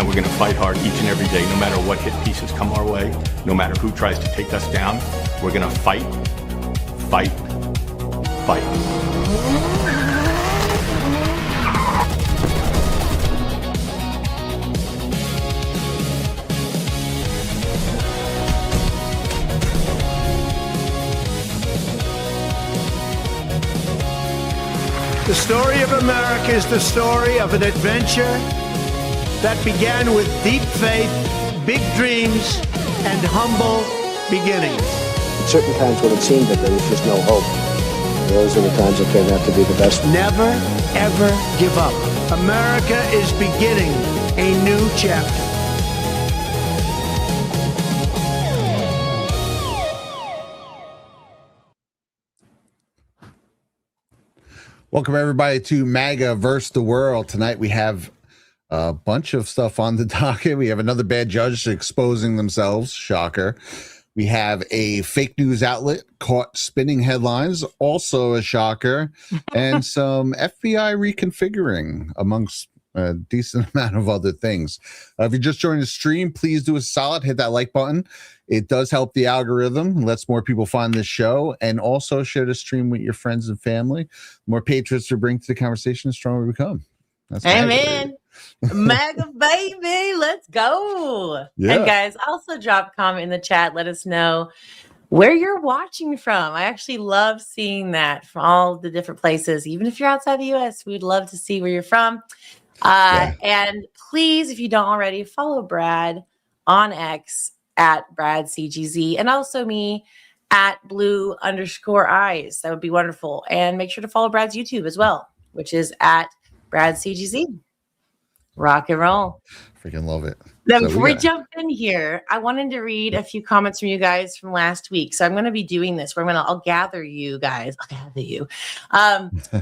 and we're going to fight hard each and every day, no matter what hit pieces come our way, no matter who tries to take us down. We're going to fight, fight, fight. The story of America is the story of an adventure that began with deep faith, big dreams, and humble beginnings. At certain times when it seemed that there was just no hope, those are the times that turned out to be the best. Never, ever give up. America is beginning a new chapter. Welcome, everybody, to MAGA versus the world. Tonight, we have a bunch of stuff on the docket. We have another bad judge exposing themselves. Shocker. We have a fake news outlet caught spinning headlines. Also a shocker. And some FBI reconfiguring, amongst a decent amount of other things. If you just joined the stream, please do us a solid. Hit that like button. It does help the algorithm, lets more people find this show, and also share the stream with your friends and family. The more patriots we bring to the conversation, the stronger we become. That's Amen. MAGA baby, let's go. Yeah. And guys, also drop a comment in the chat. Let us know where you're watching from. I actually love seeing that from all the different places. Even if you're outside the U.S., we'd love to see where you're from. And please, if you don't already, follow Brad on X at Brad CGZ, and also me at blue_eyes. That would be wonderful. And make sure to follow Brad's YouTube as well, which is at Brad CGZ. Rock and roll. Freaking love it. Now, before we jump in here, I wanted to read a few comments from you guys from last week. So I'm going to be doing this where I'll gather you guys. I'll gather you.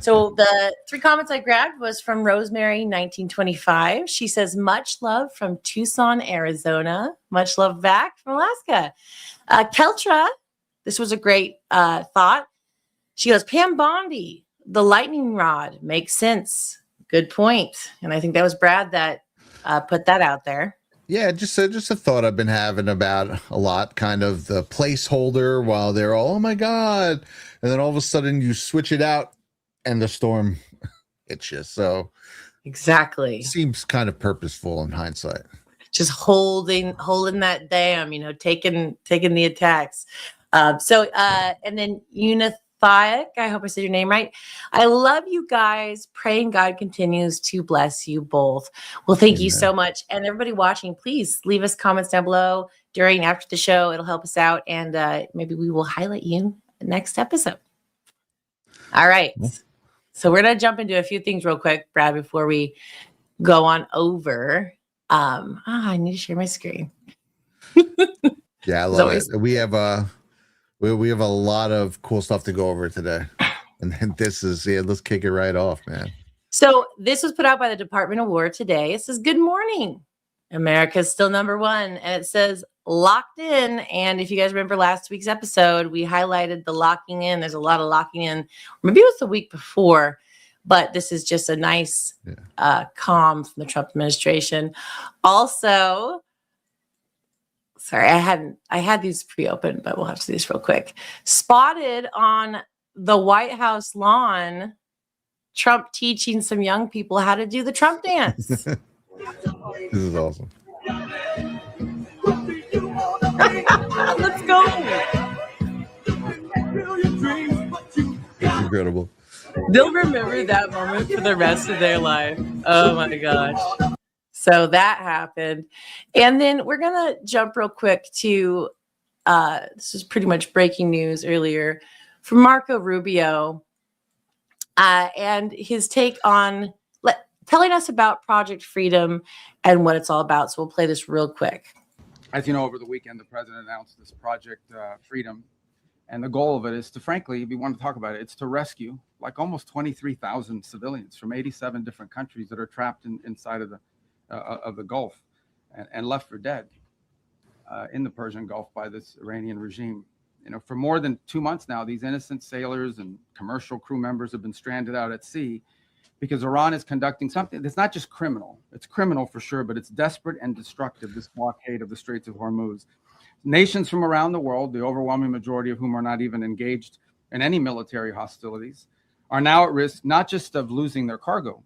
So the 3 comments I grabbed was from Rosemary 1925. She says, much love from Tucson, Arizona. Much love back from Alaska. Keltra, this was a great thought. She goes, Pam Bondi, the lightning rod makes sense. Good point. And I think that was Brad that put that out there. Yeah, just a thought I've been having about a lot, kind of the placeholder while they're all, oh my God. And then all of a sudden you switch it out and the storm hits you. So exactly. Seems kind of purposeful in hindsight. Just holding that dam, taking the attacks. And then Unithiac, I hope I said your name right. I love you guys. Praying God continues to bless you both. Well, thank you so much. And everybody watching, please leave us comments down below during, after the show. It'll help us out. And maybe we will highlight you next episode. All right. So we're going to jump into a few things real quick, Brad, before we go on over. I need to share my screen. Yeah, I love it. We have a lot of cool stuff to go over today. And then this is, let's kick it right off, man. So this was put out by the Department of War today. It says, good morning. America's still #1. And it says locked in. And if you guys remember last week's episode, we highlighted the locking in. There's a lot of locking in. Maybe it was the week before, but this is just a nice calm from the Trump administration. Also, sorry, I had these pre-opened, but we'll have to do this real quick. Spotted on the White House lawn, Trump teaching some young people how to do the Trump dance. This is awesome. Let's go. It's incredible. They'll remember that moment for the rest of their life. Oh my gosh. So that happened. And then we're going to jump real quick to, this is pretty much breaking news earlier, from Marco Rubio and his take on telling us about Project Freedom and what it's all about. So we'll play this real quick. As you know, over the weekend, the president announced this Project Freedom. And the goal of it is to, frankly, if you want to talk about it, it's to rescue like almost 23,000 civilians from 87 different countries that are trapped inside of the Gulf and left for dead in the Persian Gulf by this Iranian regime. For more than 2 months now, these innocent sailors and commercial crew members have been stranded out at sea because Iran is conducting something that's not just criminal. It's criminal for sure, but it's desperate and destructive, this blockade of the Straits of Hormuz. Nations from around the world, the overwhelming majority of whom are not even engaged in any military hostilities, are now at risk not just of losing their cargo,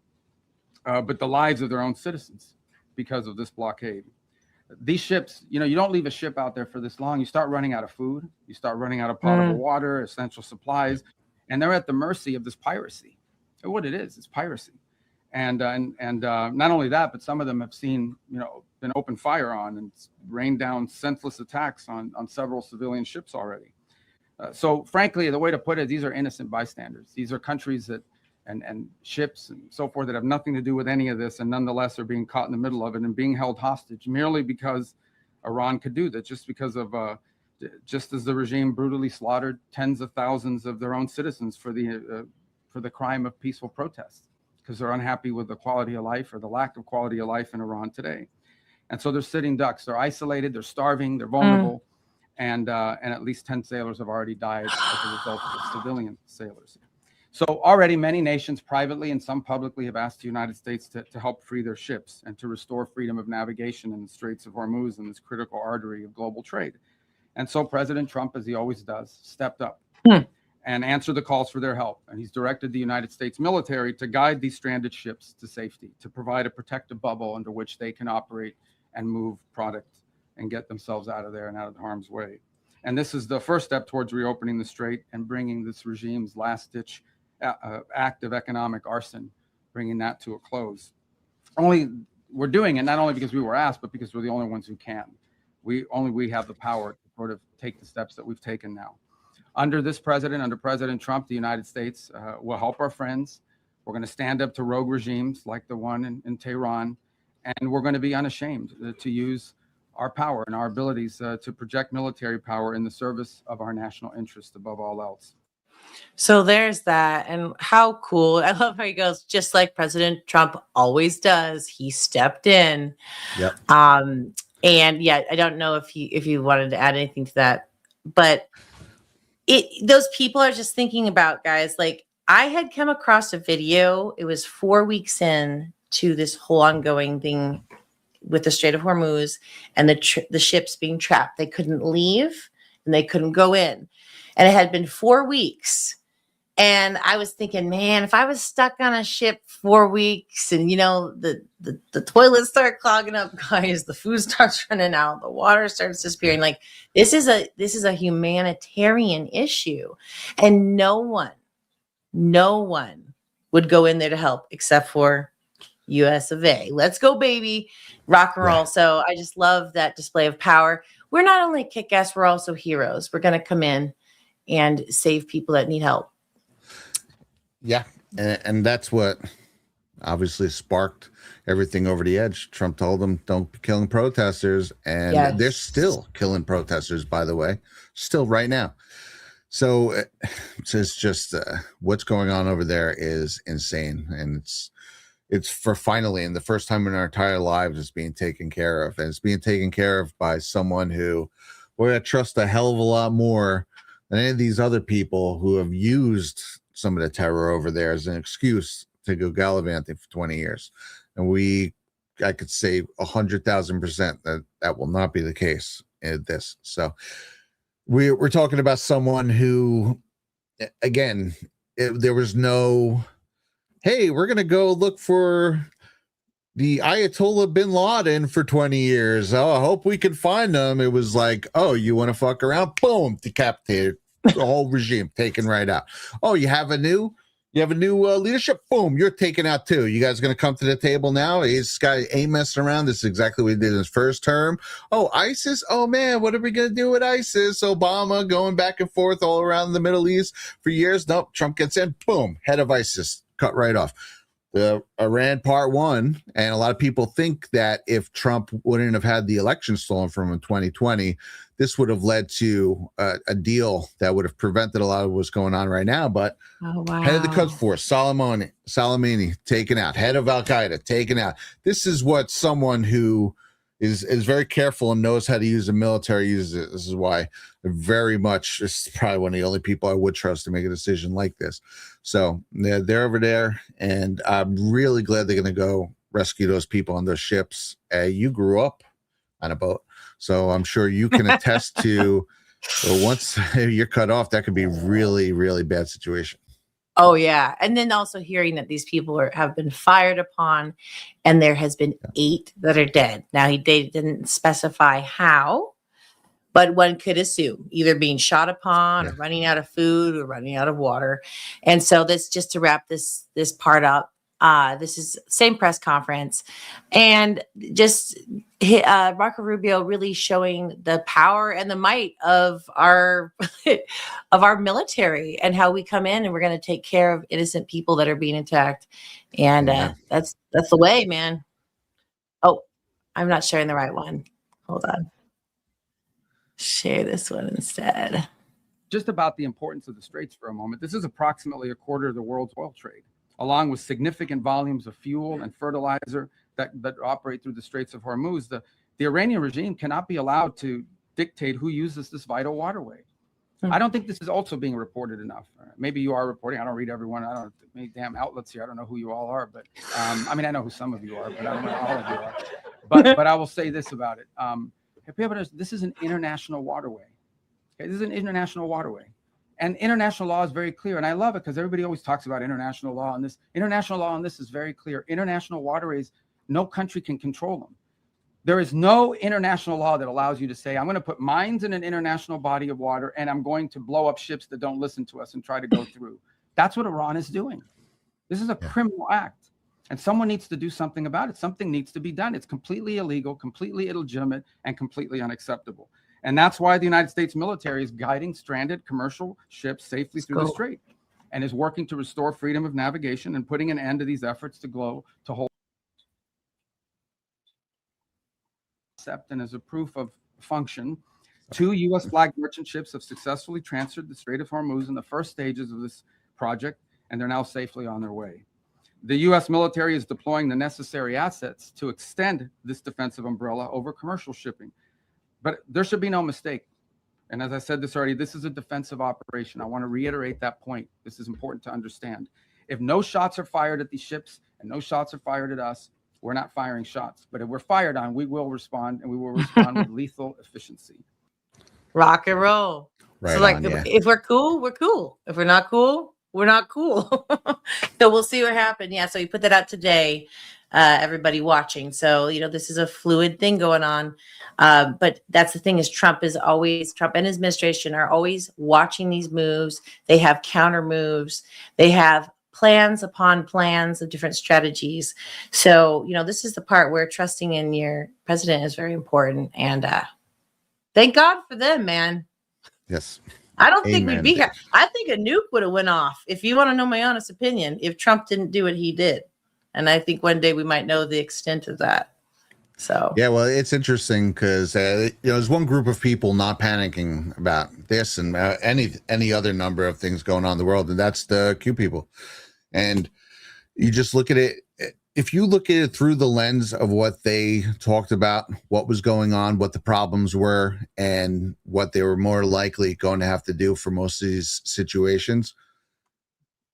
but the lives of their own citizens because of this blockade. These ships, you don't leave a ship out there for this long. You start running out of food. You start running out of potable water, essential supplies, and they're at the mercy of this piracy. And what it is, it's piracy. And not only that, but some of them have seen, been open fire on and rained down senseless attacks on several civilian ships already. So frankly, the way to put it, these are innocent bystanders. These are countries that and ships and so forth that have nothing to do with any of this, and nonetheless are being caught in the middle of it and being held hostage merely because Iran could do that, just because of just as the regime brutally slaughtered tens of thousands of their own citizens for the crime of peaceful protest, because they're unhappy with the quality of life or the lack of quality of life in Iran today. And so they're sitting ducks. They're isolated. They're starving. They're vulnerable. And at least 10 sailors have already died as a result of the civilian sailors. So already many nations privately and some publicly have asked the United States to help free their ships and to restore freedom of navigation in the Straits of Hormuz and this critical artery of global trade. And so President Trump, as he always does, stepped up and answered the calls for their help. And he's directed the United States military to guide these stranded ships to safety, to provide a protective bubble under which they can operate and move product and get themselves out of there and out of harm's way. And this is the first step towards reopening the strait and bringing this regime's last-ditch act of economic arson, bringing that to a close. We're doing it not only because we were asked, but because we're the only ones who can. We have the power to sort of take the steps that we've taken now. Under President Trump, the United States will help our friends. We're going to stand up to rogue regimes like the one in Tehran, and we're going to be unashamed to use our power and our abilities to project military power in the service of our national interest above all else. So there's that. And how cool. I love how he goes, just like President Trump always does. He stepped in. Yep. And yeah, I don't know if you wanted to add anything to that, but those people are just thinking about, guys, like I had come across a video. It was 4 weeks in to this whole ongoing thing with the Strait of Hormuz and the ships being trapped. They couldn't leave and they couldn't go in. And it had been 4 weeks. And I was thinking, man, if I was stuck on a ship 4 weeks and, the toilets start clogging up, guys, the food starts running out, the water starts disappearing. Like this is a humanitarian issue. And no one would go in there to help except for US of A. Let's go, baby. Rock and roll. Right. So I just love that display of power. We're not only kick-ass, we're also heroes. We're going to come in and save people that need help. Yeah. And that's what obviously sparked everything over the edge. Trump told them, don't be killing protesters. And they're still killing protesters, by the way, still right now. So it's just what's going on over there is insane. And it's for finally, and the first time in our entire lives, it's being taken care of. And it's being taken care of by someone who I trust a hell of a lot more than any of these other people who have used some of the terror over there as an excuse to go gallivanting for 20 years. And I could say 100,000% that will not be the case in this. So we're talking about someone who, again, there was no, hey, we're going to go look for the Ayatollah bin Laden for 20 years. Oh, I hope we can find them. It was like, oh, you want to fuck around? Boom, decapitated. The whole regime taken right out. Oh, you have a new leadership? Boom, you're taken out too. You guys going to come to the table now? This guy ain't messing around. This is exactly what he did in his first term. Oh, ISIS? Oh, man, what are we going to do with ISIS? Obama going back and forth all around the Middle East for years. Nope, Trump gets in. Boom, head of ISIS. Cut right off. The Iran part one, and a lot of people think that if Trump wouldn't have had the election stolen from him in 2020, this would have led to a deal that would have prevented a lot of what's going on right now. But head of the Quds Force, Soleimani taken out. Head of Al Qaeda taken out. This is what someone who is very careful and knows how to use the military, uses it. This is why very much, this is probably one of the only people I would trust to make a decision like this. So they're over there, and I'm really glad they're going to go rescue those people on those ships. You grew up on a boat, so I'm sure you can attest to once you're cut off, that could be really, really bad situation. Oh yeah, and then also hearing that these people have been fired upon, and there has been 8 that are dead. Now they didn't specify how, but one could assume either being shot upon, or running out of food, or running out of water. And so this, just to wrap this part up, this is same press conference, and just Marco Rubio really showing the power and the might of our of our military, and how we come in and we're going to take care of innocent people that are being attacked. And that's the way, man. Oh, I'm not sharing the right one. Hold on. Share this one instead. Just about the importance of the Straits for a moment. This is approximately a quarter of the world's oil trade, along with significant volumes of fuel and fertilizer that operate through the Straits of Hormuz. The Iranian regime cannot be allowed to dictate who uses this vital waterway. I don't think this is also being reported enough. Maybe you are reporting. I don't read everyone. I don't many damn outlets here. I don't know who you all are, but I mean, I know who some of you are, but I don't know who all of you are. But I will say this about it. This is an international waterway. Okay, this is an international waterway. And international law is very clear. And I love it because everybody always talks about international law, and this international law on this is very clear. International waterways, no country can control them. There is no international law that allows you to say, I'm going to put mines in an international body of water, and I'm going to blow up ships that don't listen to us and try to go through. That's what Iran is doing. This is a criminal act, and someone needs to do something about it. Something needs to be done. It's completely illegal, completely illegitimate, and completely unacceptable. And that's why the United States military is guiding stranded commercial ships safely through the strait, and is working to restore freedom of navigation and putting an end to these efforts to hold. And as a proof of function, 2 U.S. flagged merchant ships have successfully transferred the Strait of Hormuz in the first stages of this project, and they're now safely on their way. The U.S. military is deploying the necessary assets to extend this defensive umbrella over commercial shipping. But there should be no mistake. And as I said this already, this is a defensive operation. I want to reiterate that point. This is important to understand. If no shots are fired at these ships and no shots are fired at us, we're not firing shots. But if we're fired on, we will respond, and we will respond with lethal efficiency. Rock and roll. Right so like, on, if we're cool, we're cool. If we're not cool, we're not cool. So we'll see what happens. Yeah. So we put that out today, everybody watching. So, this is a fluid thing going on. But that's the thing, is Trump and his administration are always watching these moves. They have counter moves. They have plans upon plans of different strategies. So, this is the part where trusting in your president is very important. And thank God for them, man. Yes. I don't think we'd be here. I think a nuke would have went off, if you want to know my honest opinion, if Trump didn't do what he did. And I think one day we might know the extent of that. So yeah, well, it's interesting because there's one group of people not panicking about this and any other number of things going on in the world, and that's the Q people. And you just look at it. If you look at it through the lens of what they talked about, what was going on, what the problems were, and what they were more likely going to have to do for most of these situations,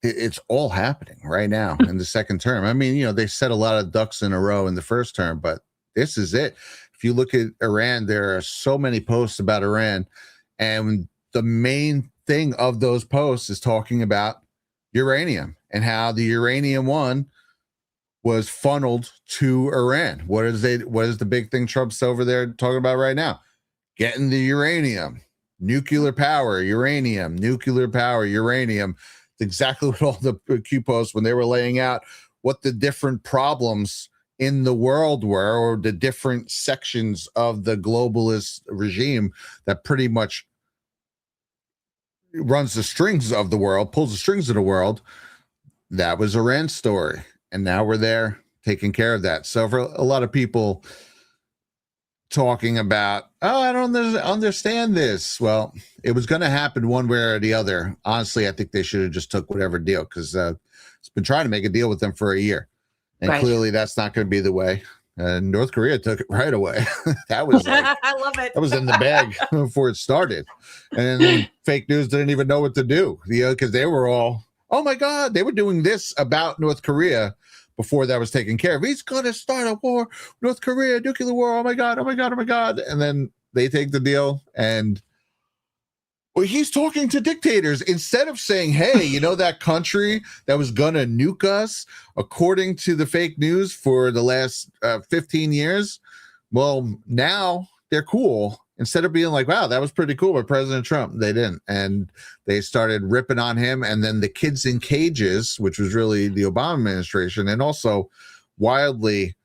it's all happening right now in the second term. I mean, they set a lot of ducks in a row in the first term, but this is it. If you look at Iran, there are so many posts about Iran, and the main thing of those posts is talking about uranium and how the uranium one was funneled to Iran. What is the big thing Trump's over there talking about right now? Getting the uranium, nuclear power, uranium, nuclear power, uranium. It's exactly what all the Q posts, when they were laying out what the different problems in the world were, or the different sections of the globalist regime that pretty much runs the strings of the world, pulls the strings of the world. That was Iran's story. And now we're there taking care of that. So for a lot of people talking about, I don't understand this. Well, it was going to happen one way or the other. Honestly, I think they should have just took whatever deal, because it's been trying to make a deal with them for a year. And clearly that's not going to be the way. And North Korea took it right away. That was like, I love it. that was in the bag before it started. And fake news didn't even know what to do, because they were all, oh my God, they were doing this about North Korea before that was taken care of. He's going to start a war, North Korea, nuclear war. Oh my God, oh my God, oh my God. And then they take the deal, and well, he's talking to dictators instead of saying, hey, you know, that country that was going to nuke us, according to the fake news for the last 15 years. Well, now they're cool. Instead of being like, wow, that was pretty cool with President Trump, they didn't. And they started ripping on him. And then the kids in cages, which was really the Obama administration, and also wildly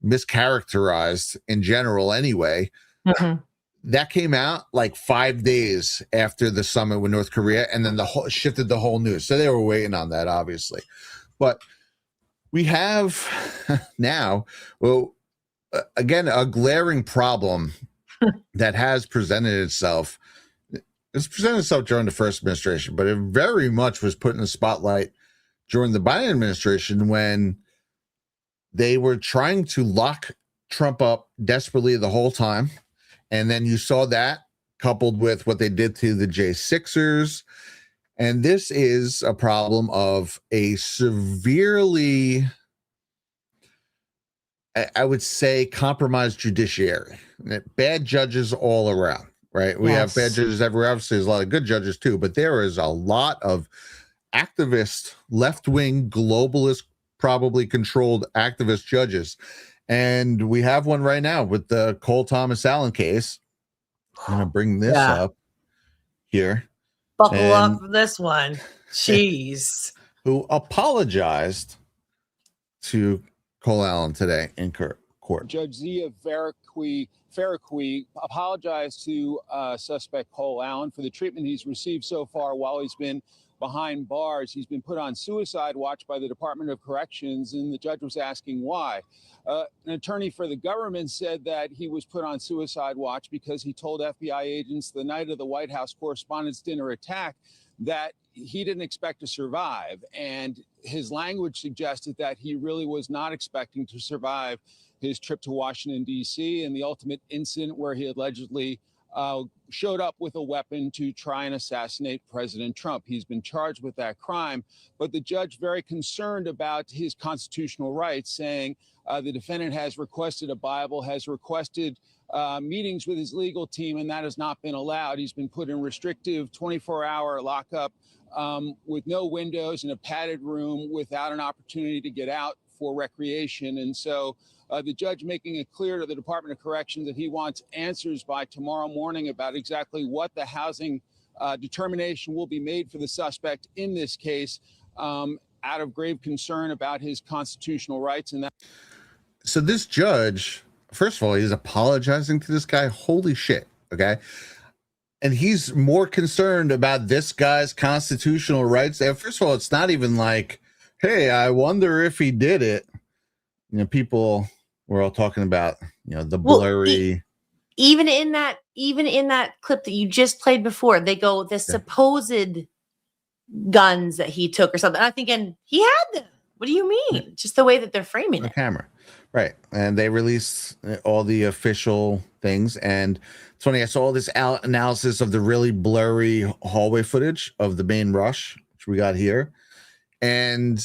mischaracterized in general anyway. Mhm. That came out like 5 days after the summit with North Korea, and then the whole shifted the whole news. So they were waiting on that, obviously. But we have now, well, again, a glaring problem that has presented itself. It's presented itself during the first administration, but it very much was put in the spotlight during the Biden administration when they were trying to lock Trump up desperately the whole time. And then you saw that coupled with what they did to the J6ers. And this is a problem of a severely, I would say, compromised judiciary. Bad judges all around, right? We have bad judges everywhere. Obviously, there's a lot of good judges too, but there is a lot of activist, left-wing, globalist, probably controlled activist judges. And we have one right now with the Cole Thomas Allen case. I'm going to bring this up here. Buckle up for this one. Jeez. Who apologized to Cole Allen today in court. Judge Zia Farrakwi apologized to suspect Cole Allen for the treatment he's received so far while he's been behind bars. He's been put on suicide watch by the Department of Corrections, and the judge was asking why. An attorney for the government said that he was put on suicide watch because he told FBI agents the night of the White House Correspondents' Dinner attack that he didn't expect to survive. And his language suggested that he really was not expecting to survive his trip to Washington, D.C., and the ultimate incident where he allegedly showed up with a weapon to try and assassinate President Trump. He's been charged with that crime, but the judge very concerned about his constitutional rights, saying the defendant has requested a Bible, has requested meetings with his legal team, and that has not been allowed. He's been put in restrictive 24-hour lockup with no windows in a padded room without an opportunity to get out for recreation. And so the judge making it clear to the Department of Corrections that he wants answers by tomorrow morning about exactly what the housing determination will be made for the suspect in this case, out of grave concern about his constitutional rights. And that. So this judge, first of all, he's apologizing to this guy. Holy shit. Okay. And he's more concerned about this guy's constitutional rights. And first of all, it's not even like, hey, I wonder if he did it. You know, people were all talking about, you know, the blurry. Even in that clip that you just played before, they go the supposed guns that he took or something. I'm thinking he had them. What do you mean? Just the way that they're framing the it. Camera. Right. And they released all the official things. And it's funny, I saw all this analysis of the really blurry hallway footage of the main rush, which we got here. And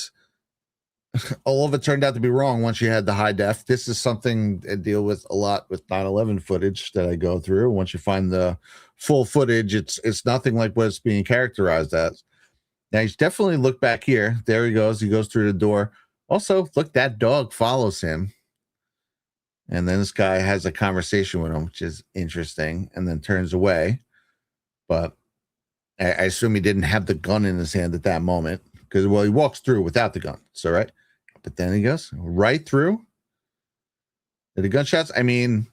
all of it turned out to be wrong once you had the high def. This is something I deal with a lot with 9/11 footage that I go through. Once you find the full footage, it's nothing like what it's being characterized as. Now he's definitely look back here. There he goes. He goes through the door. Also, look, that dog follows him. And then this guy has a conversation with him, which is interesting, and then turns away. But I assume he didn't have the gun in his hand at that moment because, well, he walks through without the gun. So, right. But then he goes right through. The gunshots. I mean,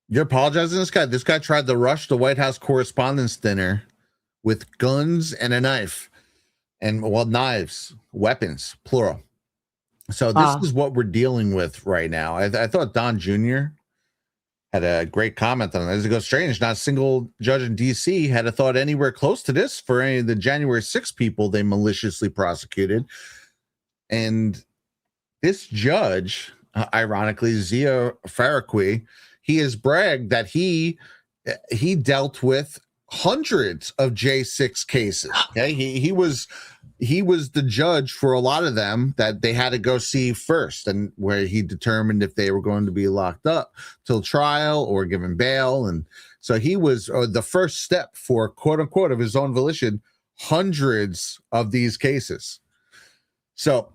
you're apologizing to this guy. This guy tried to rush the White House Correspondents' Dinner with guns and a knife. And, well, knives, weapons, plural. So this is what we're dealing with right now. I thought Don Jr. had a great comment on this. It goes strange. Not a single judge in D.C. had a thought anywhere close to this for any of the January 6th people they maliciously prosecuted. And this judge ironically, Zia Faraqui, he has bragged that he dealt with hundreds of J6 cases. Okay, he was the judge for a lot of them that they had to go see first, and where he determined if they were going to be locked up till trial or given bail. And so he was the first step for, quote unquote, of his own volition, hundreds of these cases. So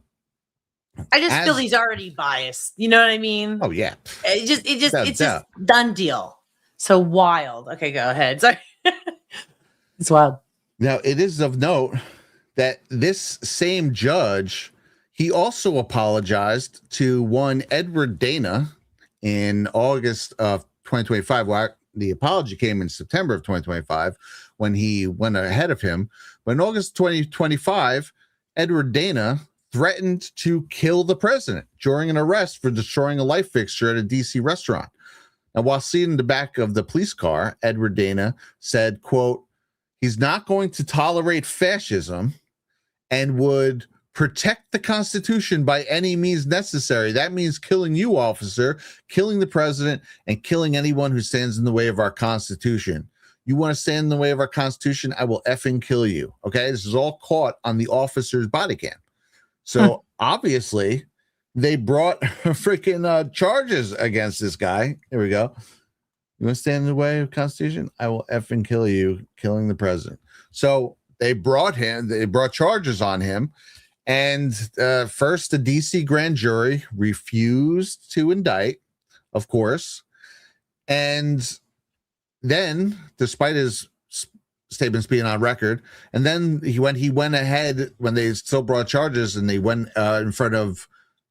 I just feel he's already biased. You know what I mean? Oh yeah. It's just done deal. So wild. Okay, go ahead. Sorry. It's wild. Now, it is of note that this same judge, he also apologized to one Edward Dana in August of 2025. Well, the apology came in September of 2025 when he went ahead of him. But in August 2025, Edward Dana threatened to kill the president during an arrest for destroying a light fixture at a DC restaurant. Now, while seated in the back of the police car, Edward Dana said, quote, he's not going to tolerate fascism and would protect the Constitution by any means necessary. That means killing you, officer, killing the president, and killing anyone who stands in the way of our Constitution. You want to stand in the way of our Constitution? I will effing kill you. Okay, this is all caught on the officer's body cam. So obviously, they brought freaking charges against this guy. Here we go. You want to stand in the way of the Constitution? I will effing kill you, killing the president. So they brought charges on him. And first, the DC grand jury refused to indict, of course. And then, despite his statements being on record, and then he went ahead when they still brought charges, and they went in front of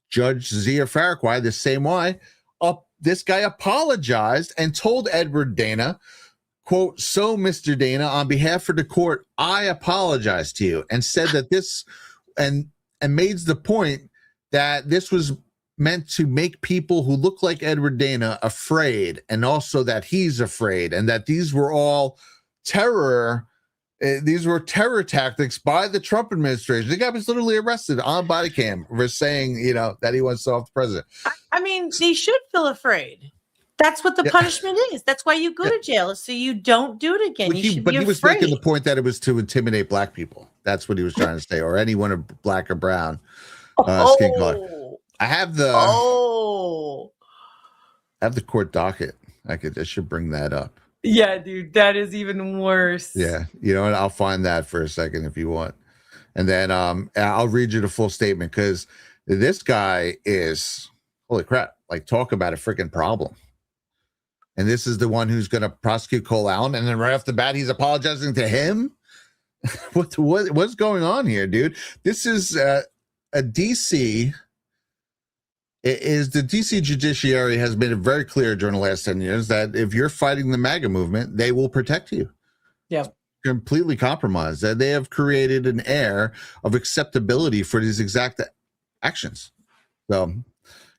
Judge Zia Faraqui the same way. This guy apologized and told Edward Dana, quote, so Mr. Dana, on behalf of the court, I apologize to you, and said that this and made the point that this was meant to make people who look like Edward Dana afraid, and also that he's afraid, and that these were all terror. These were terror tactics by the Trump administration. The guy was literally arrested on body cam for saying, that he wants to off the president. I mean, they should feel afraid. That's what the punishment is. That's why you go to jail, is so you don't do it again. He was making the point that it was to intimidate black people. That's what he was trying to say, or anyone of black or brown skin color. I have the court docket. I should bring that up. Yeah, dude, that is even worse. Yeah, you know what? I'll find that for a second if you want, and then I'll read you the full statement, because this guy is, holy crap! Like, talk about a freaking problem. And this is the one who's going to prosecute Cole Allen, and then right off the bat, he's apologizing to him. What's going on here, dude? This is a DC. The DC judiciary has made it very clear during the last 10 years that if you're fighting the MAGA movement, they will protect you. Yeah. Completely compromised. That they have created an air of acceptability for these exact actions. So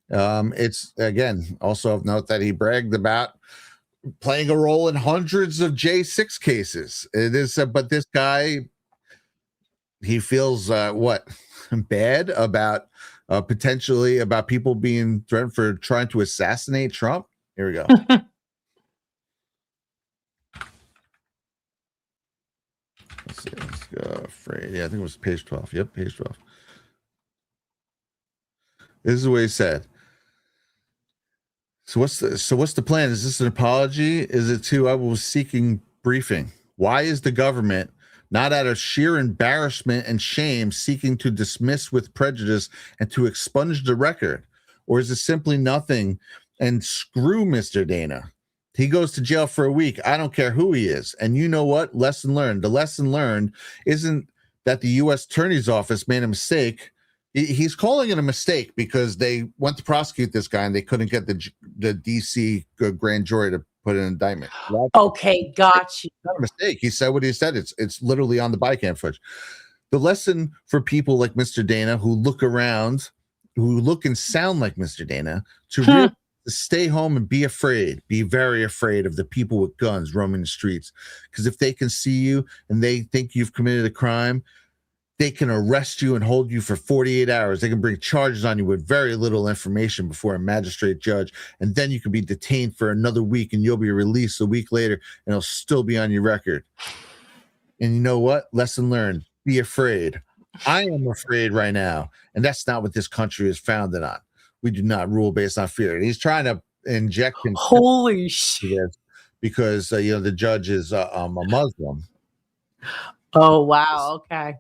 it's, again, also of note that he bragged about playing a role in hundreds of J6 cases. It is, but this guy, he feels bad about potentially about people being threatened for trying to assassinate Trump. Here we go. Let's see. Let's go. Yeah, I think it was page 12. Yep, page 12. This is what he said. So what's the plan? Is this an apology? Is it I was seeking briefing? Why is the government, not out of sheer embarrassment and shame, seeking to dismiss with prejudice and to expunge the record? Or is it simply nothing and screw Mr. Dana? He goes to jail for a week. I don't care who he is. And you know what? Lesson learned. The lesson learned isn't that the U.S. Attorney's Office made a mistake. He's calling it a mistake because they went to prosecute this guy and they couldn't get the D.C. grand jury to put an indictment. Okay, got you. It's not a mistake. He said what he said. It's literally on the body cam footage. The lesson for people like Mr. Dana who look around, who look and sound like Mr. Dana, to really stay home and be afraid. Be very afraid of the people with guns roaming the streets. Because if they can see you and they think you've committed a crime, they can arrest you and hold you for 48 hours. They can bring charges on you with very little information before a magistrate judge. And then you can be detained for another week and you'll be released a week later and it'll still be on your record. And you know what? Lesson learned. Be afraid. I am afraid right now. And that's not what this country is founded on. We do not rule based on fear. And he's trying to inject him. Holy shit. Because, the judge is a Muslim. Oh, wow. Okay.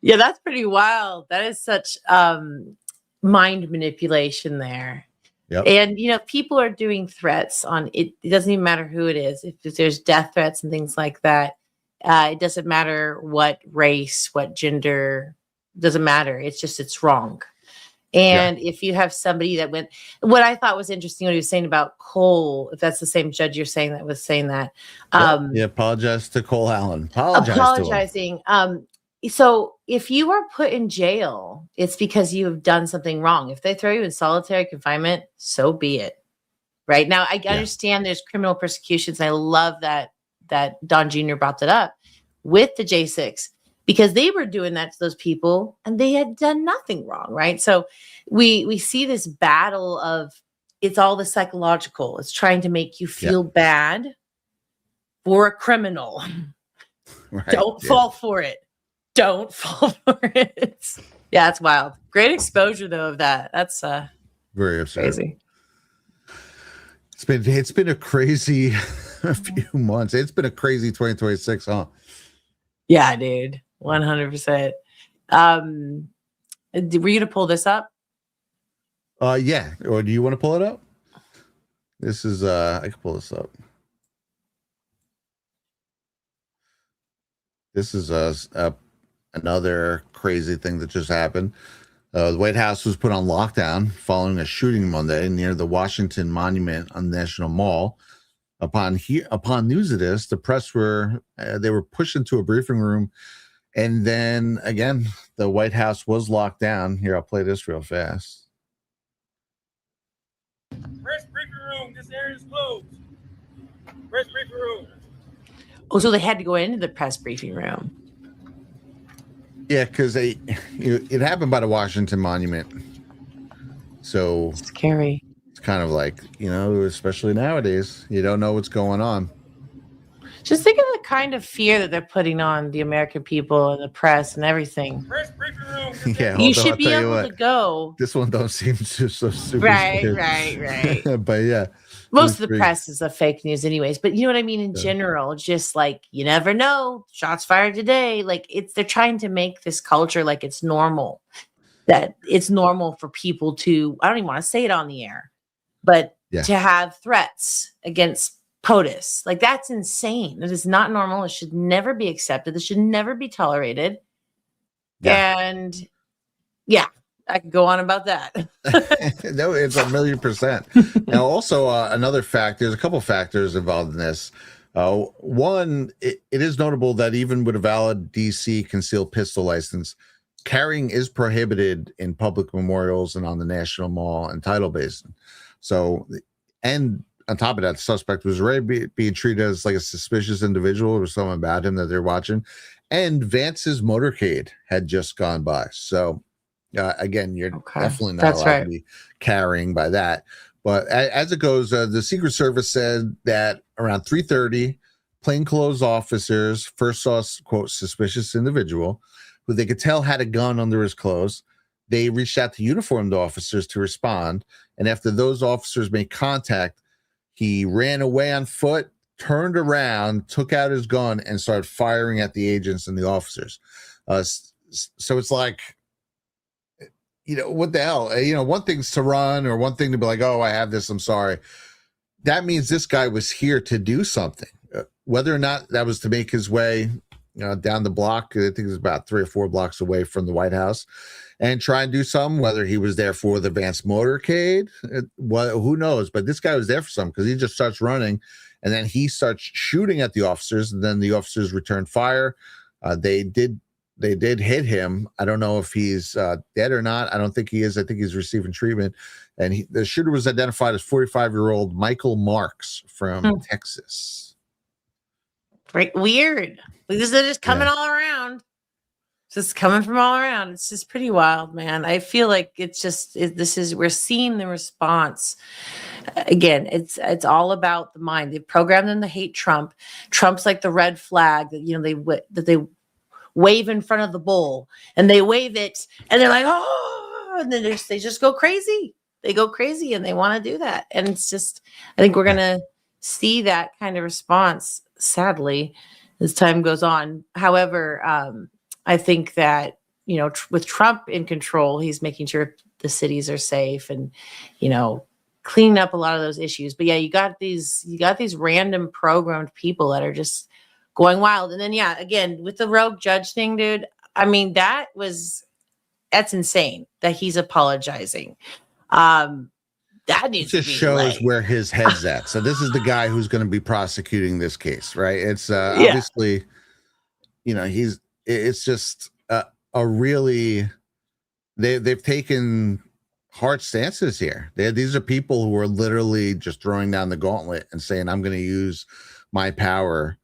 Yeah, that's pretty wild. That is such mind manipulation there. Yep. And, people are doing threats on it. It doesn't even matter who it is. If there's death threats and things like that, it doesn't matter what race, what gender, doesn't matter. It's wrong. And if you have somebody that went, what I thought was interesting, what he was saying about Cole, if that's the same judge you're saying that was saying that. Apologize to Cole Allen. Apologizing. So if you are put in jail, it's because you have done something wrong. If they throw you in solitary confinement, so be it. Right now, I understand there's criminal persecutions. And I love that Don Jr. brought that up with the J6 because they were doing that to those people and they had done nothing wrong. Right. So we see this battle of it's all the psychological. It's trying to make you feel bad for a criminal. Right. Don't fall for it. Don't fall for it. Yeah, it's wild. Great exposure though of that. That's very absurd. Crazy. It's been a crazy few months. It's been a crazy 2026, huh? Yeah, dude. 100%. Were you to pull this up? Yeah. Or do you want to pull it up? This is I can pull this up. This is another crazy thing that just happened. The White House was put on lockdown following a shooting Monday near the Washington Monument on the National Mall. Upon news of this, the press were pushed into a briefing room, and then again, the White House was locked down. Here, I'll play this real fast. Press briefing room. This area is closed. Press briefing room. Oh, so they had to go into the press briefing room. Yeah, because it happened by the Washington Monument. So scary. It's kind of like, especially nowadays, you don't know what's going on. Just think of the kind of fear that they're putting on the American people and the press and everything. Press briefing room. Yeah, you should be able to go. This one don't seem so super. Right. But yeah. Most of the press is a fake news anyways, but you know what I mean? In general, just like, you never know, shots fired today. Like they're trying to make this culture like it's normal, that it's normal for people to, I don't even want to say it on the air, but to have threats against POTUS. Like that's insane. It is not normal. It should never be accepted. It should never be tolerated. Yeah. And I could go on about that. No, it's 1,000,000%. Now, also another fact, there's a couple factors involved in this. One, it is notable that even with a valid DC concealed pistol license, carrying is prohibited in public memorials and on the National Mall and Tidal Basin. So, and on top of that, the suspect was already being treated as like a suspicious individual. There was something about him that they're watching. And Vance's motorcade had just gone by. So, again, you're definitely not allowed to be carrying by that. But as it goes, the Secret Service said that around 3:30, plainclothes officers first saw, quote, suspicious individual who they could tell had a gun under his clothes. They reached out to uniformed officers to respond. And after those officers made contact, he ran away on foot, turned around, took out his gun, and started firing at the agents and the officers. So it's like, what the hell? One thing's to run or one thing to be like, oh, I have this, I'm sorry. That means this guy was here to do something. Whether or not that was to make his way down the block, I think it was about 3 or 4 blocks away from the White House, and try and do something, whether he was there for the Vance motorcade, who knows? But this guy was there for something because he just starts running and then he starts shooting at the officers, and then the officers returned fire. They did hit him. I don't know if he's dead or not. I don't think he is. I think he's receiving treatment. And the shooter was identified as 45-year-old Michael Marks from Texas. Right. Weird. They're just coming all around. just coming from all around. It's just pretty wild, man. I feel like it's just we're seeing the response. Again, it's all about the mind. They've programmed them to hate Trump. Trump's like the red flag that they wave in front of the bull, and they wave it, and they're like, oh, and then they just go crazy. They go crazy, and they want to do that. And it's just, I think we're gonna see that kind of response, sadly, as time goes on. However, I think that, with Trump in control, he's making sure the cities are safe and, cleaning up a lot of those issues. But yeah, you got these random programmed people that are just going wild. And then, yeah, again, with the rogue judge thing, dude, I mean, that's insane that he's apologizing. That needs just to be shows late. where his head's at. So this is the guy who's going to be prosecuting this case, right? It's obviously, it's just a really, they've taken hard stances here. These are people who are literally just throwing down the gauntlet and saying, I'm going to use my power.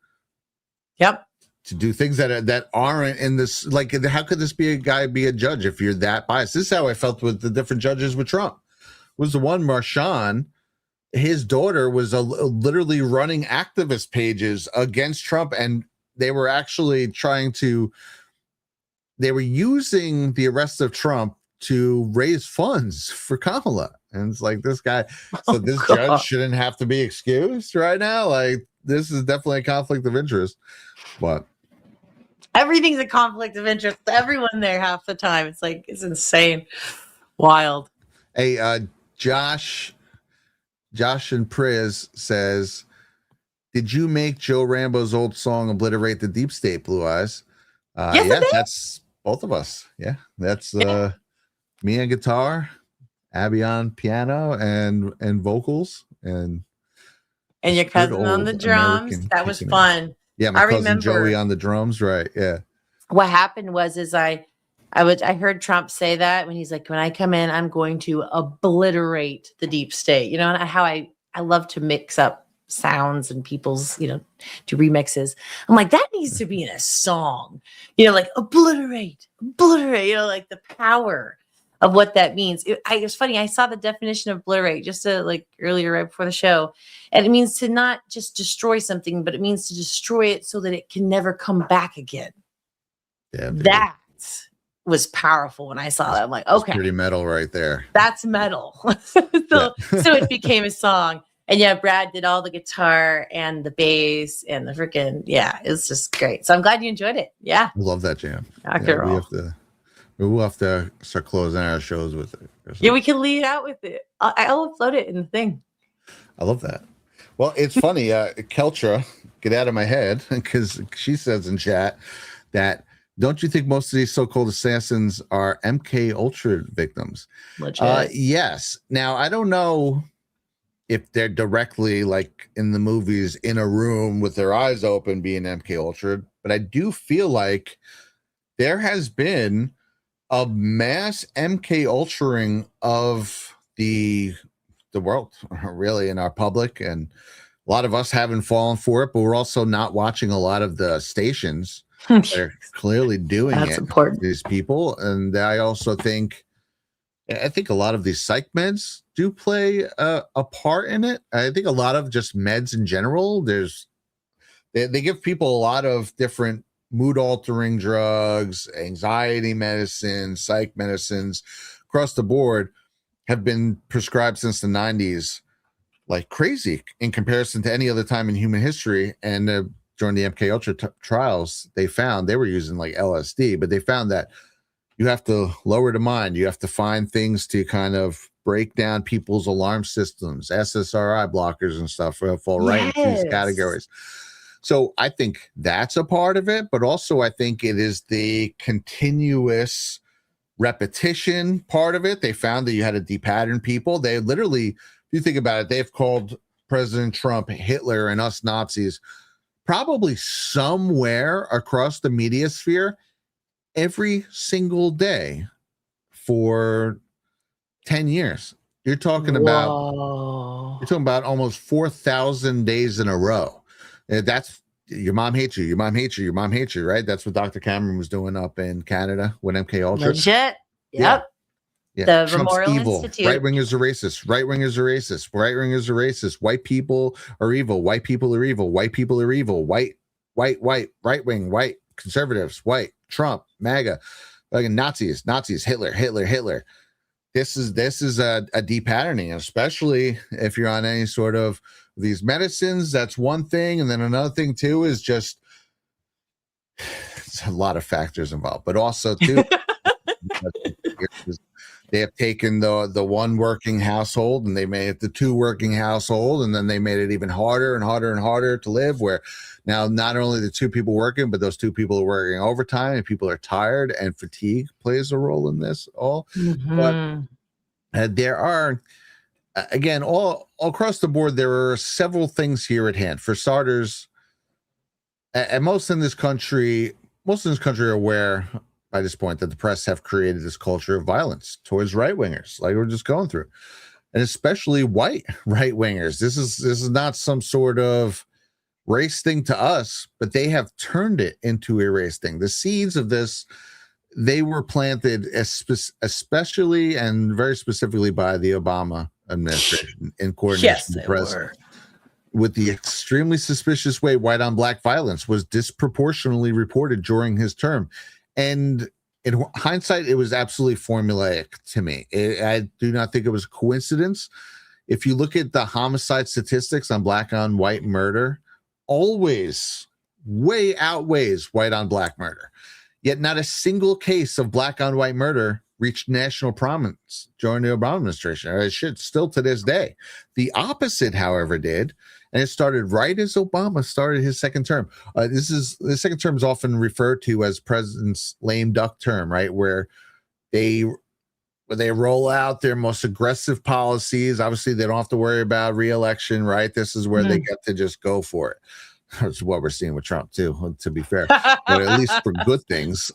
Yep. To do things that aren't in this, like, how could this be a judge if you're that biased? This is how I felt with the different judges with Trump. Was the one Marshawn, his daughter was literally running activist pages against Trump, and they were actually they were using the arrest of Trump to raise funds for Kamala. And it's like, this guy, so this judge shouldn't have to be excused right now. Like, this is definitely a conflict of interest. But everything's a conflict of interest. Everyone there half the time. It's like, it's insane. Wild. Hey, Josh and Priz says, did you make Joe Rambo's old song Obliterate the Deep State, Blue Eyes? Yes, that's both of us. Yeah, that's me on guitar, Abby on piano and vocals, and your cousin on the drums. American that was fun. Yeah, my cousin Joey on the drums, right? Yeah. What happened was I heard Trump say that when he's like, when I come in, I'm going to obliterate the deep state. You know, and how I love to mix up sounds and people's, do remixes. I'm like, that needs to be in a song, like obliterate, like the power of what that means. It's funny. I saw the definition of obliterate just earlier right before the show. And it means to not just destroy something, but it means to destroy it so that it can never come back again. Yeah, that was powerful when I saw that. I'm like, okay, pretty metal right there. That's metal. So it became a song. And yeah, Brad did all the guitar and the bass and the freaking, it's just great. So I'm glad you enjoyed it. Yeah. I love that jam. We'll have to start closing our shows with it. Yeah, we can lead out with it. I'll upload it in the thing. I love that. Well, it's funny. Keltra, get out of my head, because she says in chat that, don't you think most of these so-called assassins are MK Ultra victims? Yes. Now, I don't know if they're directly, like in the movies, in a room with their eyes open being MK Ultra, but I do feel like there has been a mass MK Ultraing of the world, really, in our public, and a lot of us haven't fallen for it, but we're also not watching a lot of the stations. They're clearly doing That's it. important. These people, and I also think a lot of these psych meds do play a part in it. I think a lot of just meds in general. They give people a lot of different mood altering drugs, anxiety medicines, psych medicines across the board have been prescribed since the 90s like crazy in comparison to any other time in human history. And during the MK Ultra trials, they found they were using like LSD, but they found that you have to lower the mind. You have to find things to kind of break down people's alarm systems, SSRI blockers and stuff fall right into these categories. So I think that's a part of it, but also I think it is the continuous repetition part of it. They found that you had to depattern people. They literally, if you think about it, they've called President Trump Hitler and us Nazis probably somewhere across the media sphere every single day for 10 years. You're talking about almost 4,000 days in a row. That's your mom hates you, your mom hates you, your mom hates you, right? That's what Dr. Cameron was doing up in Canada with MK Ultra. Legit. Yeah. Yep. Yeah. The Trump's Memorial evil. Institute. Right wingers are racist. Right wingers are racist. Right wingers are racist. White people are evil. White people are evil. White people are evil. White, right wing, white conservatives, white, Trump, MAGA, like Nazis, Hitler. This is a deep patterning, especially if you're on any sort of these medicines. That's one thing, and then another thing too is just it's a lot of factors involved, but also too. They have taken the one working household and they made it the two working household, and then they made it even harder and harder to live, where now not only the two people working, but those two people are working overtime and people are tired, and fatigue plays a role in this all. Mm-hmm. But there are, again, all across the board, there are several things here at hand. For starters, and most in this country are aware by this point that the press have created this culture of violence towards right wingers, like we're just going through, and especially white right wingers. This is not some sort of race thing to us, but they have turned it into a race thing. The seeds of this, they were planted especially and very specifically by the Obama administration in coordination with the press. With the extremely suspicious way white on black violence was disproportionately reported during his term. And in hindsight, it was absolutely formulaic to me. I do not think it was a coincidence. If you look at the homicide statistics on black on white murder, always way outweighs white on black murder. Yet not a single case of black on white murder reached national prominence during the Obama administration. It should still to this day. The opposite, however, did. And it started right as Obama started his second term. The second term is often referred to as president's lame duck term, right? Where they roll out their most aggressive policies. Obviously, they don't have to worry about re-election, right? This is where they get to just go for it. That's what we're seeing with Trump too, to be fair, but at least for good things.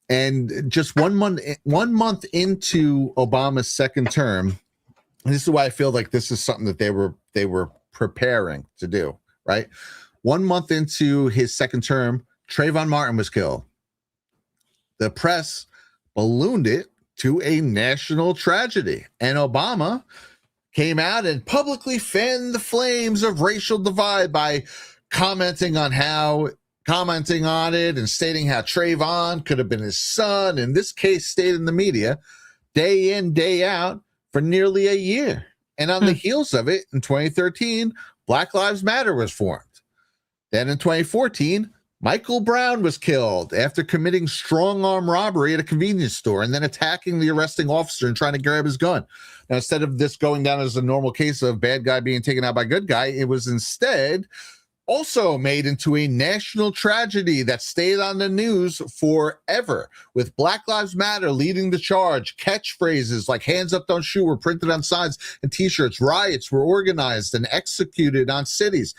And just 1 month into Obama's second term, and this is why I feel like this is something that they were preparing to do, right? 1 month into his second term, Trayvon Martin was killed. The press ballooned it to a national tragedy, and Obama came out and publicly fanned the flames of racial divide by commenting on it and stating how Trayvon could have been his son. In this case, stayed in the media day in, day out for nearly a year. And on the heels of it, in 2013, Black Lives Matter was formed. Then in 2014, Michael Brown was killed after committing strong-arm robbery at a convenience store and then attacking the arresting officer and trying to grab his gun. Now, instead of this going down as a normal case of bad guy being taken out by good guy, it was instead also made into a national tragedy that stayed on the news forever, with Black Lives Matter leading the charge. Catchphrases like hands up, don't shoot were printed on signs and t-shirts. Riots were organized and executed on cities.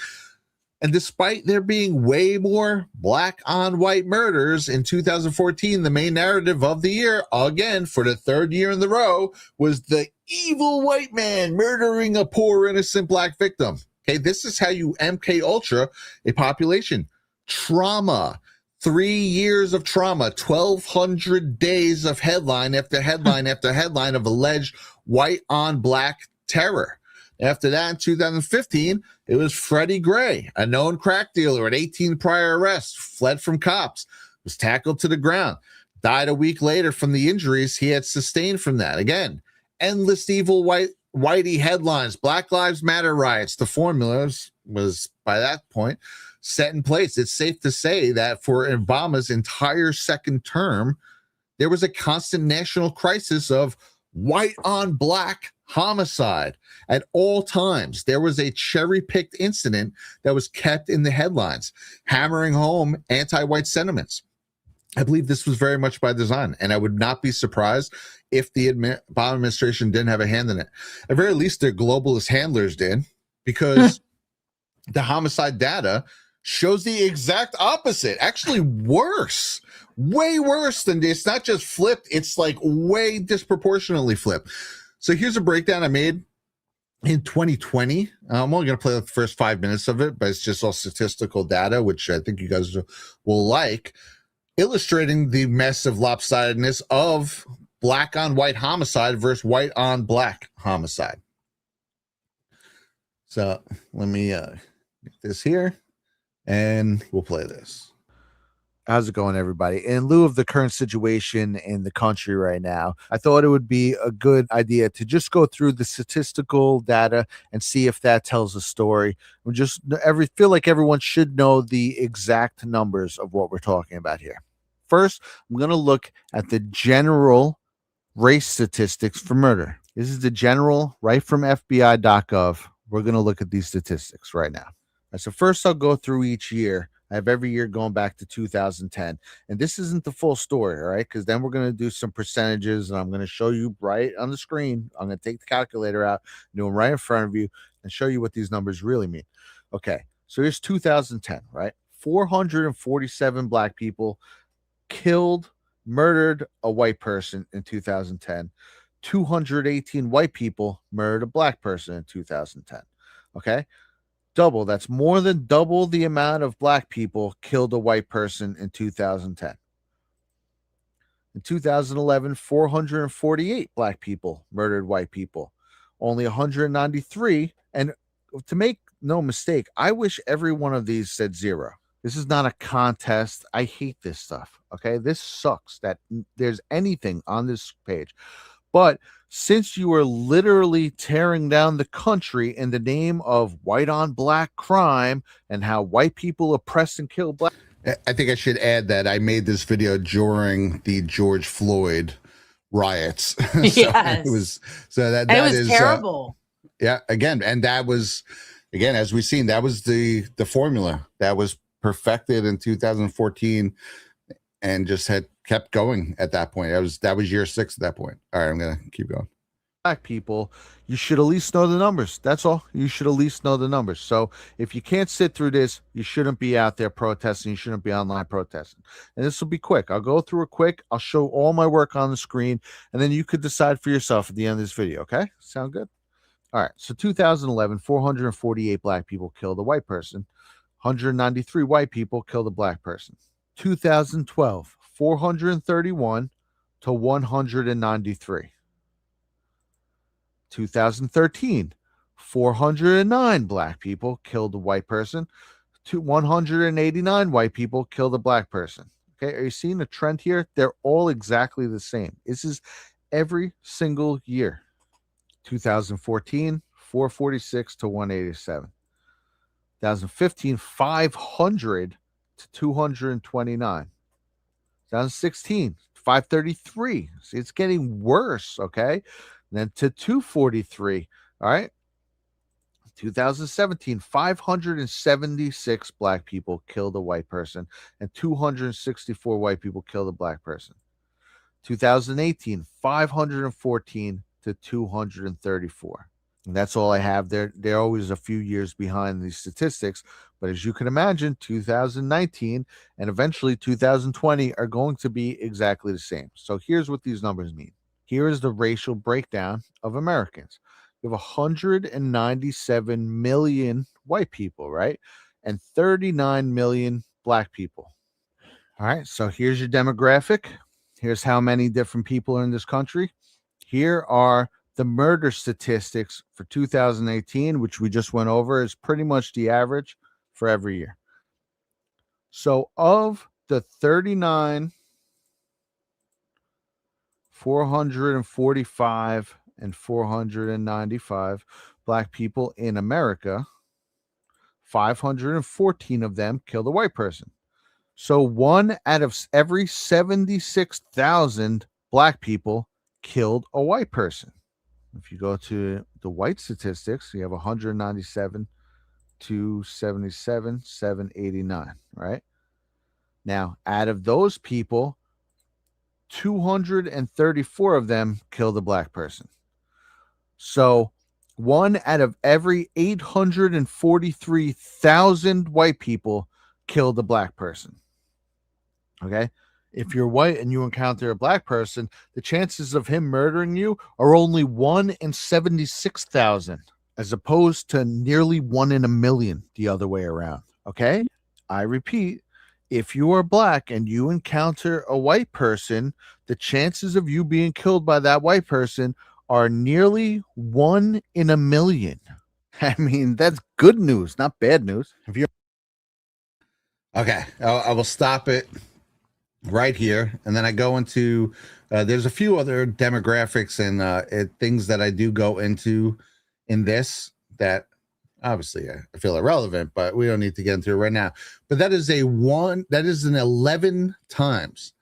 And despite there being way more black on white murders in 2014, the main narrative of the year, again, for the third year in a row, was the evil white man murdering a poor innocent black victim. Okay, this is how you MK Ultra a population. Trauma, 3 years of trauma, 1,200 days of headline after headline after headline of alleged white on black terror. After that, in 2015, it was Freddie Gray, a known crack dealer at 18 prior arrests, fled from cops, was tackled to the ground, died a week later from the injuries he had sustained from that. Again, endless evil whitey headlines, Black Lives Matter riots. The formula was, by that point, set in place. It's safe to say that for Obama's entire second term, there was a constant national crisis of white on black homicide at all times. There was a cherry-picked incident that was kept in the headlines, hammering home anti-white sentiments. I believe this was very much by design, and I would not be surprised if the Obama administration didn't have a hand in it. At very least, their globalist handlers did, because the homicide data shows the exact opposite. Actually worse, way worse than this. It's not just flipped, it's like way disproportionately flipped. So here's a breakdown I made in 2020, I'm only going to play the first 5 minutes of it, but it's just all statistical data, which I think you guys will like, illustrating the massive lopsidedness of black on white homicide versus white on black homicide. So let me get this here and we'll play this. How's it going, everybody? In lieu of the current situation in the country right now, I thought it would be a good idea to just go through the statistical data and see if that tells a story. We just feel like everyone should know the exact numbers of what we're talking about here. First, I'm going to look at the general race statistics for murder. This is the general right from FBI.gov. We're going to look at these statistics right now. So first, I'll go through each year. I have every year going back to 2010. And this isn't the full story, all right? Because then we're going to do some percentages, and I'm going to show you right on the screen. I'm going to take the calculator out, do them right in front of you, and show you what these numbers really mean. Okay, so here's 2010, right? 447 black people murdered a white person in 2010. 218 white people murdered a black person in 2010. Okay? That's more than double the amount of black people killed a white person in 2010. In 2011, 448 black people murdered white people, only 193. And to make no mistake, I wish every one of these said 0. This is not a contest. I hate this stuff. Okay. This sucks that there's anything on this page. But since you are literally tearing down the country in the name of white on black crime and how white people oppress and kill black. I think I should add that I made this video during the George Floyd riots. Yes. It was terrible. Again, and that was, again, as we've seen, that was the formula that was perfected in 2014 and just had kept going at that point. That was year 6 at that point. All right, I'm gonna keep going. Black people, you should at least know the numbers. That's all. You should at least know the numbers. So if you can't sit through this, you shouldn't be out there protesting. You shouldn't be online protesting. And this will be quick. I'll go through it quick. I'll show all my work on the screen, and then you could decide for yourself at the end of this video. Okay? Sound good? All right. So 2011, 448 black people killed a white person. 193 white people killed a black person. 2012, 431 to 193. 2013, 409 black people killed a white person. 189 white people killed a black person. Okay, are you seeing a trend here? They're all exactly the same. This is every single year. 2014, 446 to 187. 2015, 500 to 229. 2016, 533. See, it's getting worse, okay? And then to 243, all right? 2017, 576 black people killed a white person, and 264 white people killed a black person. 2018, 514 to 234. And that's all I have. They're always a few years behind these statistics. But as you can imagine, 2019 and eventually 2020 are going to be exactly the same. So here's what these numbers mean. Here is the racial breakdown of Americans. You have 197 million white people, right? And 39 million black people. All right, so here's your demographic. Here's how many different people are in this country. Here are the murder statistics for 2018, which we just went over, is pretty much the average for every year. So of the 39, 445, and 495 black people in America, 514 of them killed a white person. So 1 out of every 76,000 black people killed a white person. If you go to the white statistics, you have 197, 277, 789, right? Now, out of those people, 234 of them killed a black person. So 1 out of every 843,000 white people killed a black person. Okay? If you're white and you encounter a black person, the chances of him murdering you are only 1 in 76,000. as opposed to nearly 1 in a million the other way around. Okay. I repeat, if you are black and you encounter a white person, the chances of you being killed by that white person are nearly 1 in a million. I mean, that's good news, not bad news. If you Okay, I will stop it right here, and then I go into. There's a few other demographics and things that I do go into in this that obviously I feel irrelevant, but we don't need to get into it right now. But that is an 11 times.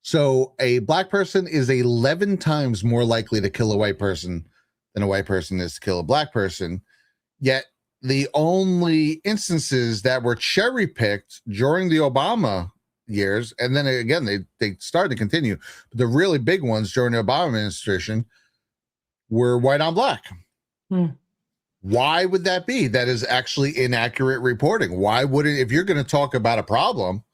So a black person is 11 times more likely to kill a white person than a white person is to kill a black person. Yet the only instances that were cherry picked during the Obama years, and then again, they started to continue, but the really big ones during the Obama administration were white on black. Why would that be? That is actually inaccurate reporting. Why would it, if you're going to talk about a problem,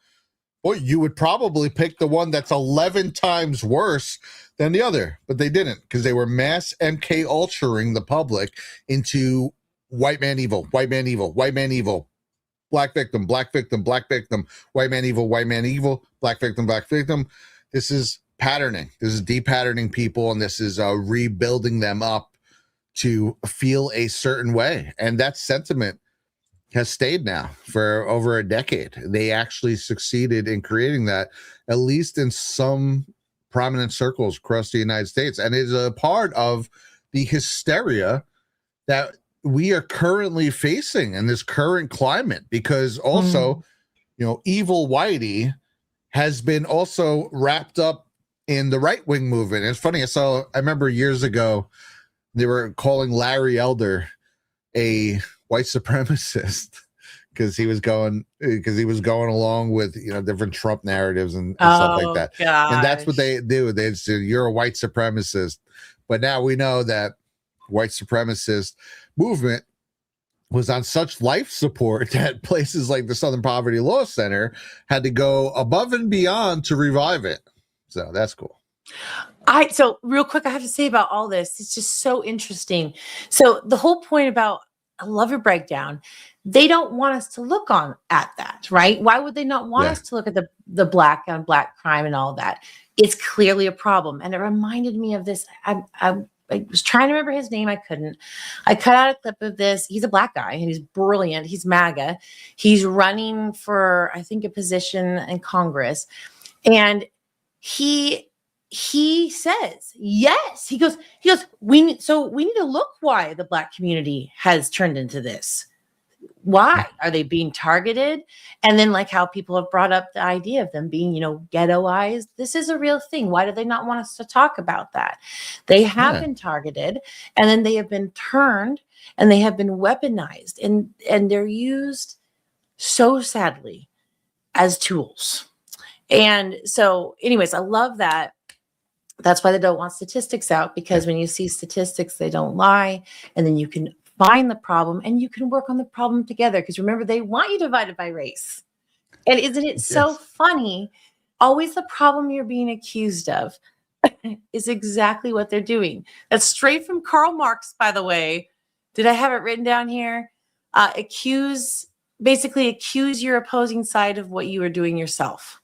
well, you would probably pick the one that's 11 times worse than the other, but they didn't, because they were mass MK ulturing the public into white man evil, white man evil, white man evil, black victim, black victim, black victim, white man evil, black victim, black victim. This is patterning. This is de-patterning people, and this is rebuilding them up to feel a certain way. And that sentiment has stayed now for over a decade. They actually succeeded in creating that, at least in some prominent circles across the United States. And it is a part of the hysteria that we are currently facing in this current climate, because also, evil Whitey has been also wrapped up in the right-wing movement. It's funny. I remember years ago, they were calling Larry Elder a white supremacist because he was going along with different Trump narratives and stuff like that. Gosh. And that's what they do. They say you're a white supremacist. But now we know that white supremacist movement was on such life support that places like the Southern Poverty Law Center had to go above and beyond to revive it. So that's cool. So real quick, I have to say about all this, it's just so interesting. So the whole point about, I love your breakdown. They don't want us to look at that, right? Why would they not want us to look at the black on black crime and all that? It's clearly a problem. And it reminded me of this. I was trying to remember his name. I couldn't. I cut out a clip of this. He's a black guy and he's brilliant. He's MAGA. He's running for, I think, a position in Congress. And he says, yes, he goes, we need to look why the black community has turned into this. Why are they being targeted? And then like how people have brought up the idea of them being, ghettoized. This is a real thing. Why do they not want us to talk about that? They have been targeted, and then they have been turned, and they have been weaponized, and they're used so sadly as tools. And so anyways, I love that. That's why they don't want statistics out, because when you see statistics, they don't lie. And then you can find the problem and you can work on the problem together. Because remember, they want you divided by race. And isn't it so funny? Always the problem you're being accused of is exactly what they're doing. That's straight from Karl Marx, by the way. Did I have it written down here? Accuse your opposing side of what you are doing yourself.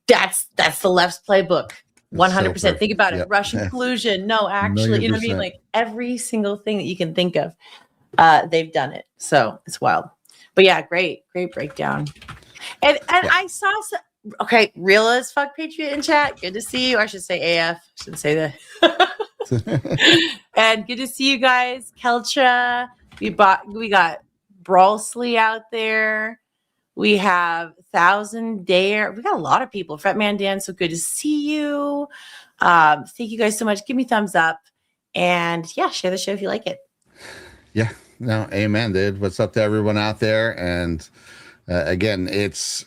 That's the left's playbook. 100%. So think about it. Russian collusion. No, actually, you know what I mean? Like every single thing that you can think of, they've done it. So it's wild. But yeah, great breakdown. And I saw real as fuck Patriot in chat. Good to see you. I should say AF. I shouldn't say that. And good to see you guys. Keltra. We got Brawlsley out there. We have 1,000 Dare. We got a lot of people. Fretman Dan, so good to see you. Thank you guys so much. Give me thumbs up. And share the show if you like it. Yeah. No, amen, dude. What's up to everyone out there? And again, it's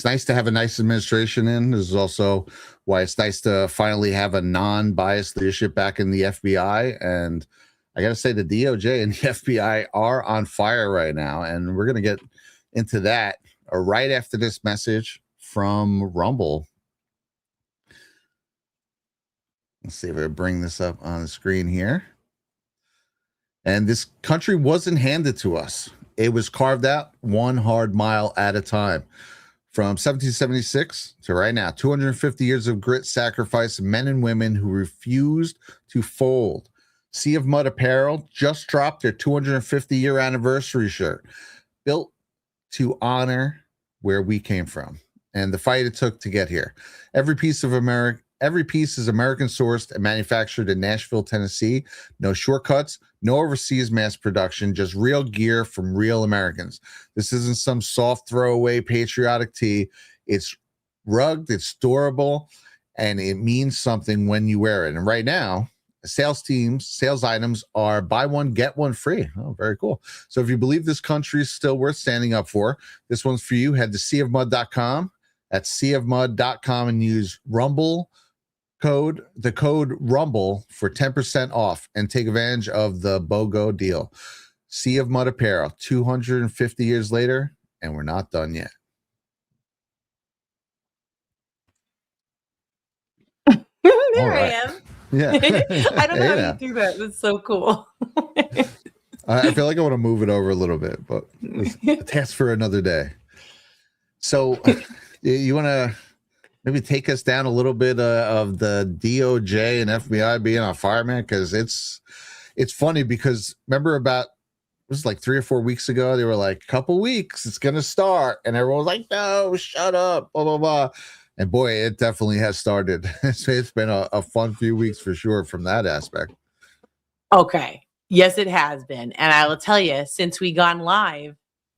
nice to have a nice administration in. This is also why it's nice to finally have a non-biased leadership back in the FBI. And I got to say, the DOJ and the FBI are on fire right now. And we're going to get into that right after this message from Rumble. Let's see if I bring this up on the screen here. And this country wasn't handed to us. It was carved out one hard mile at a time. From 1776 to right now, 250 years of grit, sacrifice, men and women who refused to fold. Sea of Mud Apparel just dropped their 250-year anniversary shirt, built to honor where we came from and the fight it took to get here. Every piece is American sourced and manufactured in Nashville, Tennessee. No shortcuts, no overseas mass production, just real gear from real Americans. This isn't some soft throwaway patriotic tee. It's rugged, it's durable, and it means something when you wear it. And right now, sales items are buy one, get one free. Oh, very cool. So if you believe this country is still worth standing up for, this one's for you. Head to seaofmud.com. That's seaofmud.com and use the code Rumble for 10% off and take advantage of the BOGO deal. Sea of Mud Apparel, 250 years later, and we're not done yet. There I am. Yeah. I don't know how you do that. That's so cool. I feel like I want to move it over a little bit, but it's a task for another day. So you want to maybe take us down a little bit of the DOJ and FBI being on fire, man? Because it's funny because remember about, it was like 3 or 4 weeks ago, they were like, couple weeks, it's going to start. And everyone was like, no, shut up, blah, blah, blah. And boy, it definitely has started. It's been a fun few weeks for sure from that aspect. Okay. Yes, it has been. And I will tell you, since we gone live,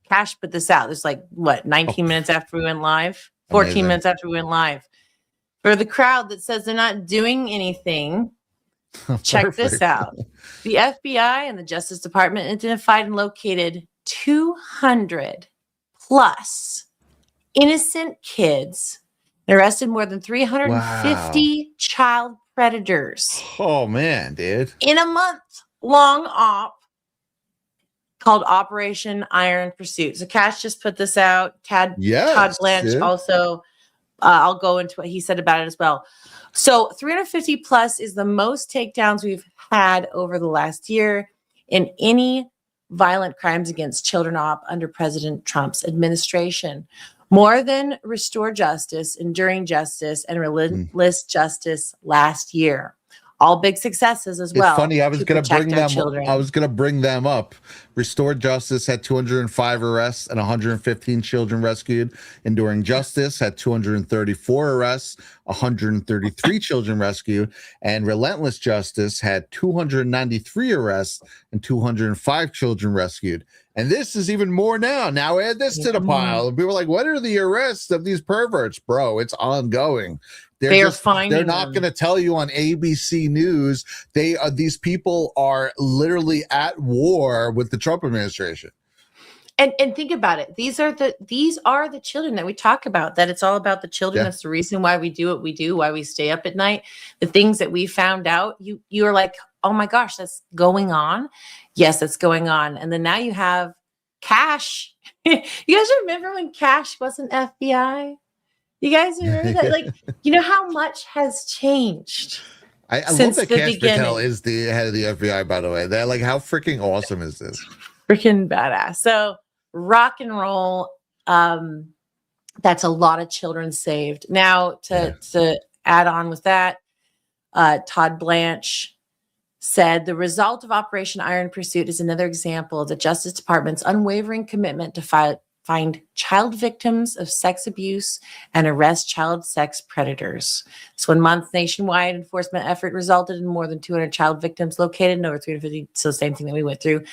Cash put this out. It's like, what, 19 minutes after we went live? 14 Amazing. minutes after we went live. For the crowd that says they're not doing anything, check this out. The FBI and the Justice Department identified and located 200 plus innocent kids. They arrested more than 350 child predators. Oh, man, dude. In a month-long op called Operation Iron Pursuit. So Cash just put this out. Todd Blanche also, I'll go into what he said about it as well. So 350 plus is the most takedowns we've had over the last year in any violent crimes against children op under President Trump's administration. More than restore justice, enduring justice, and relentless justice last year. All big successes as well. It's funny. I was going to bring them up. Restored Justice had 205 arrests and 115 children rescued. Enduring Justice had 234 arrests, 133 children rescued, and Relentless Justice had 293 arrests and 205 children rescued. And this is even more now. Now add this to the pile. People were like, what are the arrests of these perverts? Bro, it's ongoing. They're not going to tell you on ABC News. These people are literally at war with the Trump administration. And think about it. These are the children that we talk about, that it's all about the children. Yeah. That's the reason why we do what we do, why we stay up at night. The things that we found out, you're like, oh my gosh, that's going on. Yes, that's going on. And then now you have Cash. You guys remember when Cash wasn't FBI? You guys remember that? Like, you know how much has changed. I love that Cash Patel is the head of the FBI, by the way. They're like, how freaking awesome is this? Freaking badass. So rock and roll. That's a lot of children saved. Now to add on with that, Todd Blanche said the result of Operation Iron Pursuit is another example of the Justice Department's unwavering commitment to find child victims of sex abuse and arrest child sex predators. This 1 month nationwide enforcement effort resulted in more than 200 child victims located and over 350. So same thing that we went through.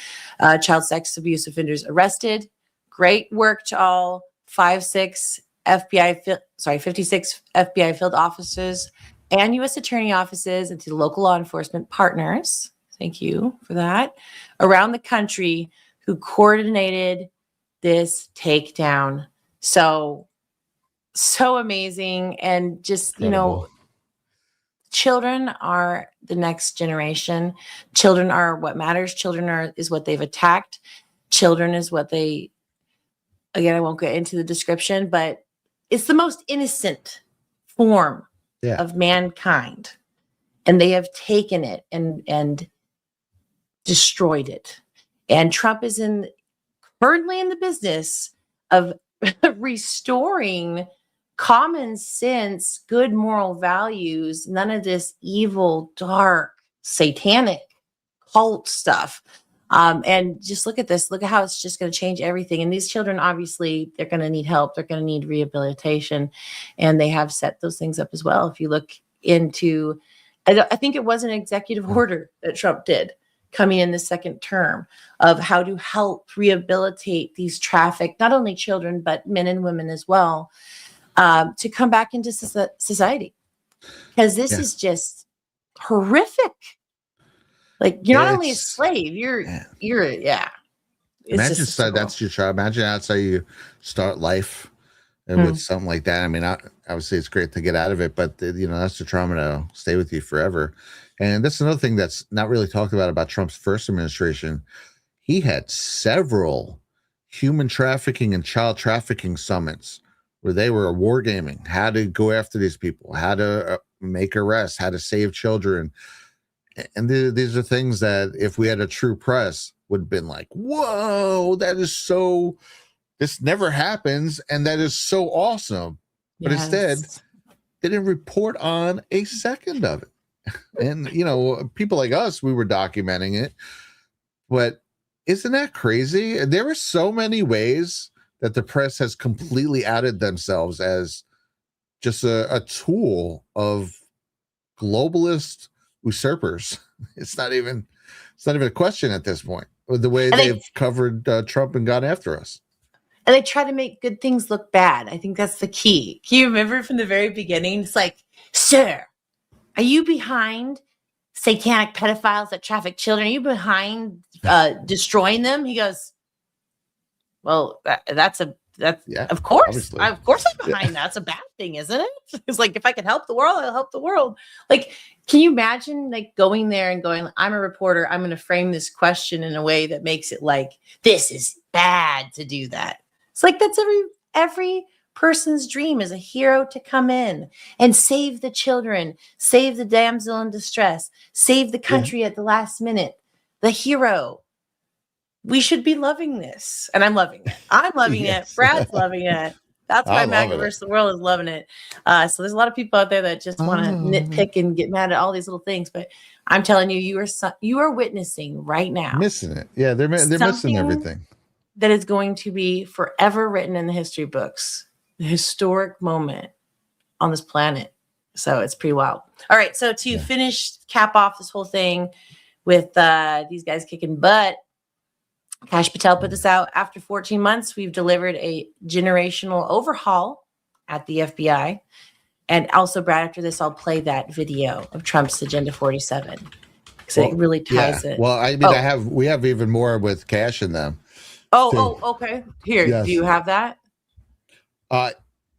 Child sex abuse offenders arrested. Great work to all 56 FBI field officers and U.S. attorney offices and to local law enforcement partners. Thank you for that. Around the country who coordinated this takedown. So amazing. And just, incredible. Children are the next generation. Children are what matters. Children is what they've attacked. Children is what again, I won't get into the description, but it's the most innocent form of mankind. And they have taken it and destroyed it. And Trump is currently in the business of restoring common sense, good moral values, none of this evil, dark, satanic cult stuff. And just look at this. Look at how it's just going to change everything. And these children, obviously, they're going to need help. They're going to need rehabilitation. And they have set those things up as well. If you look into, I think it was an executive order that Trump did coming in the second term of how to help rehabilitate these trafficked, not only children, but men and women as well, to come back into society. Because this is just horrific. Like, you're not only a slave, you're. Imagine that's your child. Imagine that's how you start life with something like that. I mean, obviously it's great to get out of it, but that's the trauma that'll stay with you forever. And that's another thing that's not really talked about Trump's first administration. He had several human trafficking and child trafficking summits where they were wargaming how to go after these people, how to make arrests, how to save children. And these are things that if we had a true press would have been like, whoa, this never happens. And that is so awesome. But instead, they didn't report on a second of it. And, people like us, we were documenting it. But isn't that crazy? There are so many ways that the press has completely outed themselves as just a tool of globalist usurpers. It's not even a question at this point with the way they've covered Trump and gone after us. And they try to make good things look bad. I think that's the key. Can you remember from the very beginning? It's like, sir, are you behind satanic pedophiles that traffic children? Are you behind destroying them? He goes, well, of course. Of course I'm behind that. It's a bad thing, isn't it? It's like, if I can help the world, I'll help the world. Like, can you imagine going there and going, I'm a reporter, I'm going to frame this question in a way that makes it like, this is bad to do that. It's like, that's every person's dream, is a hero to come in and save the children, save the damsel in distress, save the country at the last minute. The hero. We should be loving this. And I'm loving it. I'm loving it. Brad's loving it. That's why MAGA versus the world is loving it. So there's a lot of people out there that just want to nitpick and get mad at all these little things. But I'm telling you, you are witnessing right now. Missing it. Yeah, they're missing everything. That is going to be forever written in the history books. The historic moment on this planet. So it's pretty wild. All right. So to cap off this whole thing with these guys kicking butt, Kash Patel put this out. After 14 months, we've delivered a generational overhaul at the FBI. And also, Brad, after this, I'll play that video of Trump's Agenda 47 because it really ties it. Well, I mean, we have even more with Kash in them. Okay. Here, do you have that?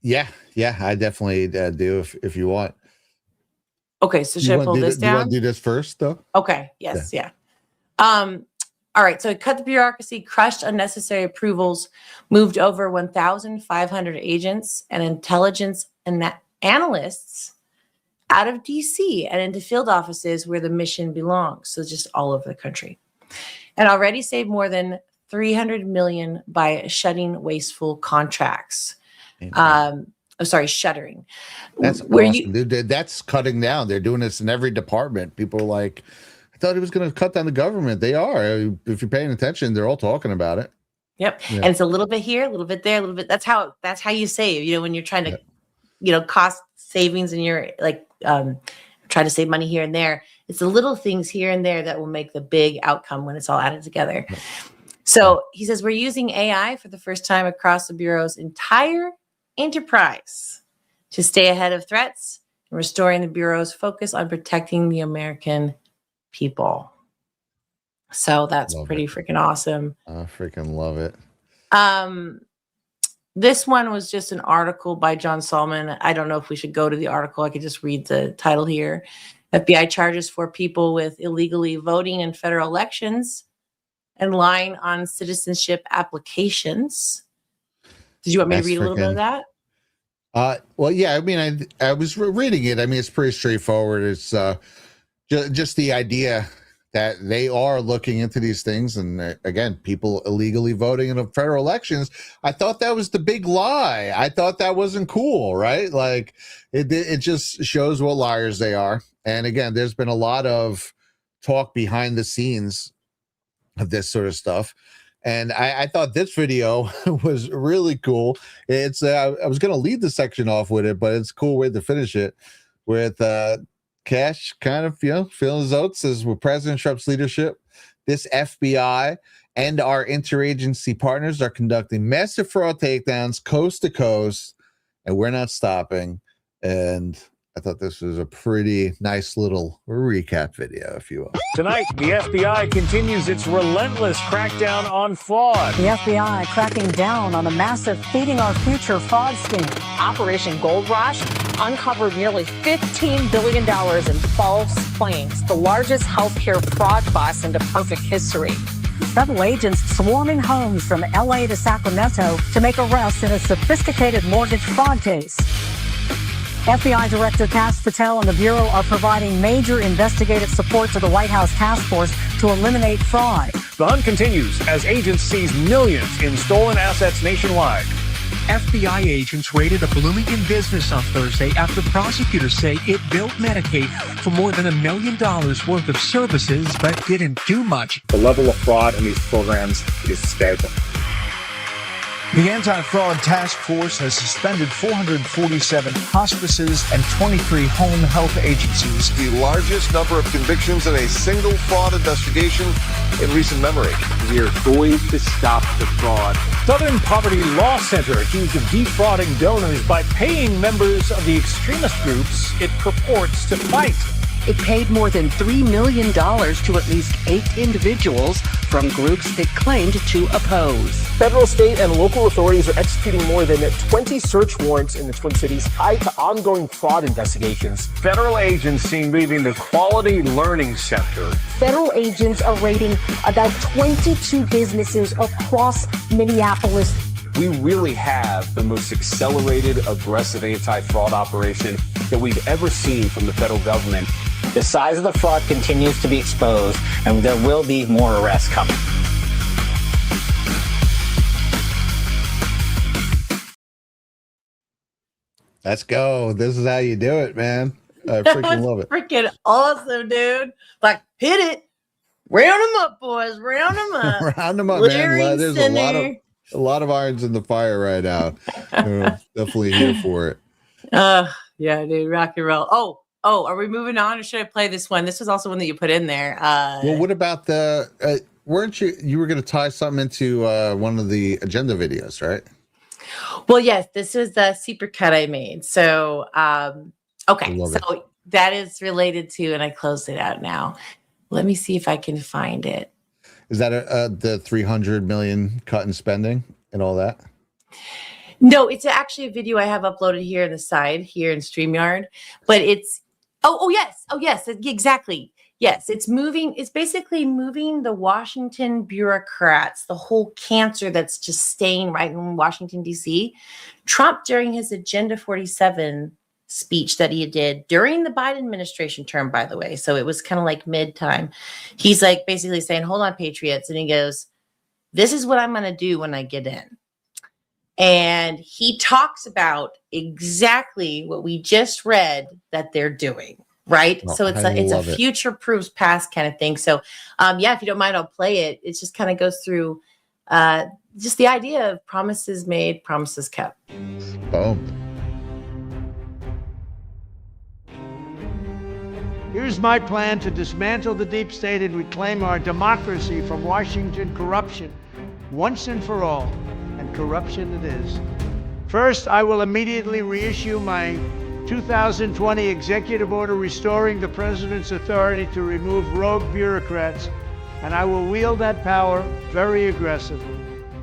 Yeah, I definitely do if you want. Okay, so should I pull this down? You want to do this first, though? Okay, yes, yeah. All right, so it cut the bureaucracy, crushed unnecessary approvals, moved over 1,500 agents and intelligence and analysts out of DC and into field offices where the mission belongs. So just all over the country. And already saved more than $300 million by shutting wasteful contracts. Shuttering. That's awesome. That's cutting down. They're doing this in every department. People are like, I thought he was going to cut down the government. They are. If you're paying attention, they're all talking about it. Yep. Yeah. And it's a little bit here, a little bit there, a little bit. That's how you save, when you're trying to, cost savings and you're like, trying to save money here and there. It's the little things here and there that will make the big outcome when it's all added together. Right. So he says, we're using AI for the first time across the Bureau's entire enterprise to stay ahead of threats and restoring the Bureau's focus on protecting the American people. So that's pretty freaking awesome. I freaking love it. This one was just an article by John Solomon. I don't know if we should go to the article. I could just read the title here. FBI charges 4 people with illegally voting in federal elections and lying on citizenship applications. Did you want me to read a little bit of that? Well, yeah. I mean, I was reading it. I mean, it's pretty straightforward. It's just the idea that they are looking into these things. And again, people illegally voting in the federal elections. I thought that was the big lie. I thought that wasn't cool, right? Like it just shows what liars they are. And again, there's been a lot of talk behind the scenes of this sort of stuff. And I thought this video was really cool. It's I was going to lead the section off with it, but it's a cool way to finish it with Cash kind of, feeling his oats as with President Trump's leadership. This FBI and our interagency partners are conducting massive fraud takedowns coast to coast, and we're not stopping. And I thought this was a pretty nice little recap video, if you will. Tonight, the FBI continues its relentless crackdown on fraud. The FBI cracking down on a massive Feeding Our Future fraud scheme. Operation Gold Rush uncovered nearly $15 billion in false claims, the largest healthcare fraud bust in perfect history. Federal agents swarming homes from LA to Sacramento to make arrests in a sophisticated mortgage fraud case. FBI Director Kash Patel and the Bureau are providing major investigative support to the White House task force to eliminate fraud. The hunt continues as agents seize millions in stolen assets nationwide. FBI agents raided a Bloomington business on Thursday after prosecutors say it billed Medicaid for more than $1 million worth of services, but didn't do much. The level of fraud in these programs is staggering. The Anti-Fraud Task Force has suspended 447 hospices and 23 home health agencies. The largest number of convictions in a single fraud investigation in recent memory. We are going to stop the fraud. Southern Poverty Law Center accused of defrauding donors by paying members of the extremist groups it purports to fight. It paid more than $3 million to at least 8 individuals from groups it claimed to oppose. Federal, state, and local authorities are executing more than 20 search warrants in the Twin Cities tied to ongoing fraud investigations. Federal agents seen leaving the Quality Learning Center. Federal agents are raiding about 22 businesses across Minneapolis. We really have the most accelerated, aggressive anti-fraud operation that we've ever seen from the federal government. The size of the fraud continues to be exposed, and there will be more arrests coming. Let's go. This is how you do it, man. I freaking love it. Freaking awesome, dude. Like, hit it. Round them up, boys. Round them up. Round them up, man. There's a lot of irons in the fire right now. Definitely here for it. Yeah, dude. Rock and roll. Oh, are we moving on, or should I play this one? This was also one that you put in there. Well, what about the weren't you were going to tie something into one of the agenda videos, right? Well, yes, this is the super cut I made. So, okay, so that is related to, and I closed it out now. Let me see if I can find it. Is that the 300 million cut in spending and all that? No, it's actually a video I have uploaded here on the side here in StreamYard, but it's oh yes, exactly. Yes, it's basically moving the Washington bureaucrats, the whole cancer that's just staying right in Washington, D.C. Trump, during his Agenda 47 speech that he did during the Biden administration term, by the way, so it was kind of like mid-time, he's like basically saying, hold on, patriots. And he goes, this is what I'm going to do when I get in. And he talks about exactly what we just read that they're doing. Right. Oh, so it's a future proofs past kind of thing. So, yeah, if you don't mind, I'll play it. It just kind of goes through just the idea of promises made, promises kept. Boom. Here's my plan to dismantle the deep state and reclaim our democracy from Washington corruption once and for all. And corruption it is. First, I will immediately reissue my 2020 executive order restoring the president's authority to remove rogue bureaucrats, and I will wield that power very aggressively.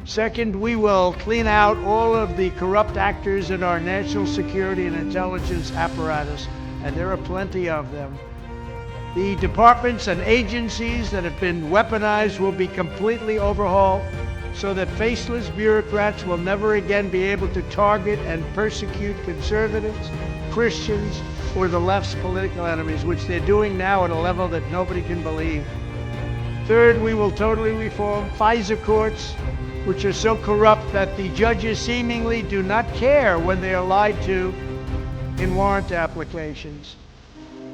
Second, we will clean out all of the corrupt actors in our national security and intelligence apparatus, and there are plenty of them. The departments and agencies that have been weaponized will be completely overhauled so that faceless bureaucrats will never again be able to target and persecute conservatives, Christians, or the left's political enemies, which they're doing now at a level that nobody can believe. Third, we will totally reform FISA courts, which are so corrupt that the judges seemingly do not care when they are lied to in warrant applications.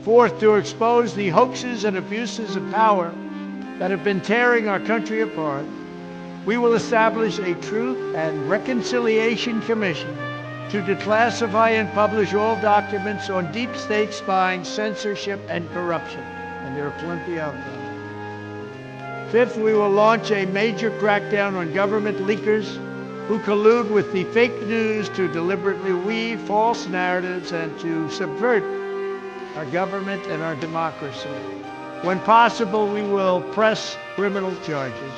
Fourth, to expose the hoaxes and abuses of power that have been tearing our country apart, we will establish a Truth and Reconciliation Commission to declassify and publish all documents on deep state spying, censorship, and corruption. And there are plenty of them. Fifth, we will launch a major crackdown on government leakers who collude with the fake news to deliberately weave false narratives and to subvert our government and our democracy. When possible, we will press criminal charges.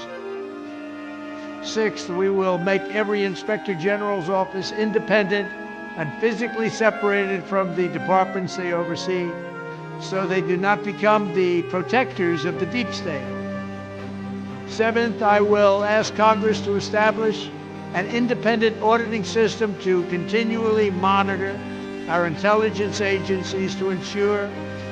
Sixth, we will make every Inspector General's office independent and physically separated from the departments they oversee, so they do not become the protectors of the deep state. Seventh, I will ask Congress to establish an independent auditing system to continually monitor our intelligence agencies to ensure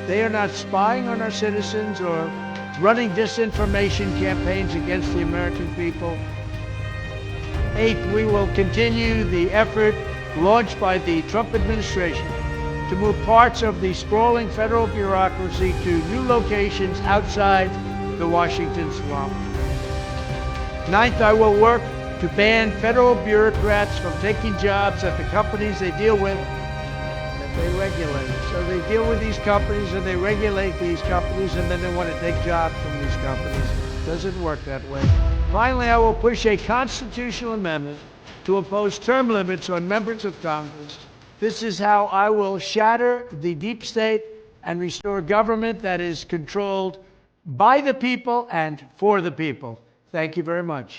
they are not spying on our citizens or running disinformation campaigns against the American people. Eighth, we will continue the effort launched by the Trump administration to move parts of the sprawling federal bureaucracy to new locations outside the Washington swamp. Ninth, I will work to ban federal bureaucrats from taking jobs at the companies they deal with that they regulate. So they deal with these companies and they regulate these companies, and then they want to take jobs from these companies. It doesn't work that way. Finally, I will push a constitutional amendment to impose term limits on members of Congress. This is how I will shatter the deep state and restore government that is controlled by the people and for the people. Thank you very much.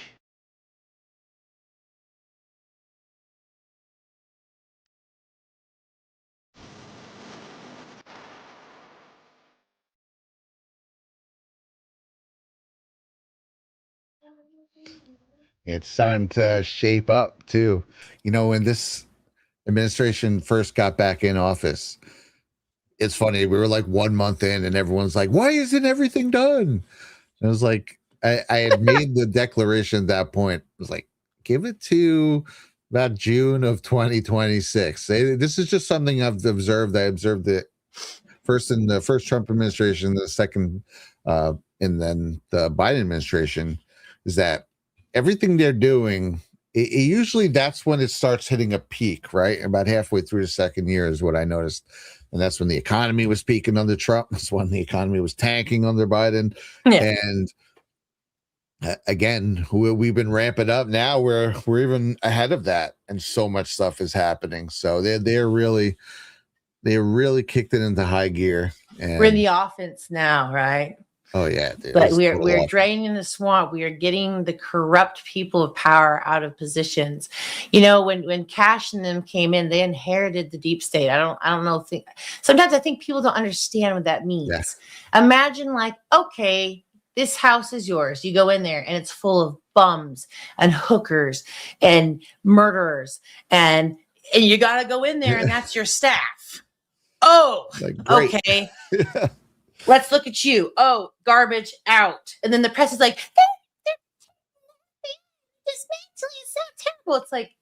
It's time to shape up too. You know, when this administration first got back in office, it's funny, we were like 1 month in and everyone's like, why isn't everything done? And I was like, I had made the declaration at that point. It was like, give it to about June of 2026. This is just something I've observed. I observed it first in the first Trump administration, the second, and then the Biden administration, is that everything they're doing, it usually that's when it starts hitting a peak, right? About halfway through the second year is what I noticed. And that's when the economy was peaking under Trump. That's when the economy was tanking under Biden. Yeah. And again, we've been ramping up. Now we're even ahead of that, and so much stuff is happening. So they really kicked it into high gear. And we're in the offense now, right? Oh yeah, but we're draining the swamp. We are getting the corrupt people of power out of positions. You know, when Cash and them came in, they inherited the deep state. I don't know. Sometimes I think people don't understand what that means. Yeah. Imagine like, okay, this house is yours. You go in there and it's full of bums and hookers and murderers, and you got to go in there and that's your staff. Oh, okay. Yeah. Let's look at you. Oh, garbage out. And then the press is like, they're dismantling. It's so terrible. It's like,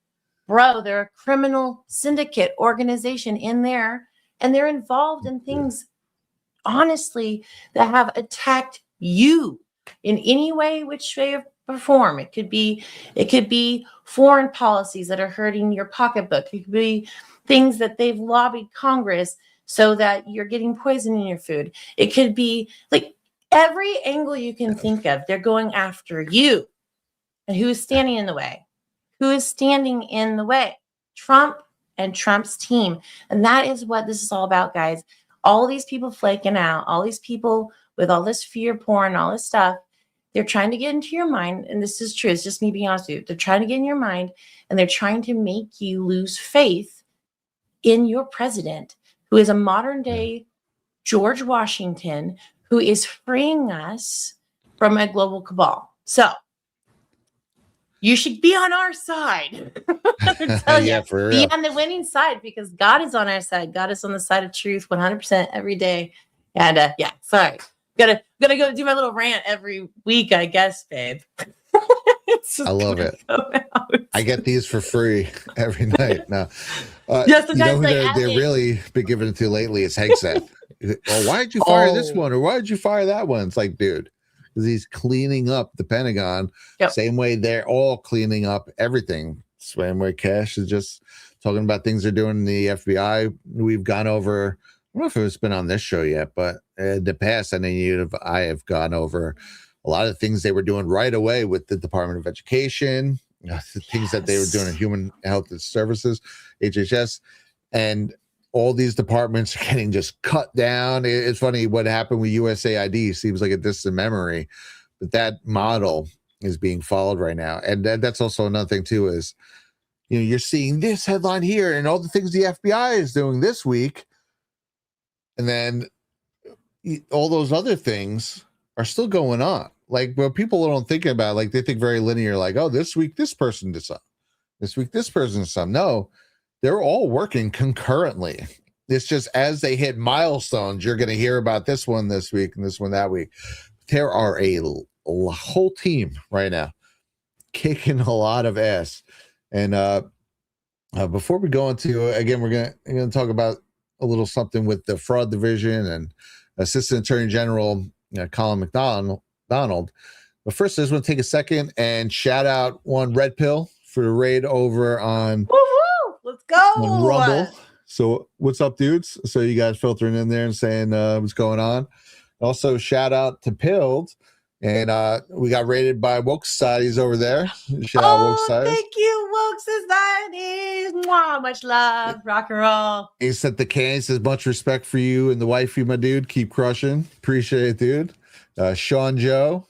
bro, they're a criminal syndicate organization in there, and they're involved in things, honestly, that have attacked you in any way, which way or form. It could be foreign policies that are hurting your pocketbook. It could be things that they've lobbied Congress so that you're getting poison in your food. It could be like every angle you can think of, they're going after you. And who's standing in the way? Who is standing in the way? Trump and Trump's team. And that is what this is all about, guys. All these people flaking out, all these people with all this fear porn, all this stuff, they're trying to get into your mind. And this is true. It's just me being honest with you. They're trying to get in your mind, and they're trying to make you lose faith in your president, who is a modern day George Washington, who is freeing us from a global cabal. So you should be on our side. Yeah, for real. Be on the winning side, because God is on our side. God is on the side of truth 100% every day. And yeah, sorry. Gotta go do my little rant every week, I guess, babe. I love it. I get these for free every night now. Yeah, you know sometimes who I they're haven't. really been giving it to lately is Hegseth. Well, why did you fire this one? Or why did you fire that one? It's like, dude, because he's cleaning up the Pentagon. Yep. Same way they're all cleaning up everything. Same way Cash is just talking about things they're doing in the FBI. We've gone over, I don't know if it's been on this show yet, but in the past, I have gone over a lot of things they were doing right away with the Department of Education, the things that they were doing in Human Health and Services, HHS, and all these departments are getting just cut down. It's funny what happened with USAID seems like a distant memory, but that model is being followed right now. And that's also another thing too is, you're seeing this headline here and all the things the FBI is doing this week. And then all those other things are still going on. Like, well, people don't think about it, like they think very linear, like, oh, this week this person did something. This week this person did something. No, they're all working concurrently. It's just as they hit milestones, you're going to hear about this one this week and this one that week. There are a whole team right now kicking a lot of ass. And before we go into, again, we're going to talk about a little something with the fraud division and Assistant Attorney General Colin McDonald. But first, I just want to take a second and shout out one Red Pill for the raid over on Let's go on Rumble. So what's up, dudes? So you guys filtering in there and saying what's going on. Also, shout out to Pilled. And we got raided by Woke Societies over there. Shout out Woke Societies. Thank you, Woke Societies. Mwah, much love. Rock and roll. He sent the cans. Says much respect for you and the wifey, my dude. Keep crushing. Appreciate it, dude. Sean Joe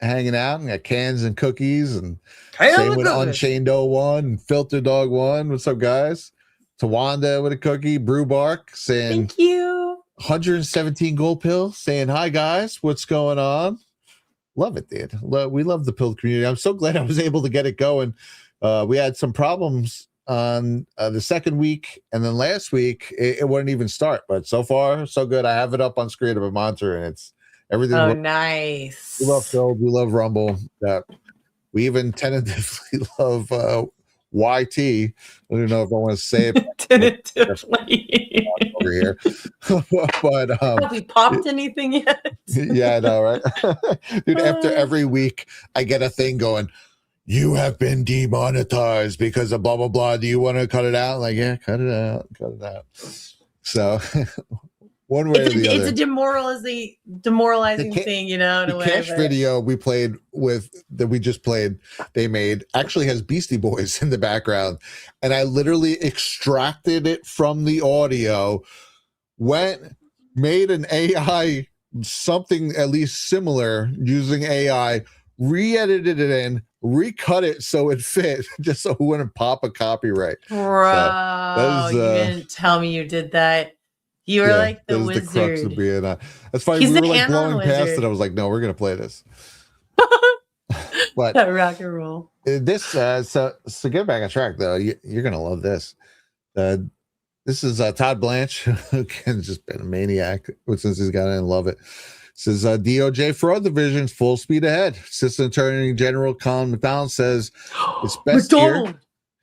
hanging out and got cans and cookies. And same with Unchained 01 and Filter Dog 1. What's up, guys? Tawanda with a cookie. Brew Bark saying thank you. 117 gold pills saying hi, guys. What's going on? Love it, dude. We love the pill community. I'm so glad I was able to get it going. We had some problems on the second week, and then last week it wouldn't even start. But so far, so good. I have it up on screen of a monitor, and it's everything. Oh, nice. We love Phil. We love Rumble. We even tentatively love YT. I don't know if I want to say it tentatively over here, but have we popped anything yet? Yeah, I know, right? Dude, after every week I get a thing going, you have been demonetized because of blah blah blah. Do you want to cut it out? Like, yeah, cut it out. So one way or the other. It's a demoralizing thing, in a the way. Cash video we played with that we just played, they made actually has Beastie Boys in the background, and I literally extracted it from the audio, made an AI something at least similar using AI, re-edited it in, recut it so it fit, just so it wouldn't pop a copyright. Bro, you didn't tell me you did that. You were like the wizard. The crux of being that's funny. He's we were the like blowing wizard. past it. I was like, no, we're gonna play this. But rock and roll. This so get back on track though. You're gonna love this. This is Todd Blanche, who again just been a maniac since he's got in. Love it. Says DOJ fraud division's full speed ahead. Assistant Attorney General Colin McDonald says it's best here.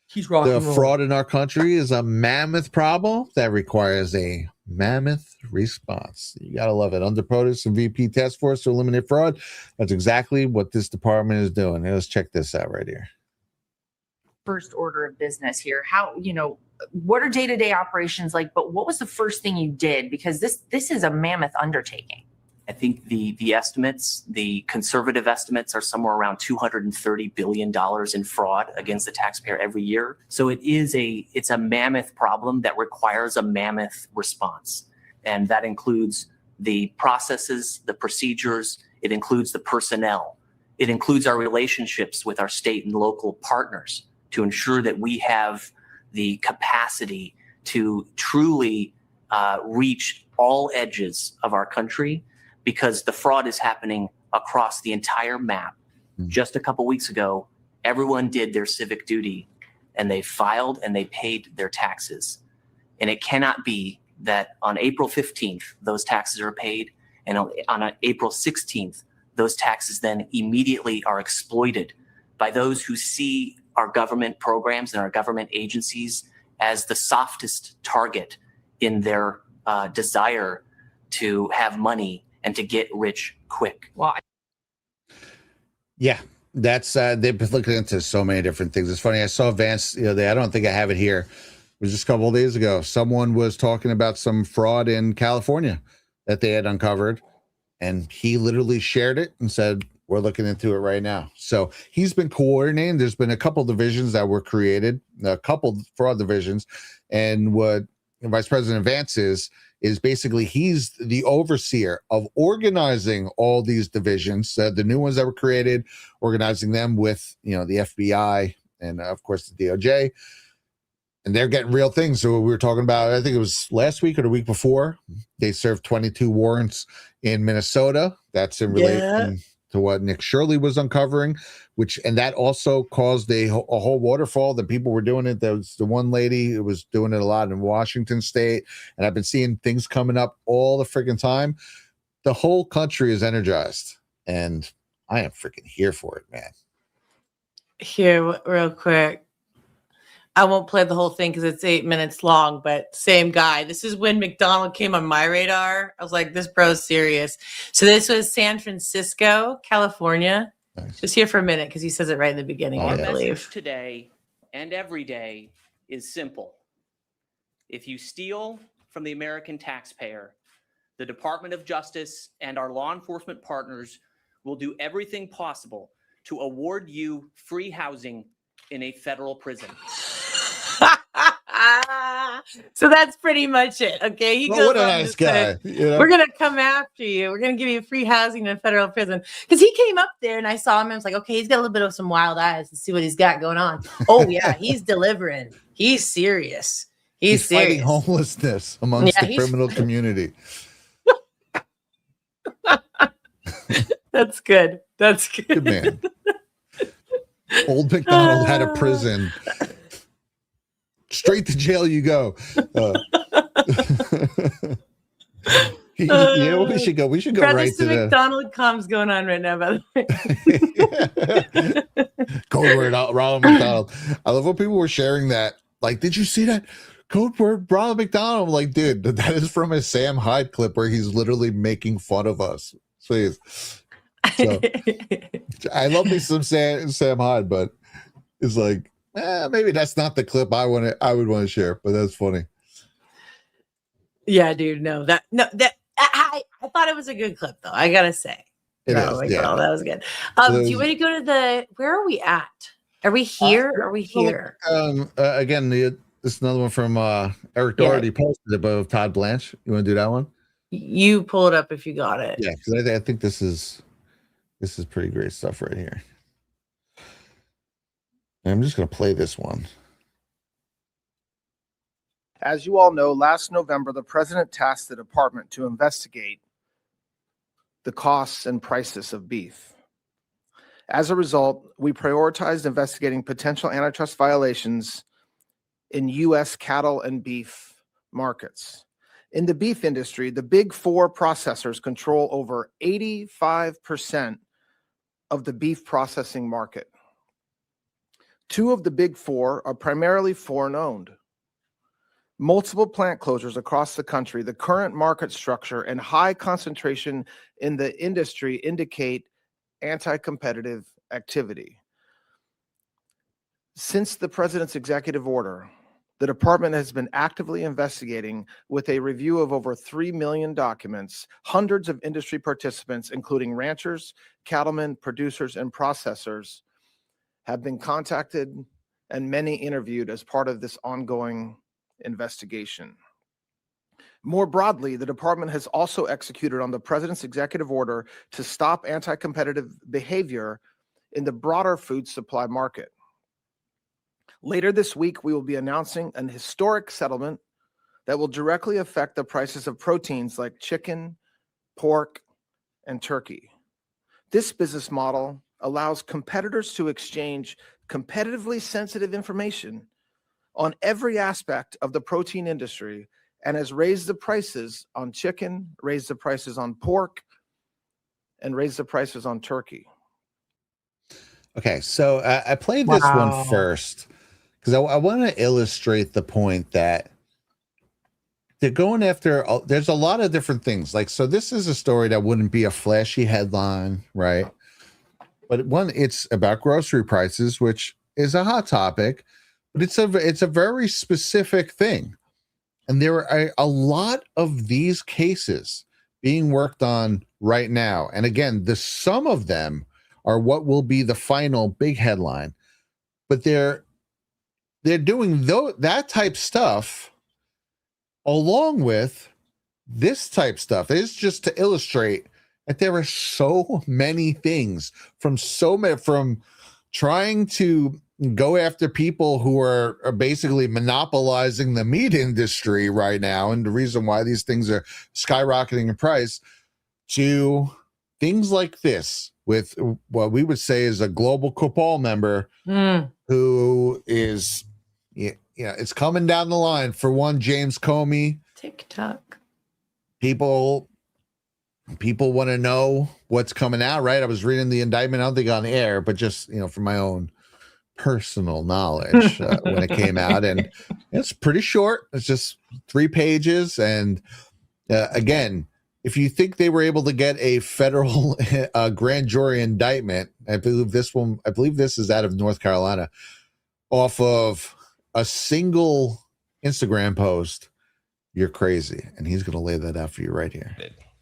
He's rocking. The fraud in our country is a mammoth problem that requires a mammoth response. You gotta love it. Under POTUS and VP Task Force to eliminate fraud. That's exactly what this department is doing. Let's check this out right here. First order of business here. How, what are day-to-day operations like? But what was the first thing you did? Because this is a mammoth undertaking. I think the estimates, the conservative estimates, are somewhere around $230 billion in fraud against the taxpayer every year. So it's a mammoth problem that requires a mammoth response. And that includes the processes, the procedures, it includes the personnel, it includes our relationships with our state and local partners to ensure that we have the capacity to truly reach all edges of our country, because the fraud is happening across the entire map. Just a couple weeks ago, everyone did their civic duty and they filed and they paid their taxes. And it cannot be that on April 15th, those taxes are paid And on April 16th, those taxes then immediately are exploited by those who see our government programs and our government agencies as the softest target in their desire to have money and to get rich quick. Well, Yeah, that's they've been looking into so many different things. It's funny. I saw Vance the other day. I don't think I have it here. It was just a couple of days ago. Someone was talking about some fraud in California that they had uncovered, and he literally shared it and said, "We're looking into it right now." So he's been coordinating. There's been a couple divisions that were created, a couple fraud divisions, and what Vice President Vance is basically he's the overseer of organizing all these divisions, the new ones that were created, organizing them with the FBI and of course the DOJ, and they're getting real things. So we were talking about, I think it was last week or the week before, they served 22 warrants in Minnesota. That's in relation to what Nick Shirley was uncovering, and that also caused a whole waterfall. The people were doing it. There was the one lady who was doing it a lot in Washington State, and I've been seeing things coming up all the freaking time. The whole country is energized, and I am freaking here for it, man. Here, real quick. I won't play the whole thing because it's 8 minutes long, but same guy. This is when McDonald came on my radar. I was like, this bro's serious. So this was San Francisco, California. Nice. Just here for a minute because he says it right in the beginning, I believe. Message today and every day is simple. If you steal from the American taxpayer, the Department of Justice and our law enforcement partners will do everything possible to award you free housing in a federal prison. So that's pretty much it. Okay. He goes What a on nice to say, guy. we're going to come after you. We're going to give you free housing in a federal prison. Because he came up there and I saw him and I was like, okay, he's got a little bit of some wild eyes. Let's see what he's got going on. Oh, yeah. He's delivering. He's serious. He's serious. Fighting homelessness amongst the criminal community. That's good. That's good. Good man. Old McDonald had a prison. Straight to jail you go. We should go. We should go right to the McDonald comms going on right now, by the way. Code word Ronald McDonald. I love when people were sharing that. Like, did you see that? Code word Ronald McDonald. I'm like, dude, that is from a Sam Hyde clip where he's literally making fun of us. Please. So, I love me some Sam Hyde, but it's like, maybe that's not the clip I would want to share, but that's funny. Yeah, dude. I thought it was a good clip though. I gotta say, that was good. Do you want to go to where are we at? Are we here? Are we here? Again, this is another one from Eric Doherty posted above Todd Blanche. You want to do that one? You pull it up if you got it. Yeah, because I think this is pretty great stuff right here. And I'm just going to play this one. As you all know, last November, the president tasked the department to investigate the costs and prices of beef. As a result, we prioritized investigating potential antitrust violations in U.S. cattle and beef markets. In the beef industry, the big four processors control over 85% of the beef processing market. Two of the big four are primarily foreign-owned. Multiple plant closures across the country, the current market structure, and high concentration in the industry indicate anti-competitive activity. Since the president's executive order, the department has been actively investigating with a review of over 3 million documents. Hundreds of industry participants, including ranchers, cattlemen, producers, and processors, have been contacted and many interviewed as part of this ongoing investigation. More broadly, the department has also executed on the president's executive order to stop anti-competitive behavior in the broader food supply market. Later this week, we will be announcing an historic settlement that will directly affect the prices of proteins like chicken, pork, and turkey. This business model allows competitors to exchange competitively sensitive information on every aspect of the protein industry and has raised the prices on chicken, raised the prices on pork, and raised the prices on turkey. Okay, so I played this one first because I want to illustrate the point that they're going after. There's a lot of different things. Like, so this is a story that wouldn't be a flashy headline, right? But one, it's about grocery prices, which is a hot topic, but it's a very specific thing. And there are a lot of these cases being worked on right now. And again, some of them are what will be the final big headline. But they're doing that type stuff along with this type stuff. It's just to illustrate that there are so many things from trying to go after people who are basically monopolizing the meat industry right now, and the reason why these things are skyrocketing in price, to things like this with what we would say is a global cabal member who is, it's coming down the line. For one, James Comey. TikTok. People want to know what's coming out, right? I was reading the indictment, I don't think on air, but just, from my own personal knowledge when it came out, and it's pretty short. It's just 3 pages. And again, if you think they were able to get a federal grand jury indictment, I believe this is out of North Carolina, off of a single Instagram post, you're crazy. And he's going to lay that out for you right here.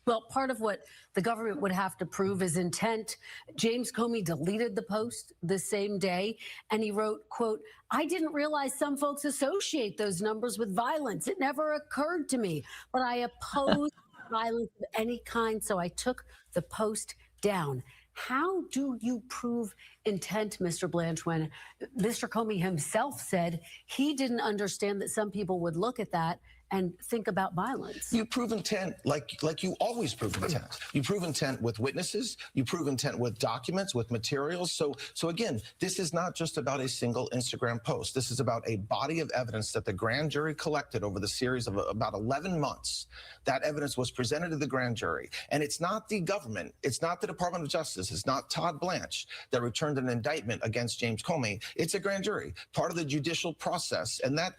Well, part of what the government would have to prove is intent. James Comey deleted the post the same day, and he wrote, quote, "I didn't realize some folks associate those numbers with violence. It never occurred to me, but I oppose violence of any kind, so I took the post down." How do you prove intent, Mr. Blanche, when Mr. Comey himself said he didn't understand that some people would look at that and think about violence? You prove intent like you always prove intent. You prove intent with witnesses. You prove intent with documents, with materials. So again, this is not just about a single Instagram post. This is about a body of evidence that the grand jury collected over the series of about 11 months. That evidence was presented to the grand jury. And it's not the government. It's not the Department of Justice. It's not Todd Blanche that returned an indictment against James Comey. It's a grand jury, part of the judicial process. And that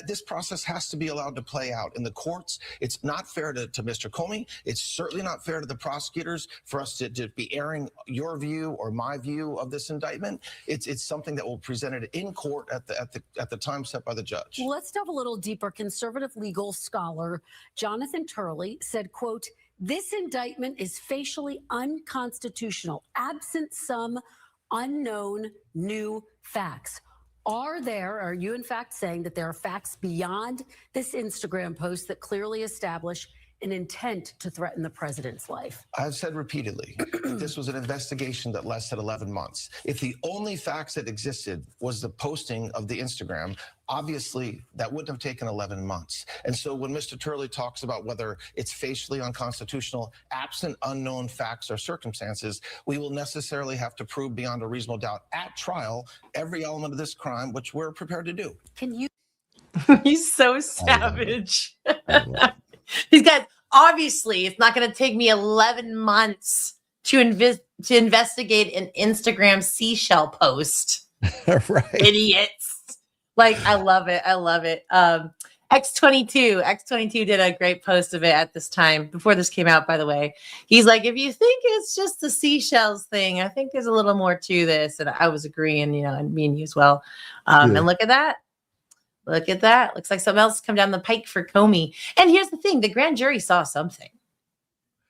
this process has to be allowed to play out in the courts. It's not fair to Mr. Comey. It's certainly not fair to the prosecutors for us to be airing your view or my view of this indictment. It's something that will be presented in court at the time set by the judge. Well, let's delve a little deeper. Conservative legal scholar Jonathan Turley said, quote, "This indictment is facially unconstitutional, absent some unknown new facts." Are you in fact saying that there are facts beyond this Instagram post that clearly establish an intent to threaten the president's life? I've said repeatedly, this was an investigation that lasted 11 months. If the only facts that existed was the posting of the Instagram, obviously that wouldn't have taken 11 months. And so when Mr. Turley talks about whether it's facially unconstitutional, absent unknown facts or circumstances, we will necessarily have to prove beyond a reasonable doubt at trial every element of this crime, which we're prepared to do. Can you? He's so savage. These guys, obviously, it's not going to take me 11 months to investigate an Instagram seashell post. Right. Idiots. Like, I love it. I love it. X22 did a great post of it at this time, before this came out, by the way. He's like, if you think it's just the seashells thing, I think there's a little more to this. And I was agreeing, and me and you as well. And look at that. Look at that. Looks like something else come down the pike for Comey. And here's the thing. The grand jury saw something.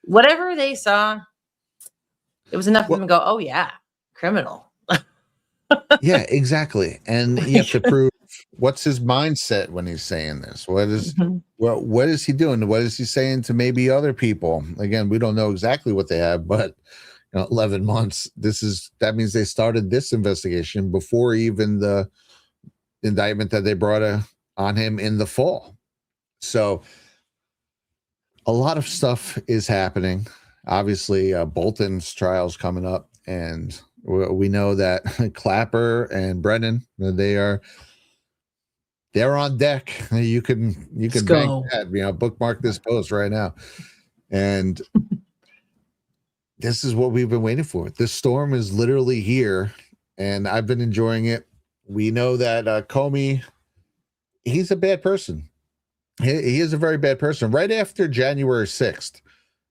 Whatever they saw, it was enough for them to go, oh, yeah, criminal. Yeah, exactly. And you have to prove what's his mindset when he's saying this. What is he doing? What is he saying to maybe other people? Again, we don't know exactly what they have, but 11 months. That means they started this investigation before even the indictment that they brought on him in the fall. So a lot of stuff is happening. Obviously, Bolton's trial's coming up, and we know that Clapper and Brennan, they are they're on deck. You can bank go. that, bookmark this post right now. And this is what we've been waiting for. This storm is literally here, and I've been enjoying it. We know that Comey, he's a bad person. He is a very bad person. Right after January 6th,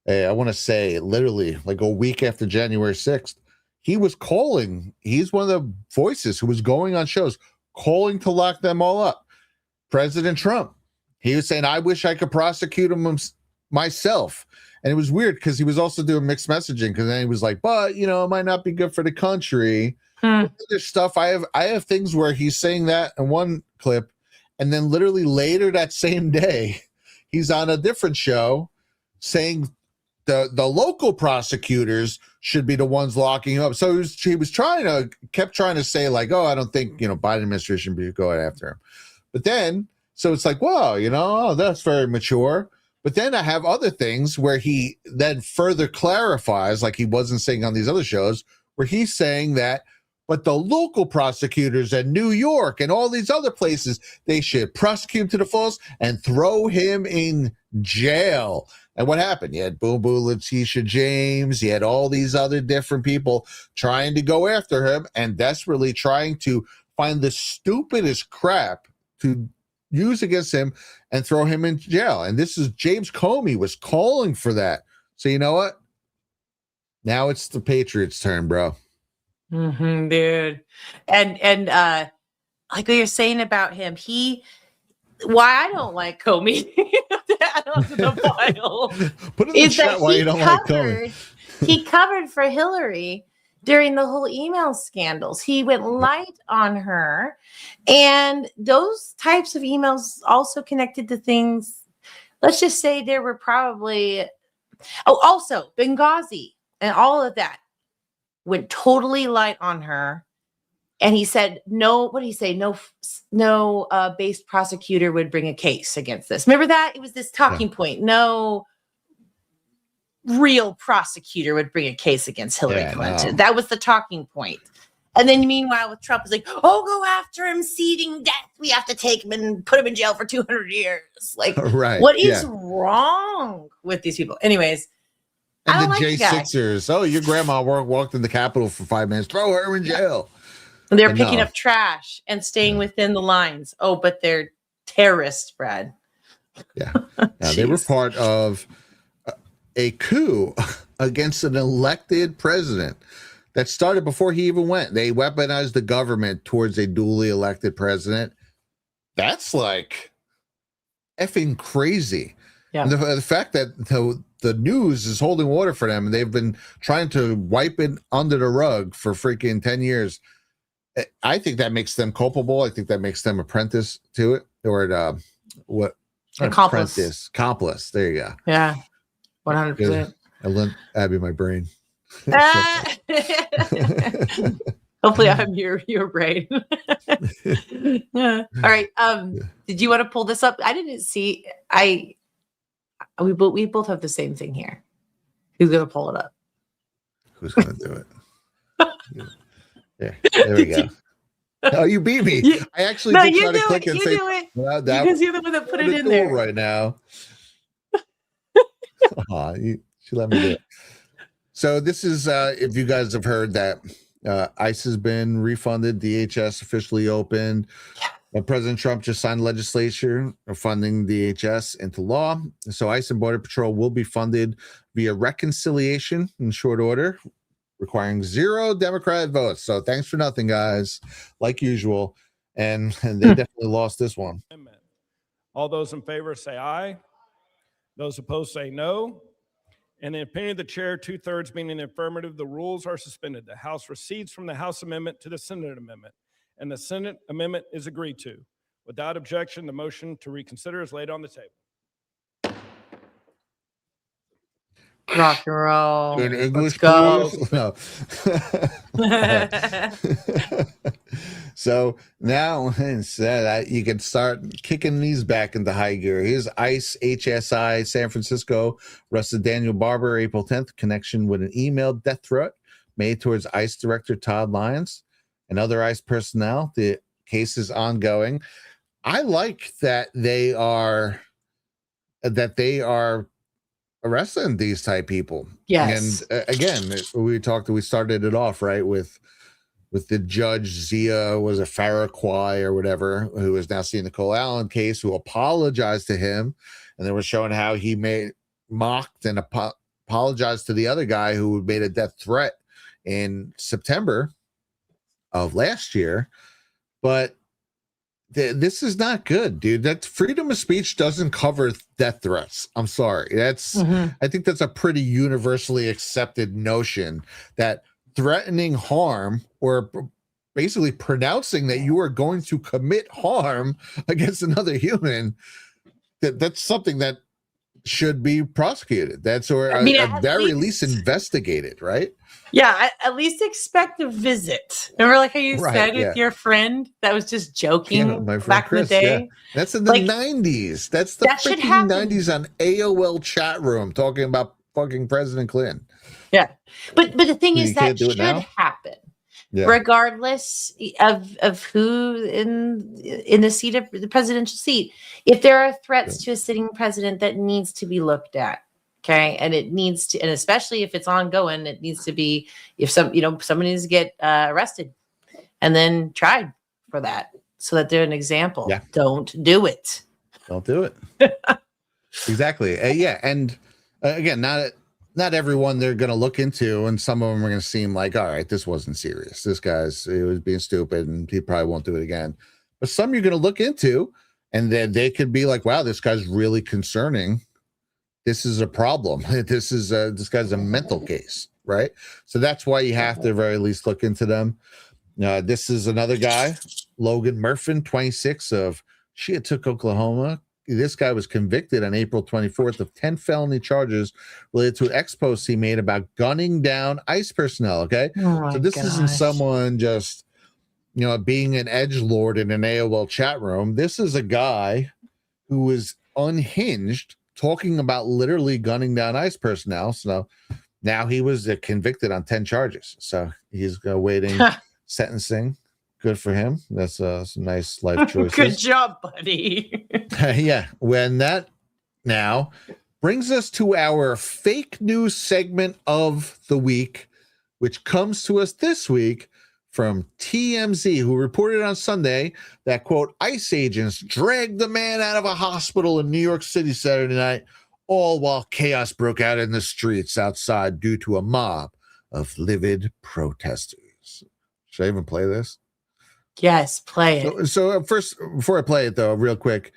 I want to say literally like a week after January 6th, he was calling. He's one of the voices who was going on shows, calling to lock them all up. President Trump, he was saying, I wish I could prosecute him myself. And it was weird because he was also doing mixed messaging, because then he was like, but, it might not be good for the country. There's stuff. I have things where he's saying that in one clip, and then literally later that same day, he's on a different show saying the local prosecutors should be the ones locking him up. So he kept trying to say like, oh, I don't think, Biden administration be going after him. But then, so it's like, wow, that's very mature. But then I have other things where he then further clarifies, like he wasn't saying on these other shows, where he's saying that, but the local prosecutors in New York and all these other places, they should prosecute him to the fullest and throw him in jail. And what happened? You had Boom Boom Letitia James. You had all these other different people trying to go after him and desperately trying to find the stupidest crap to use against him and throw him in jail. And this is James Comey was calling for that. So you know what? Now it's the Patriots' turn, bro. Dude. And like what you're saying about him, why I don't like Comey, add on to the pile, put in the chat why you don't like Colin. He covered for Hillary during the whole email scandals. He went light on her, and those types of emails also connected to things. Let's just say there were probably also Benghazi and all of that went totally light on her. And he said, no, what did he say? No based prosecutor would bring a case against this. Remember that? It was this talking point. No real prosecutor would bring a case against Hillary Clinton. No. That was the talking point. And then meanwhile, with Trump, is like, oh, go after him, seeding death. We have to take him and put him in jail for 200 years. Like, what is wrong with these people? Anyways. And the J6ers. Oh, your grandma walked in the Capitol for 5 minutes. Throw her in jail. And they're picking up trash and staying within the lines. Oh, but they're terrorists, Brad. Yeah. They were part of a coup against an elected president that started before he even went. They weaponized the government towards a duly elected president. That's like effing crazy. Yeah. And the fact that the news is holding water for them, and they've been trying to wipe it under the rug for freaking 10 years. I think that makes them culpable. I think that makes them apprentice to it, or accomplice. There you go. Yeah, 100%. I lent Abby my brain. Hopefully, I'm your brain. Yeah. All right. Did you want to pull this up? I didn't see. We both have the same thing here. Who's gonna pull it up? Who's gonna do it? There we go. Oh, you beat me. I actually did try to click and say, because you're the one that put it in there right now. She let me do it. So this is, if you guys have heard that ICE has been refunded, DHS officially opened. President Trump just signed legislation funding DHS into law. So ICE and Border Patrol will be funded via reconciliation in short order, requiring 0 Democrat votes. So thanks for nothing, guys, like usual. And they definitely lost this one. All those in favor say aye. Those opposed say no. In the opinion of the chair, 2/3 being in the affirmative, the rules are suspended. The House recedes from the House amendment to the Senate amendment, and the Senate amendment is agreed to. Without objection, the motion to reconsider is laid on the table. Rock and roll. In English, let's go. No. So now you can start kicking these back into high gear. Here's ICE HSI San Francisco arrested Daniel Barber April 10th, connection with an email death threat made towards ICE Director Todd Lyons and other ICE personnel. The case is ongoing. I like that they are arresting these type people. Yes. And again, we started it off right with the judge Zia, was a Farrakhan or whatever, who is now seeing the Cole Allen case, who apologized to him, and they were showing how he mocked and apologized to the other guy who made a death threat in September of last year. But this is not good, dude. That freedom of speech doesn't cover death threats. I'm sorry. I think that's a pretty universally accepted notion, that threatening harm or basically pronouncing that you are going to commit harm against another human, that's something that should be prosecuted. That's at very least investigated, right? Yeah, at least expect a visit. Remember, like how you said with your friend that was just joking my friend back Chris, in the day? Yeah. That's in the 90s. That's the freaking 90s on AOL chat room talking about fucking President Clinton. Yeah. But the thing is that do it should now? happen. Yeah. Regardless of who in the seat of the presidential seat. If there are threats to a sitting president, that needs to be looked at. Okay. And it needs to, and especially if it's ongoing, it needs to be, if someone needs to get arrested and then tried for that, so that they're an example. Yeah. Don't do it. Don't do it. Exactly. And again, not everyone they're going to look into, and some of them are going to seem like, all right, this wasn't serious. This he was being stupid and he probably won't do it again. But some you're going to look into, and then they could be like, wow, this guy's really concerning. This is a problem. This guy's a mental case, right? So that's why you have to at very least look into them. This is another guy, Logan Murfin, 26, of Shiatook, Oklahoma. This guy was convicted on April 24th of 10 felony charges related to ex posts he made about gunning down ICE personnel. Okay. So this isn't someone just, being an edgelord in an AOL chat room. This is a guy who was unhinged, talking about literally gunning down ICE personnel. So now he was convicted on 10 charges. So he's awaiting sentencing. Good for him. That's some nice life choices. Good job, buddy. Yeah. When that now brings us to our fake news segment of the week, which comes to us this week from TMZ, who reported on Sunday that, quote, ICE agents dragged the man out of a hospital in New York City Saturday night, all while chaos broke out in the streets outside due to a mob of livid protesters. Should I even play this? Yes, play it. So first, before I play it, though, real quick,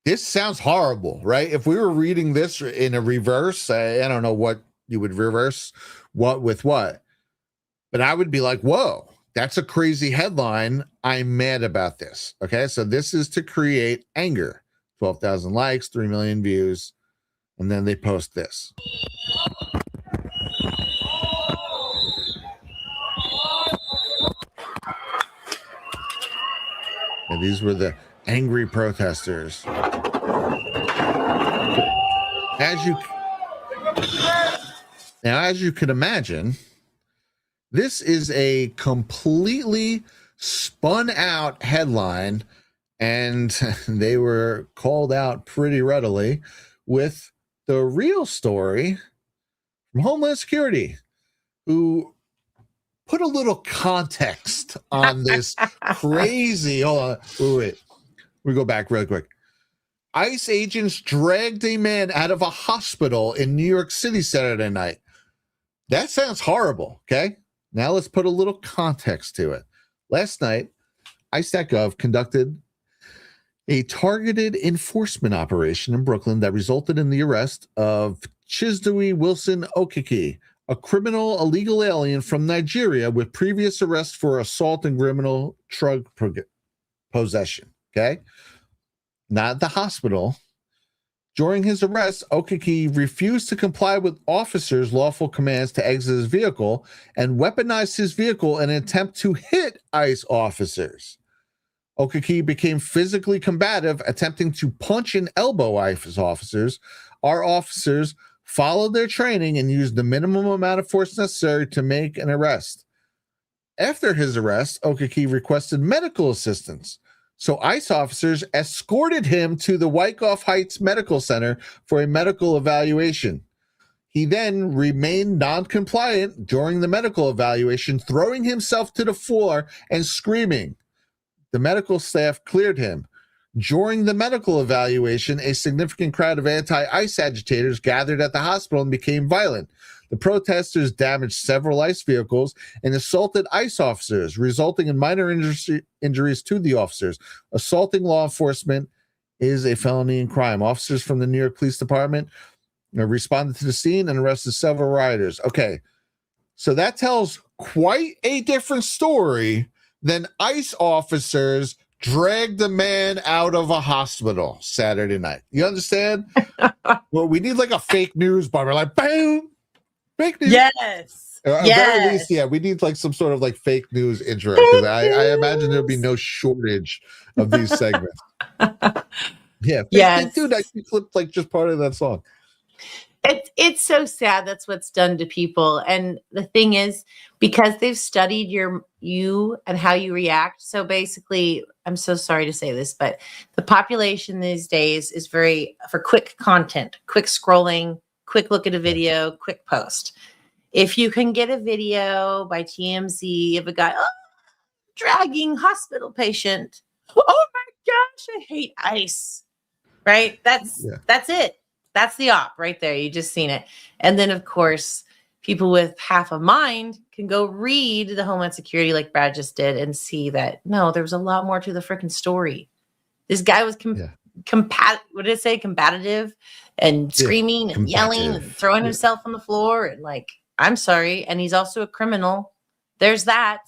this sounds horrible, right? If we were reading this in a reverse, I don't know what you would reverse what with what, but I would be like, whoa, that's a crazy headline. I'm mad about this. Okay, so this is to create anger. 12,000 likes, 3 million views, and then they post this. And these were the angry protesters. As you can imagine, this is a completely spun out headline, and they were called out pretty readily with the real story from Homeland Security, who put a little context on this crazy. Hold on. Wait. We go back real quick. ICE agents dragged a man out of a hospital in New York City Saturday night. That sounds horrible. Okay. Now let's put a little context to it. Last night, ICE.gov conducted a targeted enforcement operation in Brooklyn that resulted in the arrest of Chizdui Wilson Okeke, a criminal illegal alien from Nigeria with previous arrests for assault and criminal drug possession. Okay. Not at the hospital. During his arrest, Okeke refused to comply with officers' lawful commands to exit his vehicle and weaponized his vehicle in an attempt to hit ICE officers. Okeke became physically combative, attempting to punch and elbow ICE officers. Our officers followed their training and used the minimum amount of force necessary to make an arrest. After his arrest, Okeke requested medical assistance. So ICE officers escorted him to the Wyckoff Heights Medical Center for a medical evaluation. He then remained non-compliant during the medical evaluation, throwing himself to the floor and screaming. The medical staff cleared him. During the medical evaluation, a significant crowd of anti-ICE agitators gathered at the hospital and became violent. The protesters damaged several ICE vehicles and assaulted ICE officers, resulting in minor injuries to the officers. Assaulting law enforcement is a felony and crime. Officers from the New York Police Department responded to the scene and arrested several rioters. Okay, so that tells quite a different story than ICE officers dragged the man out of a hospital Saturday night. You understand? Well, we need like a fake news bumper, like boom, fake news. Yes. At very least, yeah, we need like some sort of like fake news intro, because I imagine there'll be no shortage of these segments. Yeah, fake news, I can clip like just part of that song. It's so sad. That's what's done to people. And the thing is, because they've studied you and how you react. So basically, I'm so sorry to say this, but the population these days is very for quick content, quick scrolling, quick look at a video, quick post. If you can get a video by TMZ of a guy dragging hospital patient, oh my gosh, I hate ICE. Right? That's it. That's the op right there. You just seen it. And then, of course, people with half a mind can go read the Homeland Security like Brad just did and see that, no, there was a lot more to the freaking story. This guy was what did it say? Combative and screaming and yelling and throwing himself on the floor. And like, I'm sorry. And he's also a criminal. There's that.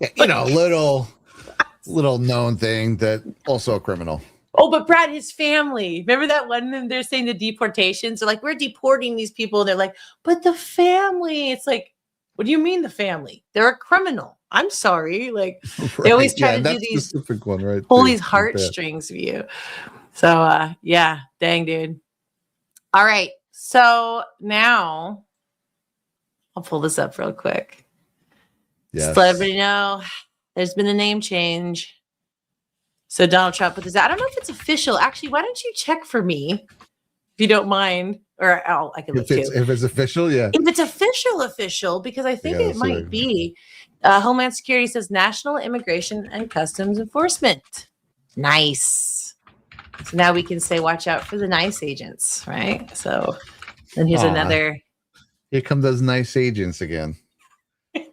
Yeah, you know, little known thing that also a criminal. Oh, but Brad, his family. Remember that one? And they're saying the deportations. They're like, we're deporting these people. They're like, but the family. It's like, what do you mean the family? They're a criminal. I'm sorry. Like they always try to do these specific one, right? Pull these heartstrings of you. So yeah, dang dude. All right. So now I'll pull this up real quick. Just let everybody know there's been a name change. So Donald Trump put this out. I don't know if it's official. Actually, why don't you check for me, if you don't mind? Or I can look too. If it's official, yeah. If it's official, because I think it might be. Homeland Security says National Immigration and Customs Enforcement. Nice. So now we can say, watch out for the nice agents, right? So then here's another. Here come those nice agents again.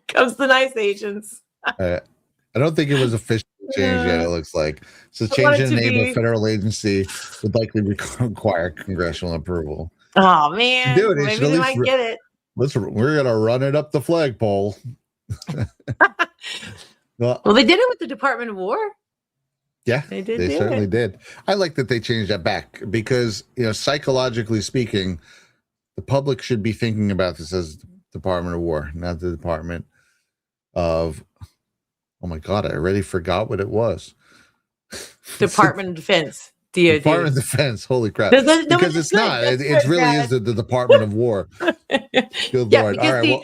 Comes the nice agents. I don't think it was official change yet, it looks like. So changing the name of federal agency would likely require congressional approval. Oh man, dude, maybe they might get it. We're gonna run it up the flagpole. Well, they did it with the Department of War. Yeah, they certainly did. I like that they changed that back because, you know, psychologically speaking, the public should be thinking about this as Department of War, not the Department of. Oh my God, I already forgot what it was. Department of Defense. DOD. Department of Defense. Holy crap. Because it's not. It really is the Department of War. Good Lord. All right.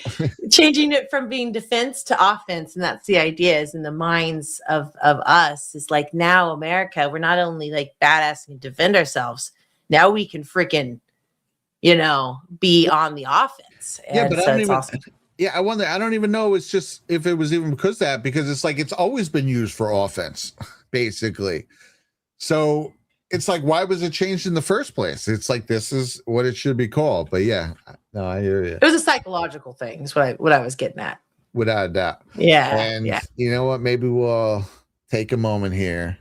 Changing it from being defense to offense. And that's the idea is in the minds of us is like now America, we're not only like badass and defend ourselves. Now we can freaking, you know, be on the offense. And yeah, but so I don't even. awesome. Yeah, I wonder. I don't even know. It's just if it was even because of that, because it's like it's always been used for offense, basically. So it's like, why was it changed in the first place? It's like this is what it should be called. But yeah, no, I hear you. It was a psychological thing. Is what I was getting at. Without a doubt. Yeah. And you know what? Maybe we'll take a moment here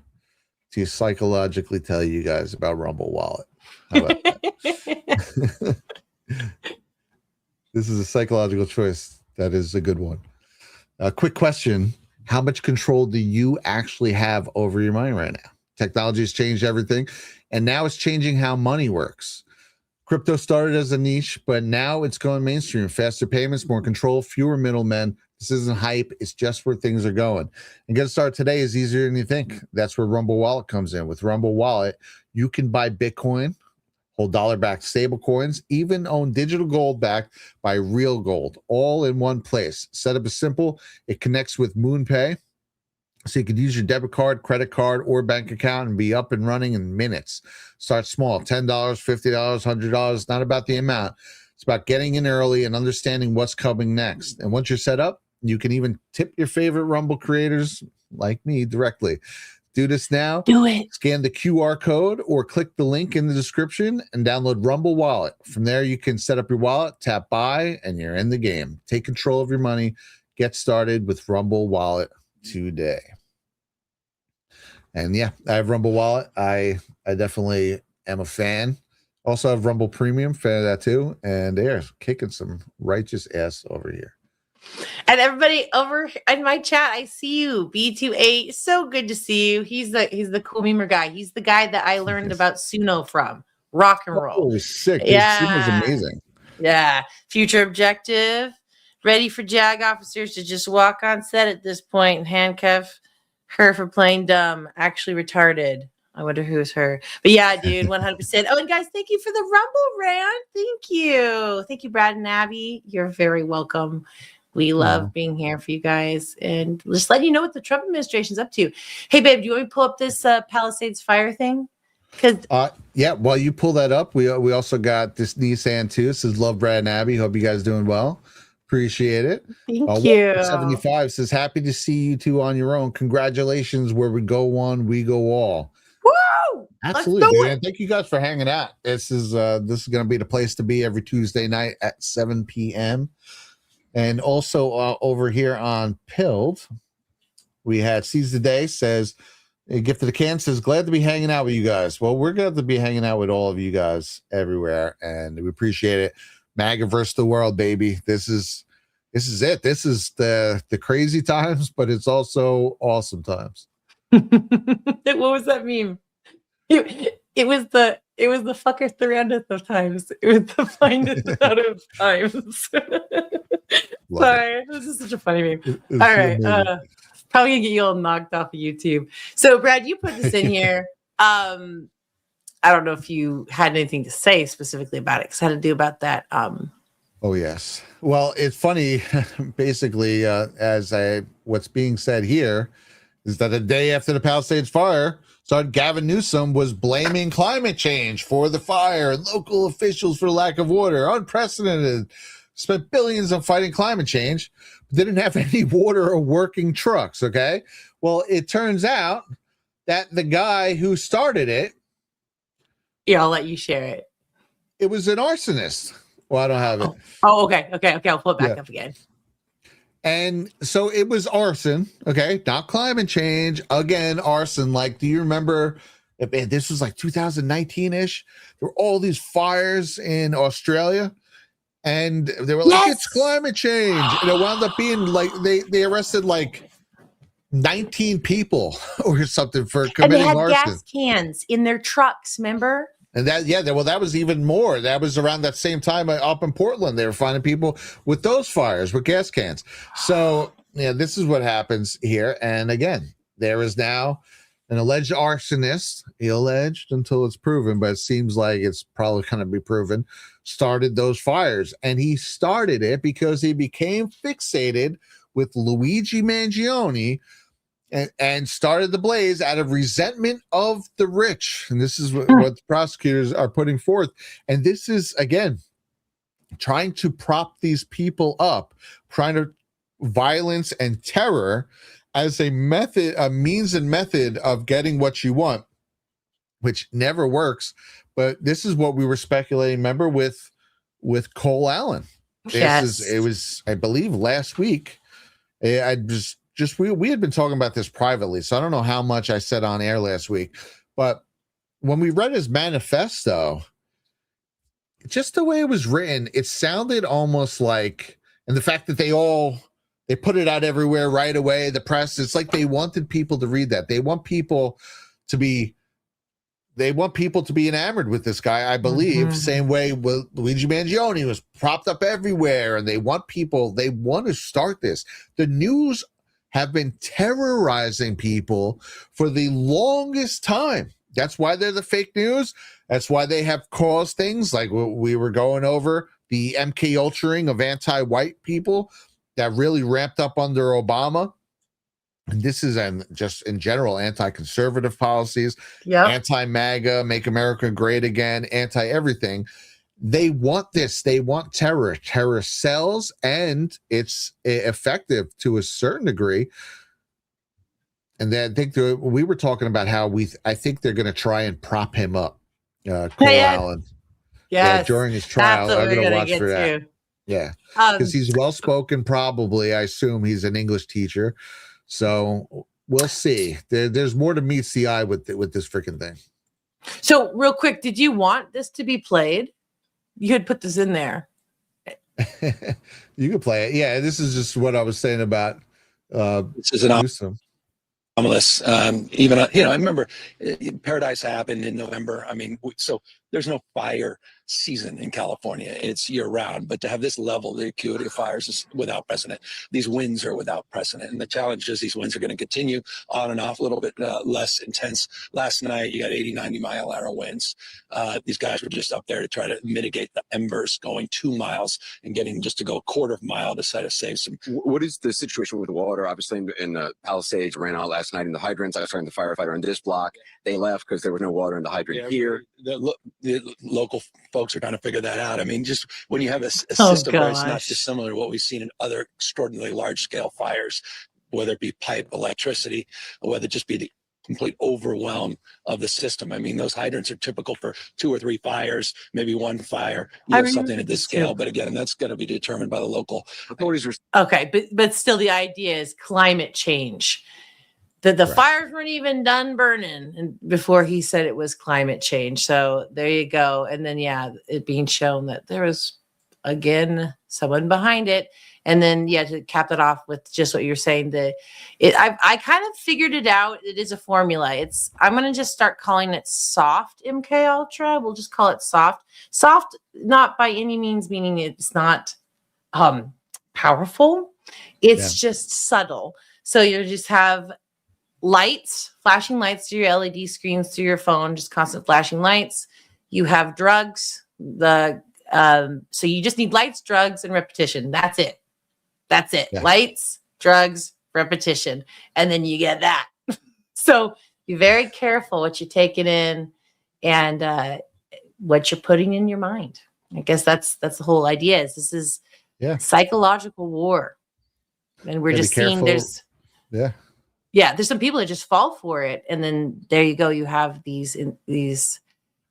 to psychologically tell you guys about Rumble Wallet. How about that? This is a psychological choice. That is a good one. A quick question. How much control do you actually have over your money right now? Technology has changed everything, and now it's changing how money works. Crypto started as a niche, but now it's going mainstream. Faster payments, more control, fewer middlemen. This isn't hype. It's just where things are going. And getting started today is easier than you think. That's where Rumble Wallet comes in. With Rumble Wallet, you can buy Bitcoin, hold dollar-backed stable coins, even own digital gold backed by real gold, all in one place. Setup is simple. It connects with MoonPay, So you could use your debit card, credit card, or bank account and be up and running in minutes. Start small, $10, $50, $100. Not about the amount. It's about getting in early and understanding what's coming next. And once you're set up, you can even tip your favorite Rumble creators like me directly. Do this now. Do it. Scan the QR code or click the link in the description and download Rumble Wallet. From there, you can set up your wallet, tap buy, and you're in the game. Take control of your money. Get started with Rumble Wallet today. And yeah, I have Rumble Wallet. I definitely am a fan. Also have Rumble Premium, fan of that too. And they're kicking some righteous ass over here. And everybody over in my chat, I see you. B28, so good to see you. He's the cool memer guy. He's the guy that I learned about Suno from. Rock and roll. Oh, sick. Yeah. Suno's amazing. Yeah. Future objective. Ready for JAG officers to just walk on set at this point and handcuff her for playing dumb. Actually retarded. I wonder who's her. But yeah, dude, 100%. Oh, and guys, thank you for the Rumble rant. Thank you. Thank you, Brad and Abby. You're very welcome. We love being here for you guys and just letting you know what the Trump administration's up to. Hey, babe, do you want me to pull up this Palisades fire thing? Yeah, while you pull that up, we also got this Nissan too. It says love Brad and Abby. Hope you guys doing well. Appreciate it. Thank you. 75 says happy to see you two on your own. Congratulations. Where we go one, we go all. Woo! Absolutely, man. Thank you guys for hanging out. This is going to be the place to be every Tuesday night at 7 p.m. And also over here on Pilled, we had Seize the Day says, a gift of the can says, glad to be hanging out with you guys. Well, we're glad to be hanging out with all of you guys everywhere, and we appreciate it. MAGA versus the world, baby. This is it. This is the crazy times, but it's also awesome times. What was that meme? It was the fucker 300th of times. It was the finest out of times. Sorry, this is such a funny meme. All right, probably gonna get you all knocked off of YouTube. So, Brad, you put this in here. I don't know if you had anything to say specifically about it, because it had to do about that. Oh yes. Well, it's funny. Basically, what's being said here is that a day after the Palisades fire started, Gavin Newsom was blaming climate change for the fire and local officials for lack of water. Unprecedented. Spent billions on fighting climate change, but didn't have any water or working trucks. Okay. Well, it turns out that the guy who started it. Yeah, I'll let you share it. It was an arsonist. Well, I don't have it. Oh, okay. I'll pull it back up again. And so it was arson, okay? Not climate change. Again, arson. Like, do you remember, this was like 2019-ish? There were all these fires in Australia, and they were like, it's climate change. And it wound up being like, they arrested like 19 people or something for committing arson. And they had gas cans in their trucks, remember? And that was even more. That was around that same time up in Portland. They were finding people with those fires with gas cans. So, this is what happens here. And again, there is now an alleged arsonist, alleged until it's proven, but it seems like it's probably going to be proven, started those fires. And he started it because he became fixated with Luigi Mangione, and started the blaze out of resentment of the rich. And this is what the prosecutors are putting forth. And this is, again, trying to prop these people up, trying to violence and terror as a method, a means and method of getting what you want, which never works. But this is what we were speculating, remember, with Cole Allen. It was, I believe, last week. We had been talking about this privately, so I don't know how much I said on air last week, but when we read his manifesto, just the way it was written, it sounded almost like, and the fact that they put it out everywhere right away, the press, it's like they wanted people to read that. They want people to be enamored with this guy, I believe. Same way with Luigi Mangione was propped up everywhere, and they want to start this. The news have been terrorizing people for the longest time. That's why they're the fake news. That's why they have caused things like what we were going over, the MK Ultraing of anti-white people that really ramped up under Obama. And this is just in general anti-conservative policies, Yep. anti-MAGA, make America great again, anti-everything. They want this. They want terror. Terror sells, and it's effective to a certain degree. And then I think we were talking about how I think they're going to try and prop him up, Cole Allen. Yes, during his trial. that's what I'm we're going to gonna watch get for that. to. Yeah, because he's well spoken. Probably, I assume he's an English teacher. So we'll see. There's more to meets the eye with this freaking thing. So real quick, did you want this to be played? You had put this in there. You can play it. Yeah, this is just what I was saying about this is an anomalous. Even I remember Paradise happened in November. I mean, so there's no fire season in California. It's year round, but to have this level, the acuity of fires is without precedent. These winds are without precedent, and the challenge is these winds are going to continue on and off, a little bit less intense. Last night you got 80-90 mile an hour winds. These guys were just up there to try to mitigate the embers going 2 miles and getting just to go a quarter of a mile to try to save some. What is the situation with the water? Obviously in the Palisades ran out last night in the hydrants. I was talking to the firefighter in this block. They left because there was no water in the hydrant here. The local folks are trying to figure that out. I mean, just when you have a system where it's not dissimilar to what we've seen in other extraordinarily large scale fires, whether it be pipe, electricity, or whether it just be the complete overwhelm of the system. I mean, those hydrants are typical for 2 or 3 fires, maybe 1 fire, something at this scale. But again, that's going to be determined by the local authorities. Okay, but still, the idea is climate change. The fires weren't even done burning and before he said it was climate change. So there you go. And then, it being shown that there was, again, someone behind it. And then, to cap it off with just what you're saying, I kind of figured it out. It is a formula. I'm going to just start calling it soft MK Ultra. We'll just call it soft. Soft, not by any means meaning it's not powerful. It's just subtle. So you just have lights, flashing lights through your LED screens through your phone, just constant flashing lights. You have drugs. So you just need lights, drugs, and repetition. That's it. Yeah. Lights, drugs, repetition. And then you get that. So be very careful what you're taking in and what you're putting in your mind. I guess that's the whole idea. This is psychological war. And we're just seeing there's some people that just fall for it. And then there you go. You have these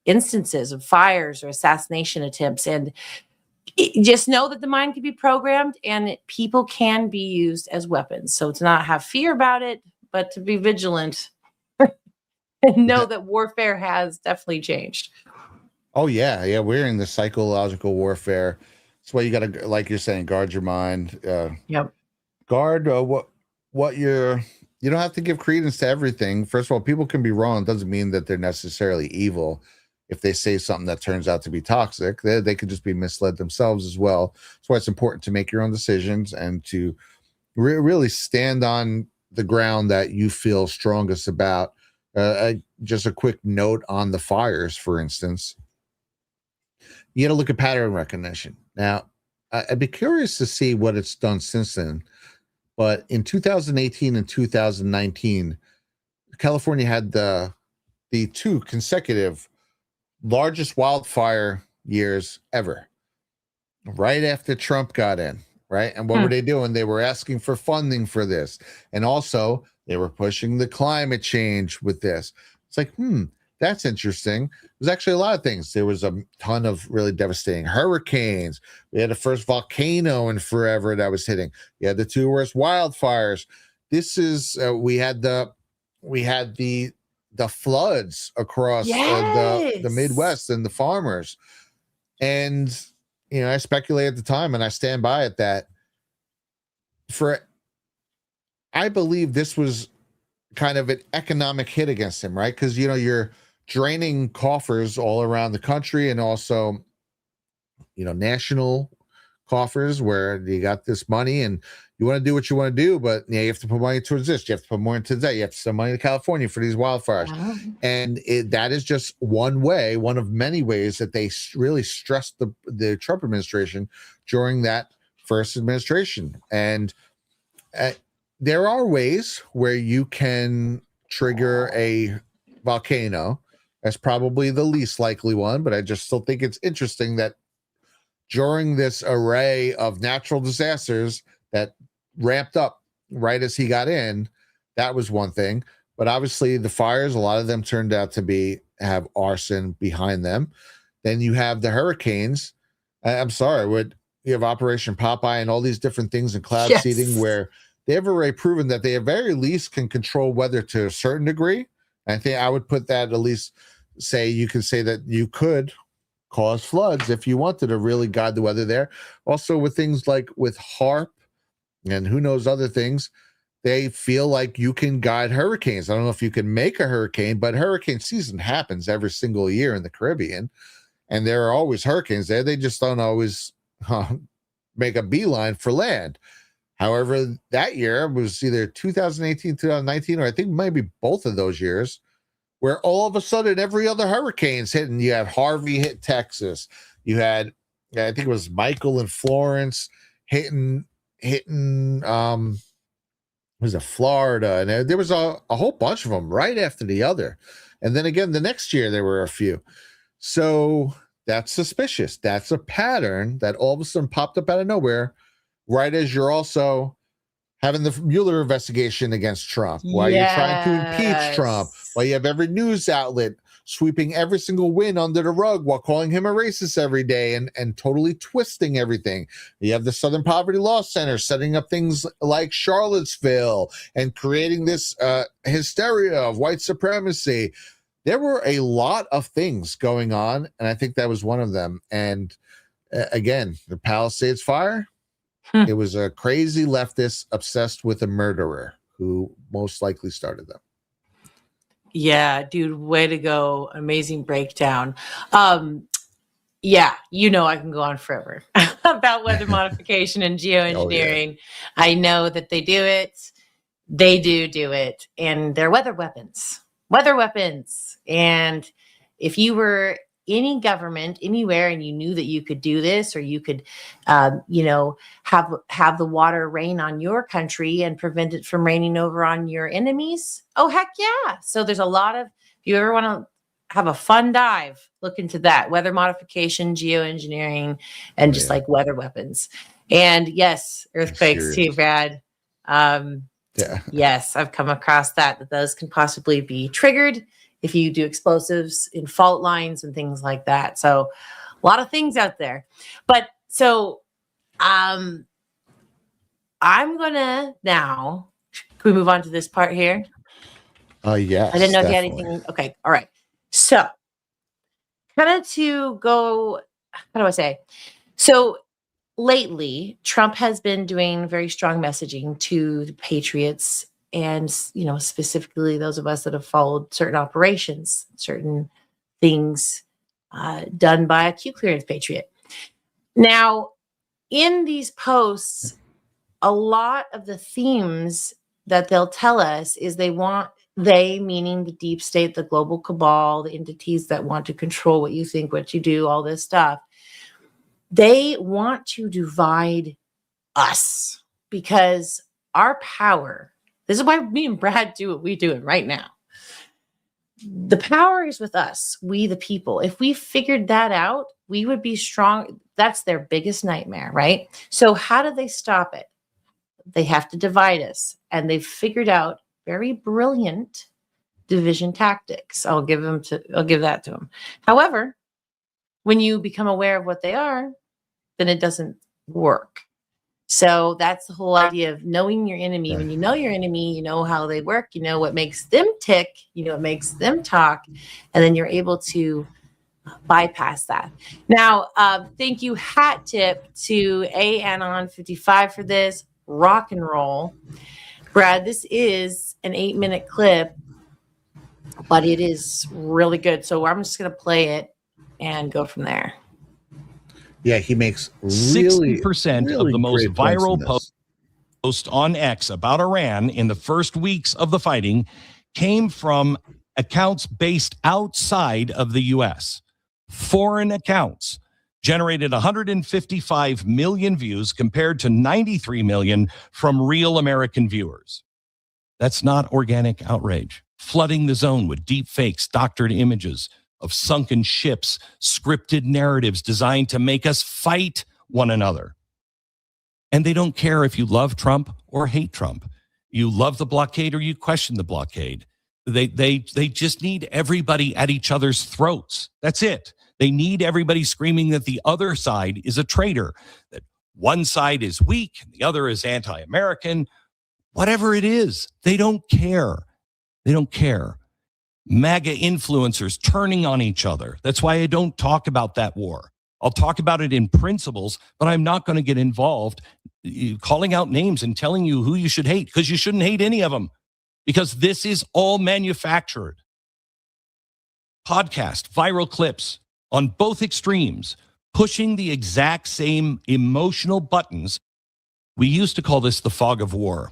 instances of fires or assassination attempts. And just know that the mind can be programmed and people can be used as weapons. So to not have fear about it, but to be vigilant and know that warfare has definitely changed. Oh, yeah. We're in the psychological warfare. That's why you got to, like you're saying, guard your mind. Guard what you don't have to give credence to everything. First of all, people can be wrong. It doesn't mean that they're necessarily evil. If they say something that turns out to be toxic, they could just be misled themselves as well. That's why it's important to make your own decisions and to really stand on the ground that you feel strongest about. Just a quick note on the fires, for instance. You got to look at pattern recognition. Now, I'd be curious to see what it's done since then. But in 2018 and 2019, California had the 2 consecutive largest wildfire years ever, right after Trump got in, right? And what were they doing? They were asking for funding for this. And also they were pushing the climate change with this. It's like, that's interesting. There's actually a lot of things. There was a ton of really devastating hurricanes. We had the first volcano in forever that was hitting. You had the 2 worst wildfires. This is, we had the floods across the Midwest and the farmers. And, I speculated at the time and I stand by it that I believe this was kind of an economic hit against him, right? Because, you're draining coffers all around the country and also, national coffers where you got this money and you want to do what you want to do, but you have to put money towards this. You have to put more into that. You have to send money to California for these wildfires. And that is just one way, one of many ways that they really stressed the Trump administration during that first administration. And there are ways where you can trigger a volcano. That's probably the least likely one, but I just still think it's interesting that during this array of natural disasters that ramped up right as he got in, that was one thing. But obviously the fires, a lot of them turned out to have arson behind them. Then you have the hurricanes. I'm sorry, you have Operation Popeye and all these different things in cloud seeding where they have already proven that they at very least can control weather to a certain degree. I think I would put that at least you can say that you could cause floods if you wanted to really guide the weather there. Also with things like with HARP and who knows other things, they feel like you can guide hurricanes. I don't know if you can make a hurricane, but hurricane season happens every single year in the Caribbean. And there are always hurricanes there. They just don't always make a beeline for land. However, that year was either 2018, 2019, or I think maybe both of those years, where all of a sudden every other hurricane's hitting. You had Harvey hit Texas. You had, I think it was Michael and Florence hitting was it Florida? And there was a whole bunch of them right after the other. And then again, the next year there were a few. So that's suspicious. That's a pattern that all of a sudden popped up out of nowhere, right as you're also having the Mueller investigation against Trump, while you're trying to impeach Trump, while you have every news outlet sweeping every single win under the rug while calling him a racist every day and totally twisting everything. You have the Southern Poverty Law Center setting up things like Charlottesville and creating this hysteria of white supremacy. There were a lot of things going on, and I think that was one of them. And again, the Palisades fire, it was a crazy leftist obsessed with a murderer who most likely started them. Yeah, dude, way to go. Amazing breakdown. Yeah, I can go on forever about weather modification and geoengineering. I know that they do it. They do it. And they're weather weapons. And if you were any government anywhere and you knew that you could do this, or you could, have the water rain on your country and prevent it from raining over on your enemies. Oh, heck yeah. So there's a lot of, if you ever want to have a fun dive, look into that. Weather modification, geoengineering, and just like weather weapons. And yes, earthquakes too, Brad. Yes, I've come across that those can possibly be triggered if you do explosives in fault lines and things like that. So a lot of things out there. But so I'm gonna now, can we move on to this part here? Yes. I didn't know if you had anything. Okay. All right. So kind of to go, how do I say? So lately, Trump has been doing very strong messaging to the patriots and, specifically those of us that have followed certain operations, certain things done by a Q clearance patriot. Now, in these posts, a lot of the themes that they'll tell us is they meaning the deep state, the global cabal, the entities that want to control what you think, what you do, all this stuff. They want to divide us because our power, this is why me and Brad do what we're doing right now. The power is with us, we the people. If we figured that out, we would be strong. That's their biggest nightmare, right? So how do they stop it? They have to divide us. And they've figured out very brilliant division tactics. I'll give that to them. However, when you become aware of what they are, then it doesn't work. So that's the whole idea of knowing your enemy. When you know your enemy, you know how they work, you know what makes them tick, you know what makes them talk, and then you're able to bypass that. Now, thank you, hat tip to Anon55 for this. Rock and roll. Brad, this is an 8-minute clip, but it is really good. So I'm just going to play it and go from there. Yeah, he makes really 60% of the most viral posts on X about Iran in the first weeks of the fighting came from accounts based outside of the U.S., foreign accounts. generated 155 million views compared to 93 million from real American viewers. That's not organic outrage. Flooding the zone with deep fakes, doctored images of sunken ships, scripted narratives designed to make us fight one another. And they don't care if you love Trump or hate Trump. You love the blockade or you question the blockade. They just need everybody at each other's throats. That's it. They need everybody screaming that the other side is a traitor, that one side is weak and the other is anti-American. Whatever it is, they don't care. They don't care. MAGA influencers turning on each other. That's why I don't talk about that war. I'll talk about it in principles, but I'm not going to get involved calling out names and telling you who you should hate, because you shouldn't hate any of them, because this is all manufactured. Podcast, viral clips on both extremes, pushing the exact same emotional buttons. We used to call this the fog of war.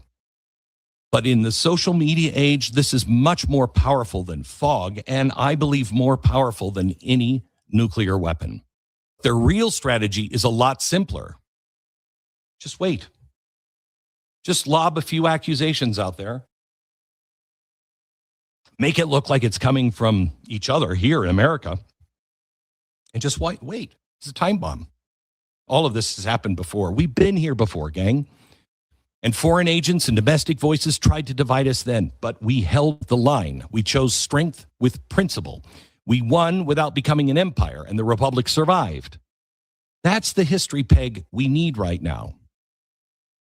But in the social media age, this is much more powerful than fog, and I believe more powerful than any nuclear weapon. Their real strategy is a lot simpler. Just wait. Just lob a few accusations out there. Make it look like it's coming from each other here in America. And just wait. It's a time bomb. All of this has happened before. We've been here before, gang. And foreign agents and domestic voices tried to divide us then, but we held the line. We chose strength with principle. We won without becoming an empire, and the republic survived. That's the history peg we need right now.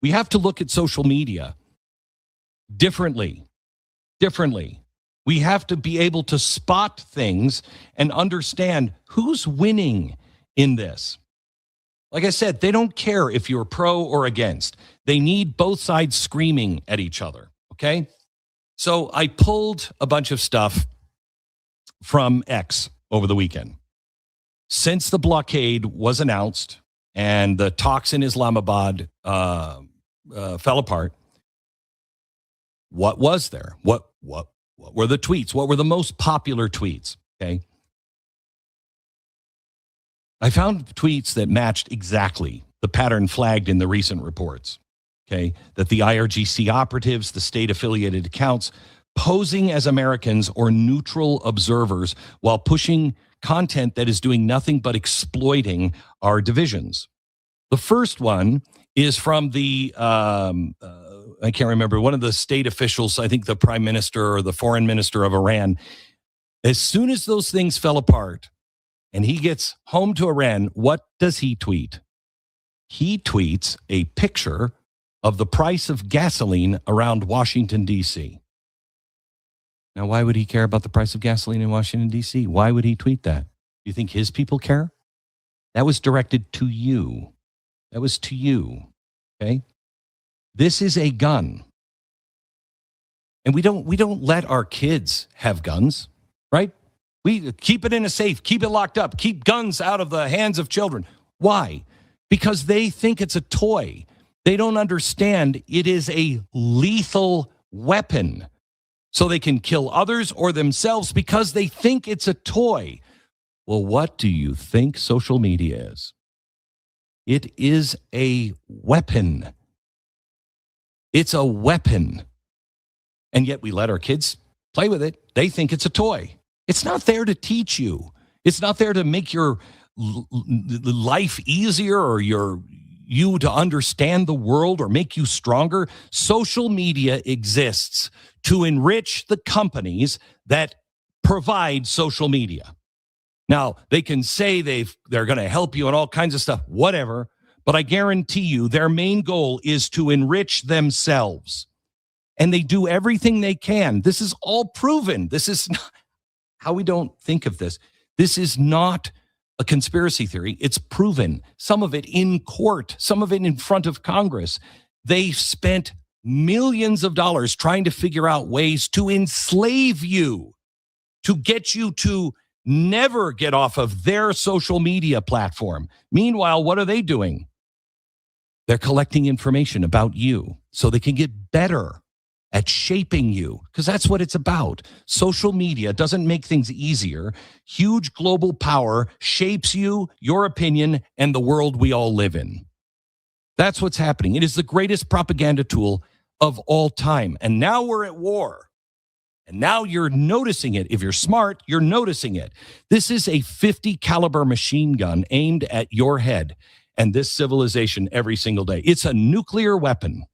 We have to look at social media differently. We have to be able to spot things and understand who's winning in this. Like I said, they don't care if you're pro or against. They need both sides screaming at each other, okay? So I pulled a bunch of stuff from X over the weekend. Since the blockade was announced and the talks in Islamabad fell apart, what was there? What were the tweets? What were the most popular tweets, okay? I found tweets that matched exactly the pattern flagged in the recent reports, okay? That the IRGC operatives, the state-affiliated accounts, posing as Americans or neutral observers while pushing content that is doing nothing but exploiting our divisions. The first one is from the, I can't remember, one of the state officials, I think the prime minister or the foreign minister of Iran. As soon as those things fell apart, and he gets home to Iran, what does he tweet? He tweets a picture of the price of gasoline around Washington, D.C. Now, why would he care about the price of gasoline in Washington, D.C.? Why would he tweet that? Do you think his people care? That was directed to you. That was to you, okay? This is a gun. And we don't let our kids have guns, right? We keep it in a safe, keep it locked up, keep guns out of the hands of children. Why? Because they think it's a toy. They don't understand it is a lethal weapon. So they can kill others or themselves because they think it's a toy. Well, what do you think social media is? It is a weapon. It's a weapon. And yet we let our kids play with it. They think it's a toy. It's not there to teach you. It's not there to make your life easier or you to understand the world or make you stronger. Social media exists to enrich the companies that provide social media. Now, they can say they're going to help you and all kinds of stuff, whatever, but I guarantee you their main goal is to enrich themselves. And they do everything they can. This is all proven. This is not how we don't think of this. This is not a conspiracy theory. It's proven. Some of it in court, some of it in front of Congress. They spent millions of dollars trying to figure out ways to enslave you, to get you to never get off of their social media platform. Meanwhile, what are they doing? They're collecting information about you so they can get better at shaping you, because that's what it's about. Social media doesn't make things easier. Huge global power shapes you, your opinion, and the world we all live in. That's what's happening. It is the greatest propaganda tool of all time. And now we're at war. And now you're noticing it. If you're smart, you're noticing it. This is a 50 caliber machine gun aimed at your head and this civilization every single day. It's a nuclear weapon.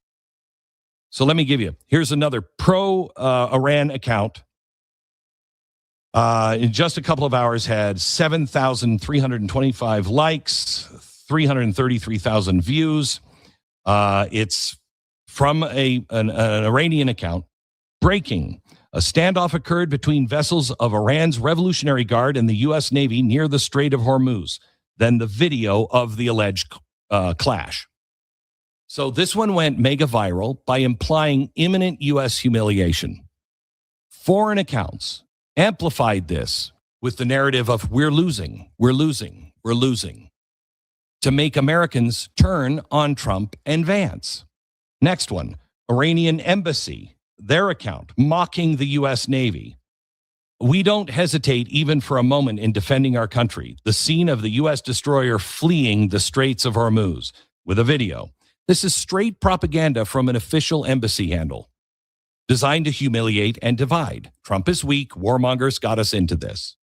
So let me give you, here's another pro-Iran account. In just a couple of hours had 7,325 likes, 333,000 views. It's from an Iranian account. Breaking. A standoff occurred between vessels of Iran's Revolutionary Guard and the U.S. Navy near the Strait of Hormuz. Then the video of the alleged clash. So this one went mega viral by implying imminent U.S. humiliation. Foreign accounts amplified this with the narrative of we're losing, we're losing, we're losing, to make Americans turn on Trump and Vance. Next one, Iranian embassy, their account, mocking the U.S. Navy. We don't hesitate even for a moment in defending our country. The scene of the U.S. destroyer fleeing the Straits of Hormuz with a video. This is straight propaganda from an official embassy handle designed to humiliate and divide. Trump is weak. Warmongers got us into this.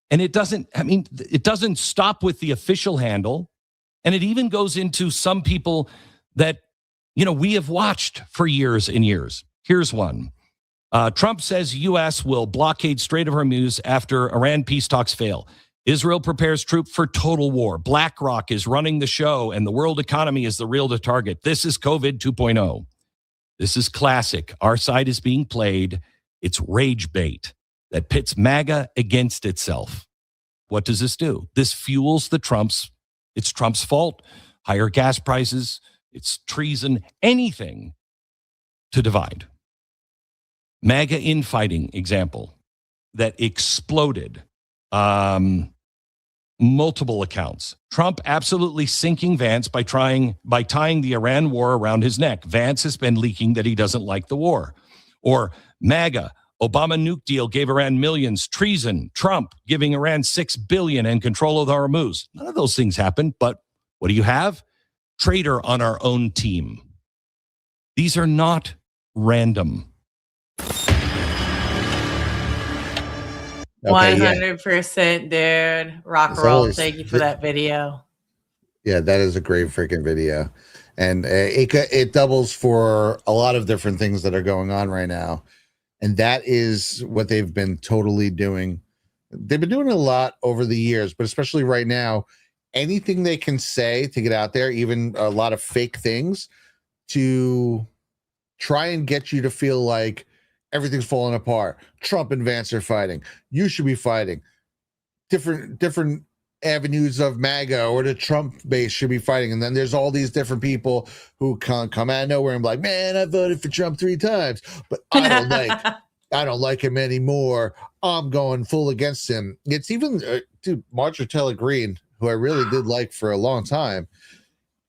And it doesn't stop with the official handle. And it even goes into some people that, we have watched for years and years. Here's one. Trump says U.S. will blockade Strait of Hormuz after Iran peace talks fail. Israel prepares troops for total war. BlackRock is running the show, and the world economy is the real target. This is COVID 2.0. This is classic. Our side is being played. It's rage bait that pits MAGA against itself. What does this do? This fuels it's Trump's fault. Higher gas prices. It's treason. Anything to divide. MAGA infighting example that exploded. Multiple accounts. Trump absolutely sinking Vance by tying the Iran war around his neck. Vance has been leaking that he doesn't like the war. Or MAGA, Obama nuke deal gave Iran millions. Treason, Trump giving Iran $6 billion and control of the Hormuz. None of those things happened, but what do you have? Traitor on our own team. These are not random. 100%, dude. Rock roll. Thank you for that video. Yeah, that is a great freaking video. And it doubles for a lot of different things that are going on right now. And that is what they've been totally doing. They've been doing a lot over the years, but especially right now, anything they can say to get out there, even a lot of fake things, to try and get you to feel like everything's falling apart. Trump and Vance are fighting. You should be fighting. Different avenues of MAGA or the Trump base should be fighting. And then there's all these different people who come out of nowhere and be like, man, I voted for Trump 3 times, but I don't like him anymore. I'm going full against him. It's even Marjorie Taylor Greene, who I really did like for a long time.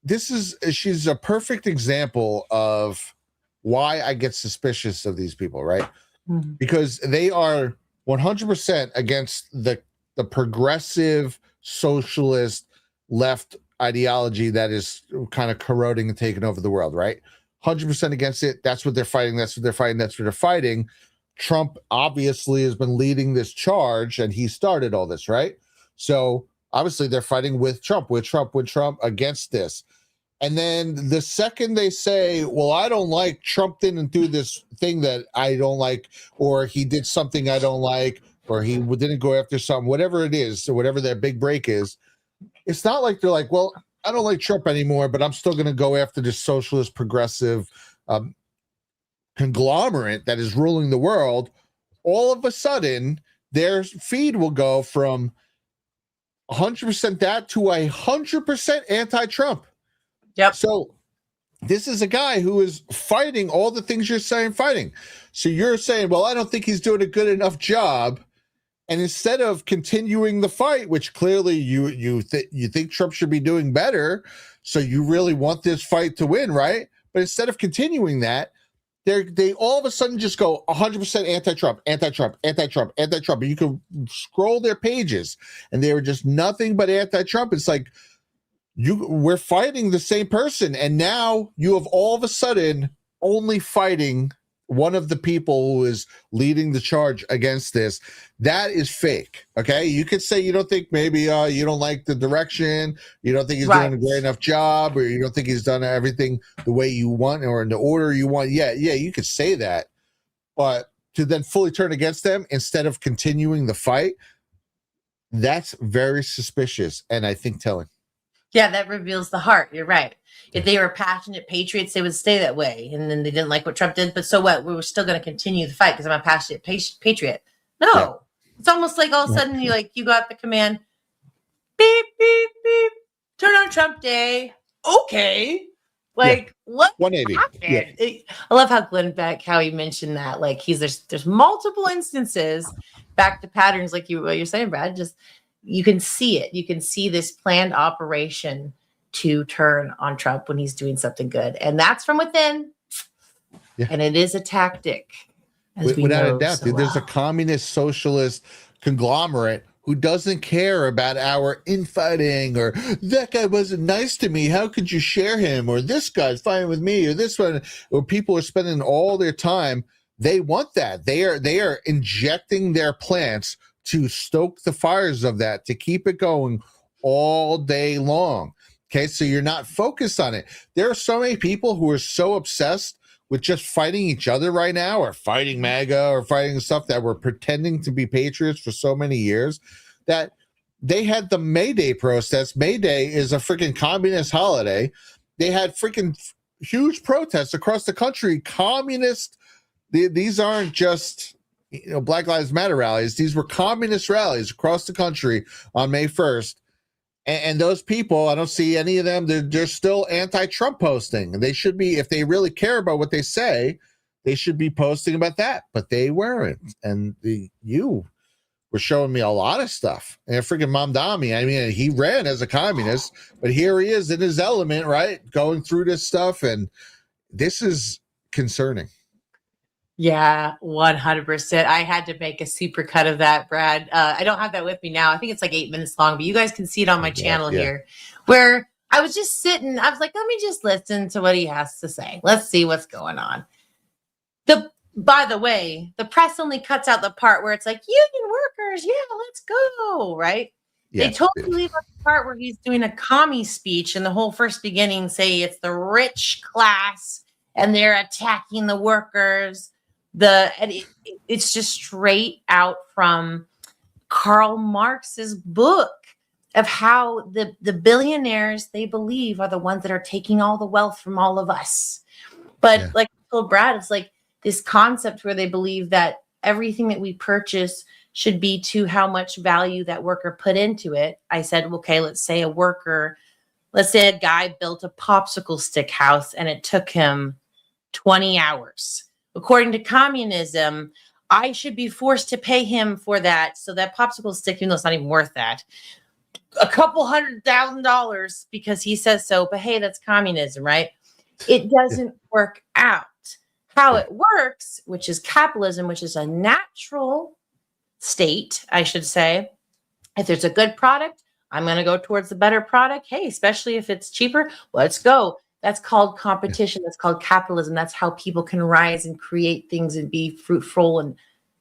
She's a perfect example of why I get suspicious of these people, right? Mm-hmm. Because they are 100% against the progressive socialist left ideology that is kind of corroding and taking over the world, right? 100% against it. That's what they're fighting. That's what they're fighting. That's what they're fighting. Trump obviously has been leading this charge, and he started all this, right? So obviously they're fighting with Trump against this. And then the second they say, well, I don't like, Trump didn't do this thing that I don't like, or he did something I don't like, or he didn't go after something, whatever it is, or whatever that big break is, it's not like they're like, well, I don't like Trump anymore, but I'm still going to go after this socialist progressive conglomerate that is ruling the world. All of a sudden, their feed will go from 100% that to 100% anti-Trump. Yep. So this is a guy who is fighting all the things you're saying fighting. So you're saying, well, I don't think he's doing a good enough job. And instead of continuing the fight, which clearly you think Trump should be doing better, so you really want this fight to win, right? But instead of continuing that, they all of a sudden just go 100% anti-Trump, anti-Trump, anti-Trump, anti-Trump. And you can scroll their pages, and they were just nothing but anti-Trump. It's like we're fighting the same person, and now you have all of a sudden only fighting one of the people who is leading the charge against this. That is fake. Okay, you could say you don't think maybe you don't like the direction, you don't think he's doing a great enough job, or you don't think he's done everything the way you want or in the order you want. Yeah, you could say that, but to then fully turn against them instead of continuing the fight, that's very suspicious, and I think telling. Yeah, that reveals the heart. You're right. If they were passionate patriots, they would stay that way. And then they didn't like what Trump did. But so what? We were still going to continue the fight because I'm a passionate patriot. No. Yeah. It's almost like all of a sudden you got the command, beep, beep, beep, turn on Trump Day. Okay. Like, what 180. happened? Yeah. I love how Glenn Beck, how he mentioned that. Like, there's multiple instances, back to patterns like what you're saying, Brad. Just you can see it. You can see this planned operation to turn on Trump when he's doing something good. And that's from within. Yeah. And it is a tactic. Without a doubt, dude, there's a communist socialist conglomerate who doesn't care about our infighting, or that guy wasn't nice to me, how could you share him, or this guy's fighting with me, or this one, or people are spending all their time. They want that. They are injecting their plants to stoke the fires of that, to keep it going all day long. Okay, so you're not focused on it. There are so many people who are so obsessed with just fighting each other right now, or fighting MAGA, or fighting stuff that were pretending to be patriots for so many years, that they had the May Day protests. May Day is a freaking communist holiday. They had freaking huge protests across the country. Communist, these aren't just Black Lives Matter rallies. These were communist rallies across the country on May 1st. And those people, I don't see any of them. They're still anti-Trump posting. They should be, if they really care about what they say, they should be posting about that. But they weren't. And you were showing me a lot of stuff. And freaking Mamdani, I mean, he ran as a communist, but here he is in his element, right? Going through this stuff. And this is concerning. Yeah, 100%. I had to make a super cut of that, Brad. I don't have that with me now. I think it's like 8 minutes long, but you guys can see it on my channel here, where I was just sitting. I was like, let me just listen to what he has to say. Let's see what's going on. By the way, the press only cuts out the part where it's like, union workers, yeah, let's go, right? Yeah, they totally leave out the part where he's doing a commie speech, and the whole first beginning say it's the rich class and they're attacking the workers. It's just straight out from Karl Marx's book of how the billionaires, they believe, are the ones that are taking all the wealth from all of us. But like I told Brad, it's like this concept where they believe that everything that we purchase should be to how much value that worker put into it. I said, okay, let's say a guy built a popsicle stick house and it took him 20 hours. According to communism, I should be forced to pay him for that. So that popsicle stick, even though it's not even worth that, a couple $100,000 because he says so. But hey, that's communism, right? It doesn't work out. How it works, which is capitalism, which is a natural state, I should say. If there's a good product, I'm going to go towards the better product. Hey, especially if it's cheaper, let's go. That's called competition. That's called capitalism. That's how people can rise and create things and be fruitful and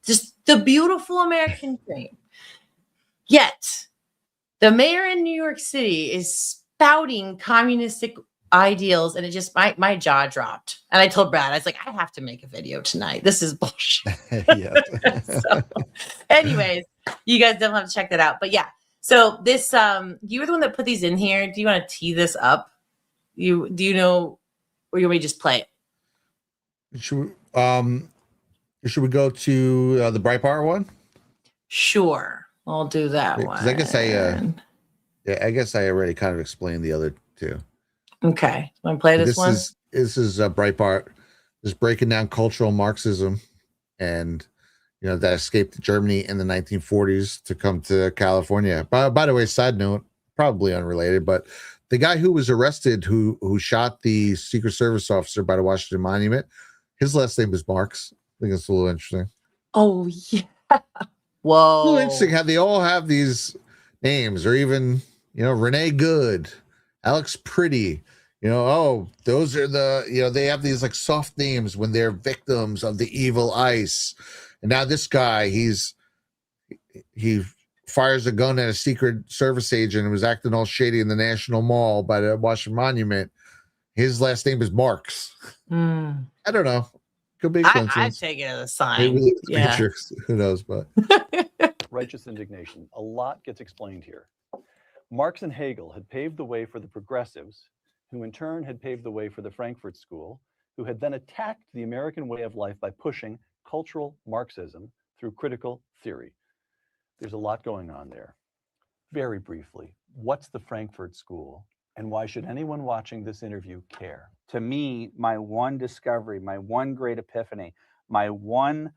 just the beautiful American dream. Yet, the mayor in New York City is spouting communistic ideals, and it just, my jaw dropped. And I told Brad, I was like, I have to make a video tonight. This is bullshit. So, anyways, you guys don't have to check that out. But yeah, so this, you were the one that put these in here. Do you want to tee this up? Do you know, or you want me to just play it? Should we go to the Breitbart one? Sure, I'll do that one. I guess I already kind of explained the other two. Okay, want to play this one? This is Breitbart, just breaking down cultural Marxism, and that escaped Germany in the 1940s to come to California. By the way, side note, probably unrelated, but the guy who was arrested, who shot the Secret Service officer by the Washington Monument, His last name is Marx. I think it's a little interesting. Oh yeah. Whoa. A little interesting how they all have these names, or even, Renee Good, Alex Pretty. Those are they have these like soft names when they're victims of the evil ICE. And now this guy, he fires a gun at a Secret Service agent and was acting all shady in the National Mall by the Washington Monument. His last name is Marx. I don't know. Could be a coincidence. I take it as a sign. Maybe it's Yeah. Matrix. Who knows? But Righteous indignation. A lot gets explained here. Marx and Hegel had paved the way for the progressives, who in turn had paved the way for the Frankfurt School, who had then attacked the American way of life by pushing cultural Marxism through critical theory. There's a lot going on there. Very briefly, what's the Frankfurt School, and why should anyone watching this interview care? To me, my one discovery, my one great epiphany, my one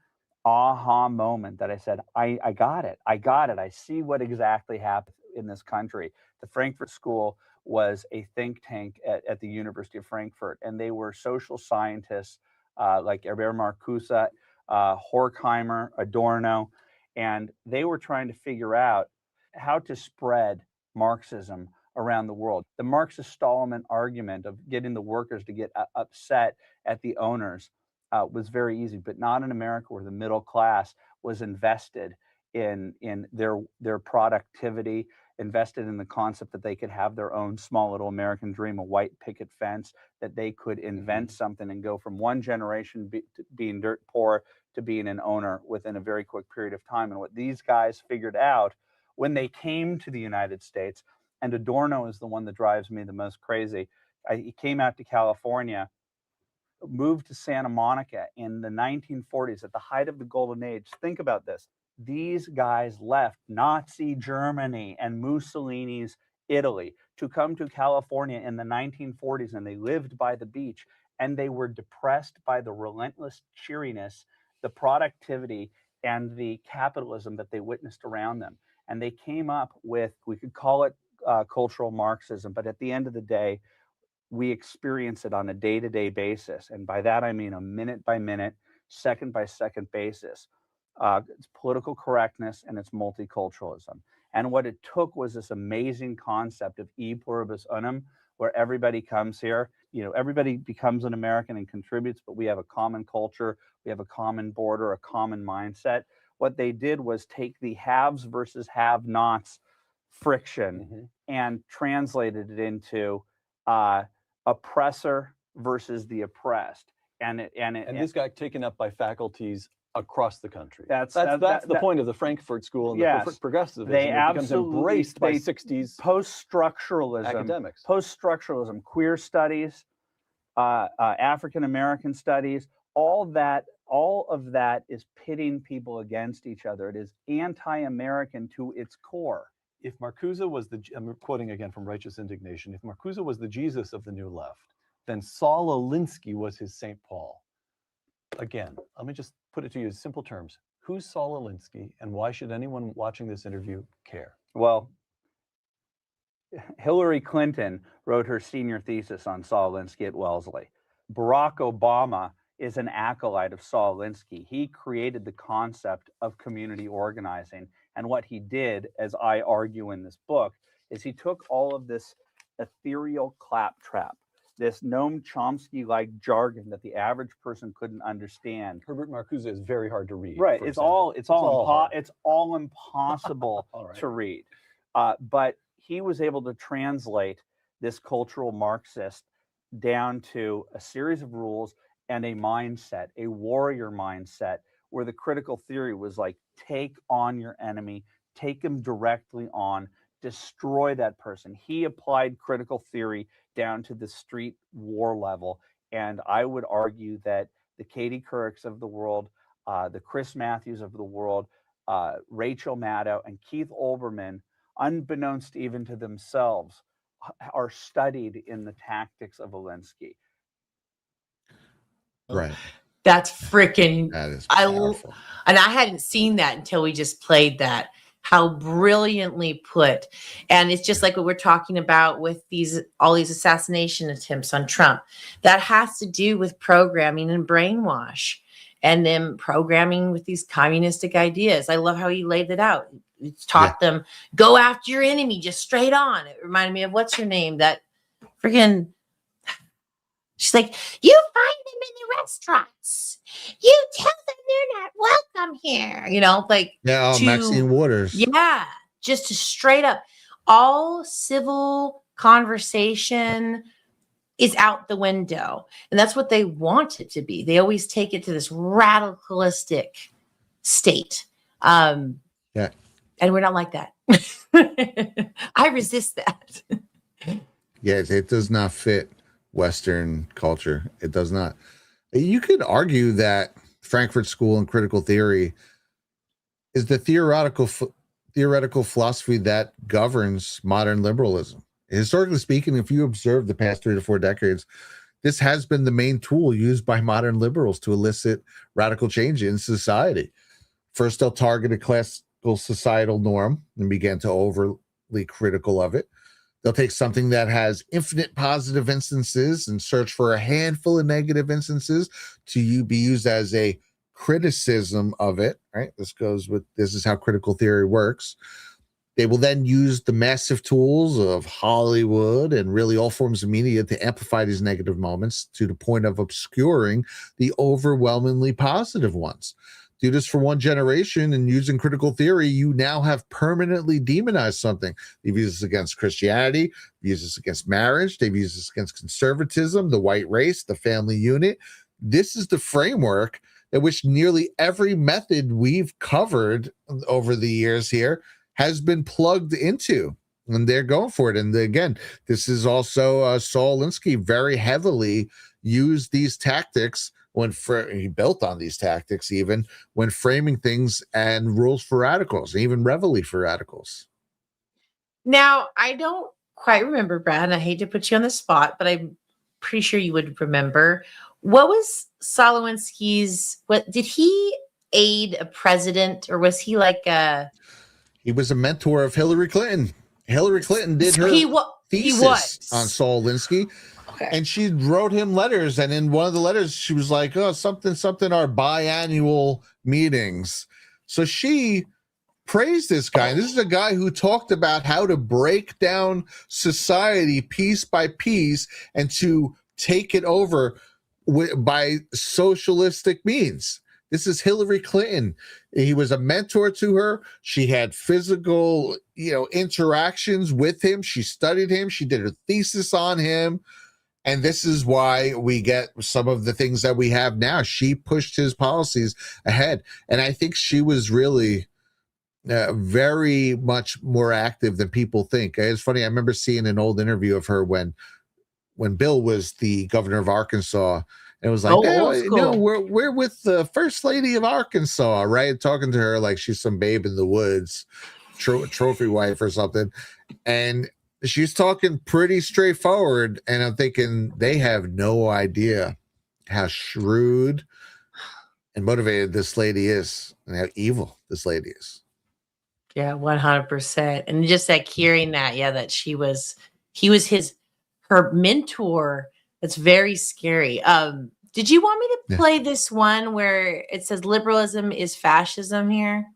aha moment that I said, I got it. I got it. I see what exactly happened in this country. The Frankfurt School was a think tank at the University of Frankfurt, and they were social scientists like Herbert Marcuse, Horkheimer, Adorno, and they were trying to figure out how to spread Marxism around the world. The Marxist-Stallman argument of getting the workers to get upset at the owners was very easy, but not in America, where the middle class was invested in their productivity, invested in the concept that they could have their own small little American dream, a white picket fence, that they could invent something and go from one generation being dirt poor to being an owner within a very quick period of time. And what these guys figured out when they came to the United States, and Adorno is the one that drives me the most crazy. He came out to California, moved to Santa Monica in the 1940s at the height of the Golden Age. Think about this. These guys left Nazi Germany and Mussolini's Italy to come to California in the 1940s, and they lived by the beach, and they were depressed by the relentless cheeriness, the productivity, and the capitalism that they witnessed around them. And they came up with, we could call it cultural Marxism, but at the end of the day, we experience it on a day-to-day basis. And by that, I mean a minute-by-minute, second-by-second basis. It's political correctness and it's multiculturalism. And what it took was this amazing concept of e pluribus unum, where everybody comes here, everybody becomes an American and contributes, but we have a common culture, we have a common border, a common mindset. What they did was take the haves versus have-nots friction and translated it into oppressor versus the oppressed. And this got taken up by faculties across the country. That's the point of the Frankfurt School and the progressivism. They it becomes embraced by 60s post-structuralism, academics. Post-structuralism, queer studies, African American studies, all of that is pitting people against each other. It is anti-American to its core. If Marcuse was I'm quoting again from Righteous Indignation, if Marcuse was the Jesus of the New Left, then Saul Alinsky was his St. Paul. Again, let me just put it to you in simple terms. Who's Saul Alinsky, and why should anyone watching this interview care? Well, Hillary Clinton wrote her senior thesis on Saul Alinsky at Wellesley. Barack Obama is an acolyte of Saul Alinsky. He created the concept of community organizing. And what he did, as I argue in this book, is he took all of this ethereal claptrap, this Noam Chomsky-like jargon that the average person couldn't understand. Herbert Marcuse is very hard to read. Right. It's all impossible to read. But he was able to translate this cultural Marxist down to a series of rules and a mindset, a warrior mindset, where the critical theory was like, take on your enemy, take him directly on, destroy that person. He applied critical theory down to the street war level. And I would argue that the Katie Courics of the world, the Chris Matthews of the world, Rachel Maddow, and Keith Olbermann, unbeknownst even to themselves, are studied in the tactics of Alinsky. Right. That's freaking. That is powerful. And I hadn't seen that until we just played that. How brilliantly put. And it's just like what we're talking about with all these assassination attempts on Trump. That has to do with programming and brainwash, and then programming with these communistic ideas. I love how he laid it out. It's taught them, go after your enemy, just straight on. It reminded me of what's her name? That freaking, she's like, you find them in the restaurants. You tell them they're not welcome here. You know, like Maxine Waters. Yeah, just to straight up, all civil conversation is out the window. And that's what they want it to be. They always take it to this radicalistic state. And we're not like that. I resist that. Yeah, it does not fit Western culture. It does not. You could argue that Frankfurt School and critical theory is the theoretical philosophy that governs modern liberalism. Historically speaking, if you observe the past 3 to 4 decades, this has been the main tool used by modern liberals to elicit radical change in society. First, they'll target a classical societal norm and begin to overly critical of it. They'll take something that has infinite positive instances and search for a handful of negative instances to be used as a criticism of it, right? This is how critical theory works. They will then use the massive tools of Hollywood and really all forms of media to amplify these negative moments to the point of obscuring the overwhelmingly positive ones. Do this for one generation, and using critical theory, you now have permanently demonized something. They've used this against Christianity, they've used this against marriage, they've used this against conservatism, the white race, the family unit. This is the framework at which nearly every method we've covered over the years here has been plugged into, and they're going for it. And again, this is also Saul Alinsky very heavily used these tactics when he built on these tactics, even when framing things and rules for radicals, even reveille for radicals. Now, I don't quite remember, Brad, and I hate to put you on the spot, but I'm pretty sure you would remember. What was Saul Alinsky's, did he aid a president, or was he like a... He was a mentor of Hillary Clinton. Hillary Clinton did her thesis on Saul Alinsky. Okay. And she wrote him letters, and in one of the letters she was like, oh, something our biannual meetings. So she praised this guy. And this is a guy who talked about how to break down society piece by piece and to take it over by socialistic means. This is Hillary Clinton. He was a mentor to her. She had physical, interactions with him. She studied him. She did her thesis on him. And this is why we get some of the things that we have now. She pushed his policies ahead. And I think she was really very much more active than people think. It's funny. I remember seeing an old interview of her when Bill was the governor of Arkansas. And it was like, we're with the First Lady of Arkansas, right? Talking to her like she's some babe in the woods, trophy wife or something. And she's talking pretty straightforward, and I'm thinking they have no idea how shrewd and motivated this lady is, and how evil this lady is. Yeah, 100%. And just like hearing that, that he was her mentor. That's very scary. Did you want me to play this one where it says liberalism is fascism here?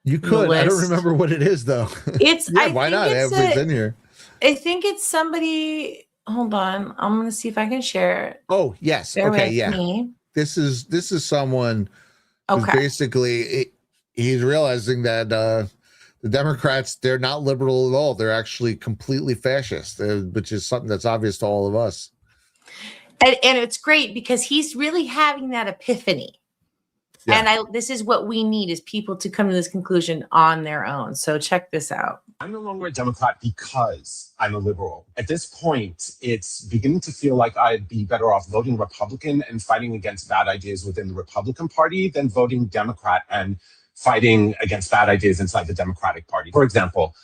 You could. I don't remember what it is, though. It's why not? Everybody's in here. I think it's somebody. Hold on. I'm going to see if I can share it. Oh, yes. Okay, yeah. This is someone who's basically he's realizing that the Democrats, they're not liberal at all. They're actually completely fascist, which is something that's obvious to all of us. And it's great because he's really having that epiphany. Yeah. And this is what we need, is people to come to this conclusion on their own. So check this out. I'm no longer a Democrat because I'm a liberal. At this point, it's beginning to feel like I'd be better off voting Republican and fighting against bad ideas within the Republican Party than voting Democrat and fighting against bad ideas inside the Democratic Party. For example,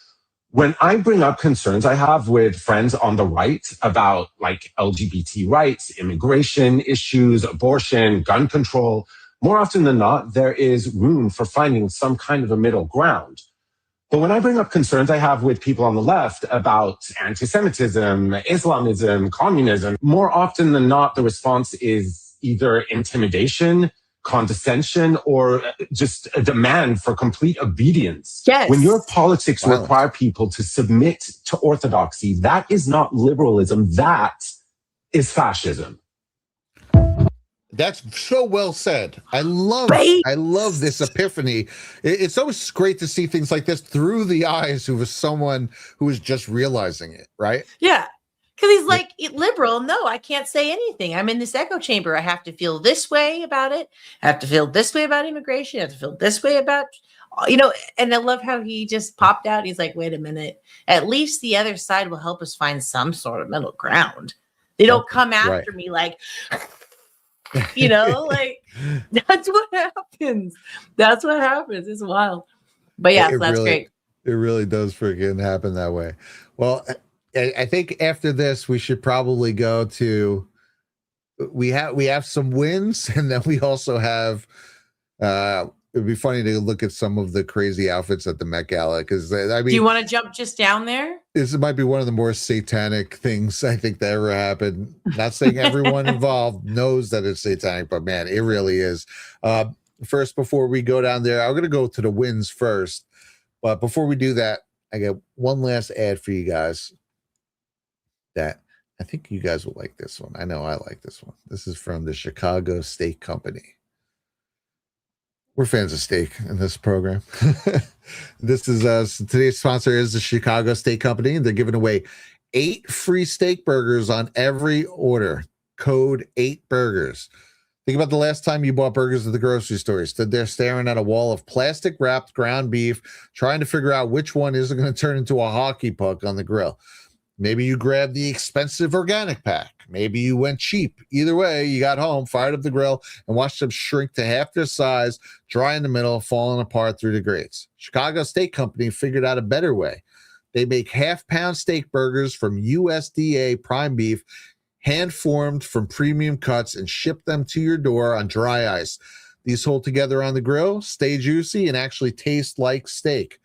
when I bring up concerns I have with friends on the right about like LGBT rights, immigration issues, abortion, gun control, more often than not, there is room for finding some kind of a middle ground. But when I bring up concerns I have with people on the left about anti-Semitism, Islamism, communism, more often than not, the response is either intimidation, condescension, or just a demand for complete obedience. Yes. When your politics require people to submit to orthodoxy, that is not liberalism. That is fascism. That's so well said. I love this epiphany. It's always great to see things like this through the eyes of someone who is just realizing it, right? Yeah. Because he's like, liberal, no, I can't say anything. I'm in this echo chamber. I have to feel this way about it. I have to feel this way about immigration. I have to feel this way about, and I love how he just popped out. He's like, wait a minute. At least the other side will help us find some sort of middle ground. They don't come after me like, like that's what happens. That's what happens. It's wild. But yeah, that's great. It really does freaking happen that way. Well, I think after this, we should probably go to, we have some wins, and then we also have, it'd be funny to look at some of the crazy outfits at the Met Gala, because I mean, do you want to jump just down there? This might be one of the more satanic things I think that ever happened. Not saying everyone involved knows that it's satanic, but man, it really is. First, before we go down there, I'm going to go to the wins first. But before we do that, I got one last ad for you guys that I think you guys will like this one. I know I like this one. This is from the Chicago Steak Company. We're fans of steak in this program. This is today's sponsor is the Chicago Steak Company. They're giving away 8 free steak burgers on every order. Code 8burgers. Think about the last time you bought burgers at the grocery store. You stood there staring at a wall of plastic wrapped ground beef, trying to figure out which one isn't going to turn into a hockey puck on the grill. Maybe you grabbed the expensive organic pack. Maybe you went cheap. Either way, you got home, fired up the grill, and watched them shrink to half their size, dry in the middle, falling apart through the grates. Chicago Steak Company figured out a better way. They make half-pound steak burgers from USDA prime beef, hand-formed from premium cuts, and ship them to your door on dry ice. These hold together on the grill, stay juicy, and actually taste like steak.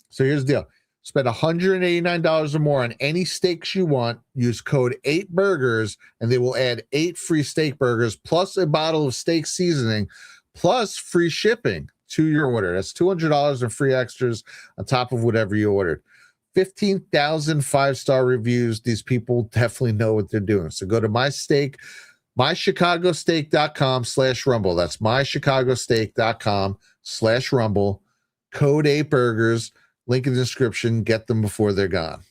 So here's the deal. Spend $189 or more on any steaks you want. Use code 8burgers, and they will add 8 free steak burgers plus a bottle of steak seasoning plus free shipping to your order. That's $200 in free extras on top of whatever you ordered. 15,000 5-star reviews. These people definitely know what they're doing. So go to mychicagosteak.com/rumble. That's mychicagosteak.com/rumble. Code 8burgers. Link in the description. Get them before they're gone.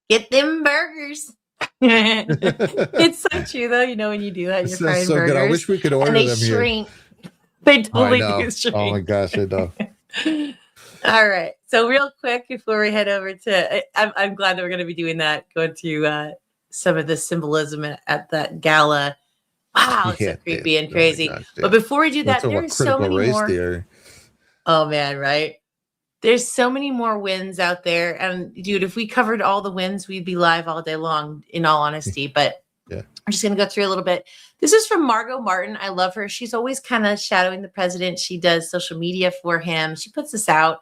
Get them burgers. It's so true, though. When you do that, you're frying so burgers. Good. I wish we could order and they them shrink. here. They totally do shrink. Oh my gosh, I know. All right. So real quick, before we head over to, I'm glad that we're going to be doing that. Going to some of the symbolism at that gala. Wow, it's so creepy and crazy. Gosh, but before we do that, there's so many more. Theory. Oh man, right? There's so many more wins out there. And dude, if we covered all the wins, we'd be live all day long, in all honesty. But yeah, I'm just going to go through a little bit. This is from Margot Martin. I love her. She's always kind of shadowing the president. She does social media for him. She puts this out.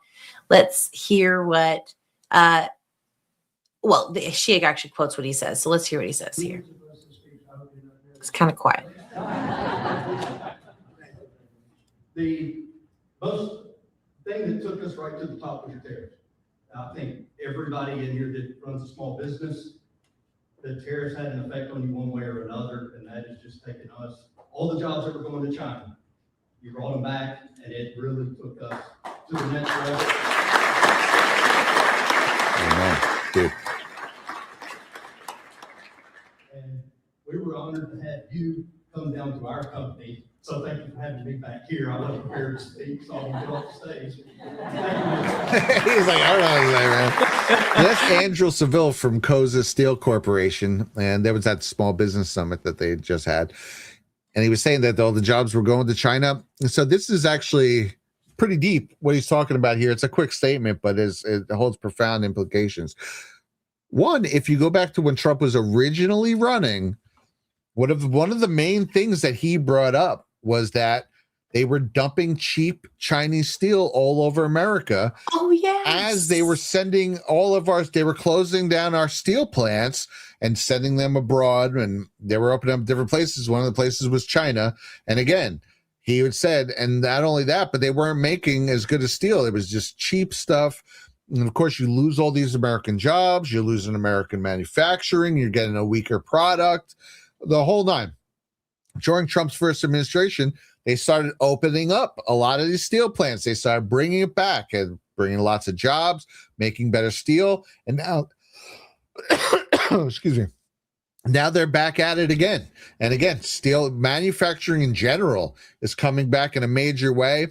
Let's hear what, she actually quotes what he says. So let's hear what he says here. It's kind of quiet. The most thing that took us right to the top was your tariffs. I think everybody in here that runs a small business, the tariffs had an effect on you one way or another, and that is just taking us, all the jobs that were going to China, you brought them back, and it really took us to the next level. Amen, dude. And we were honored to have you come down to our company. So thank you for having me back here. I wasn't prepared to speak, so I'm going to get off the stage. He's like, I don't know what to say, man. That's Andrew Seville from Koza Steel Corporation, and there was that small business summit that they just had, and he was saying that all the jobs were going to China. And so this is actually pretty deep what he's talking about here. It's a quick statement, but it holds profound implications. One, if you go back to when Trump was originally running, one of the main things that he brought up was that they were dumping cheap Chinese steel all over America. Oh, yeah. As they were sending they were closing down our steel plants and sending them abroad, and they were opening up different places. One of the places was China. And again, he had said, and not only that, but they weren't making as good as steel. It was just cheap stuff. And of course, you lose all these American jobs. You're losing American manufacturing. You're getting a weaker product, the whole nine. During Trump's first administration, they started opening up a lot of these steel plants. They started bringing it back and bringing lots of jobs, making better steel. And now, excuse me, now they're back at it again. And again, steel manufacturing in general is coming back in a major way.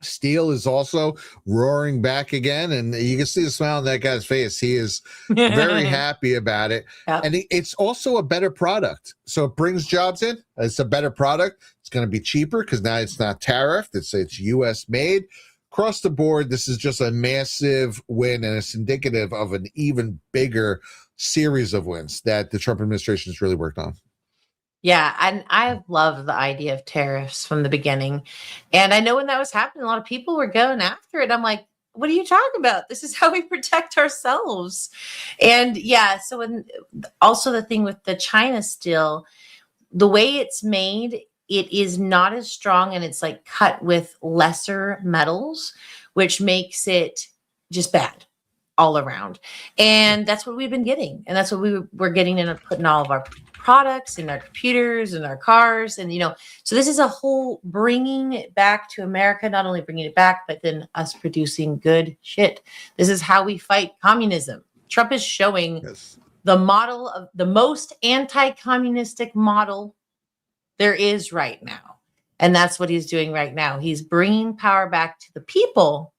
Steel is also roaring back again, and you can see the smile on that guy's face. He is very happy about it. Yep. And it's also a better product. So it brings jobs in. It's a better product. It's going to be cheaper because now it's not tariffed. It's U.S. made. Across the board, this is just a massive win, and it's indicative of an even bigger series of wins that the Trump administration has really worked on. Yeah, and I love the idea of tariffs from the beginning. And I know when that was happening, a lot of people were going after it. I'm like, what are you talking about? This is how we protect ourselves. And yeah, so when also the thing with the China steel, the way it's made, it is not as strong, and it's like cut with lesser metals, which makes it just bad all around. And that's what we've been getting. And that's what we're getting in putting all of our products in our computers and our cars. And, so this is a whole bringing it back to America, not only bringing it back, but then us producing good shit. This is how we fight communism. Trump is showing the model of the most anti-communistic model there is right now. And that's what he's doing right now. He's bringing power back to the people,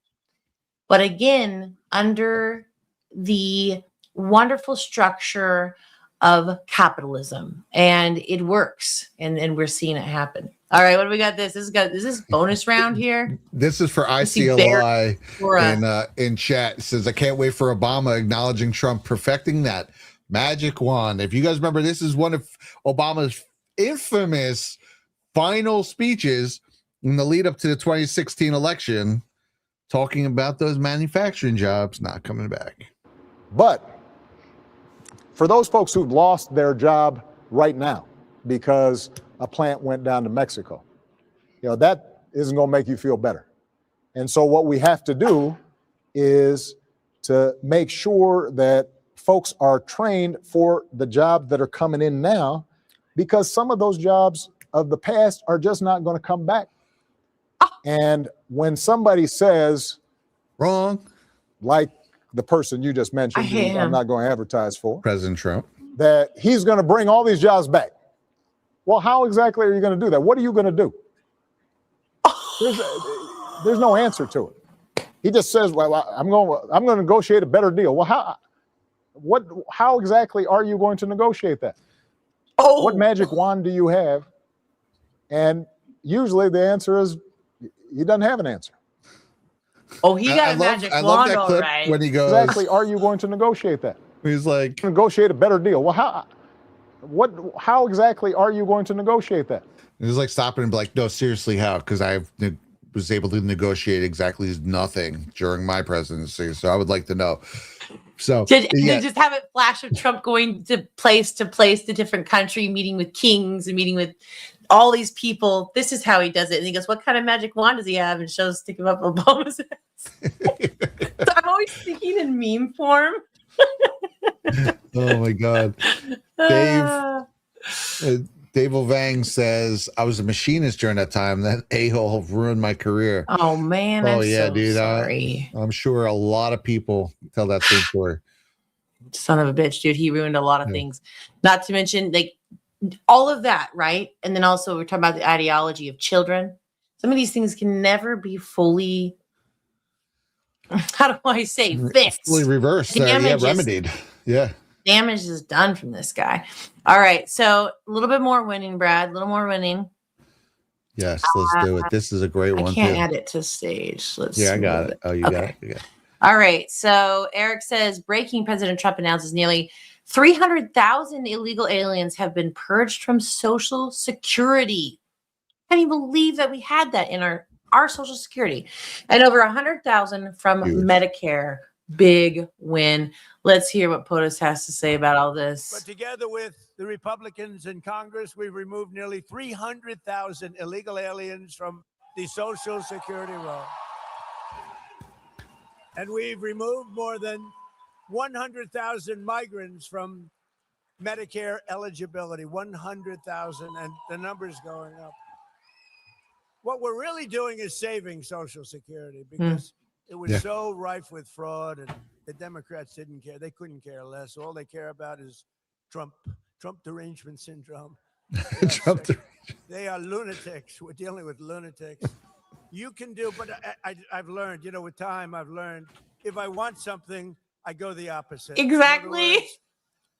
but again, under the wonderful structure of capitalism, and it works, and we're seeing it happen. All right, what do we got? Is this bonus round here? This is for ICLI in chat. It says, I can't wait for Obama acknowledging Trump perfecting that magic wand. If you guys remember, this is one of Obama's infamous final speeches in the lead up to the 2016 election, talking about those manufacturing jobs not coming back. But for those folks who've lost their job right now because a plant went down to Mexico, that isn't going to make you feel better. And so what we have to do is to make sure that folks are trained for the jobs that are coming in now, because some of those jobs of the past are just not going to come back. And when somebody says wrong, like the person you just mentioned, who I'm not going to advertise for, President Trump, that he's going to bring all these jobs back. Well, how exactly are you going to do that? What are you going to do? There's no answer to it. He just says, well, I'm going to negotiate a better deal. Well, how exactly are you going to negotiate that? What magic wand do you have? And usually the answer is he doesn't have an anscer. Oh, he got a magic wand, love that all clip right. when he goes, exactly are you going to negotiate that? He's like, negotiate a better deal. Well, how exactly are you going to negotiate that? He's like stopping and be like, no, seriously, how? Because I was able to negotiate exactly nothing during my presidency. So I would like to know. So just have it flash of Trump going to place to different country, meeting with kings and meeting with all these people. This is how he does it. And he goes, what kind of magic wand does he have? And shows sticking up Obama's ass. So I'm always thinking in meme form. Oh my God. Dave Ovang says, I was a machinist during that time. That a-hole ruined my career. Oh man. Oh I'm yeah, so dude. Sorry. I'm sure a lot of people tell that same story. Son of a bitch, dude. He ruined a lot of things. Not to mention like all of that, right? And then also we're talking about the ideology of children. Some of these things can never be fully, how do I say, fixed. Fully reversed. Remedied. Yeah. Damage is done from this guy. All right. So a little bit more winning, Brad. A little more winning. Yes, let's do it. This is a great one. I can't add it to stage. I got it. Oh, you got it. You got it. All right. So Eric says, breaking, President Trump announces nearly 300,000 illegal aliens have been purged from Social Security. Can't even believe that we had that in our Social Security, and over 100,000 from Medicare. Big win. Let's hear what POTUS has to say about all this. But together with the Republicans in Congress, we've removed nearly 300,000 illegal aliens from the Social Security roll. And we've removed more than 100,000 migrants from Medicare eligibility. 100,000, and the number's going up. What we're really doing is saving Social Security because it was so rife with fraud, and the Democrats didn't care. They couldn't care less. All they care about is Trump derangement syndrome. They are lunatics. We're dealing with lunatics. You can do, but I've learned, with time, I've learned if I want something, I go the opposite. Exactly. Words,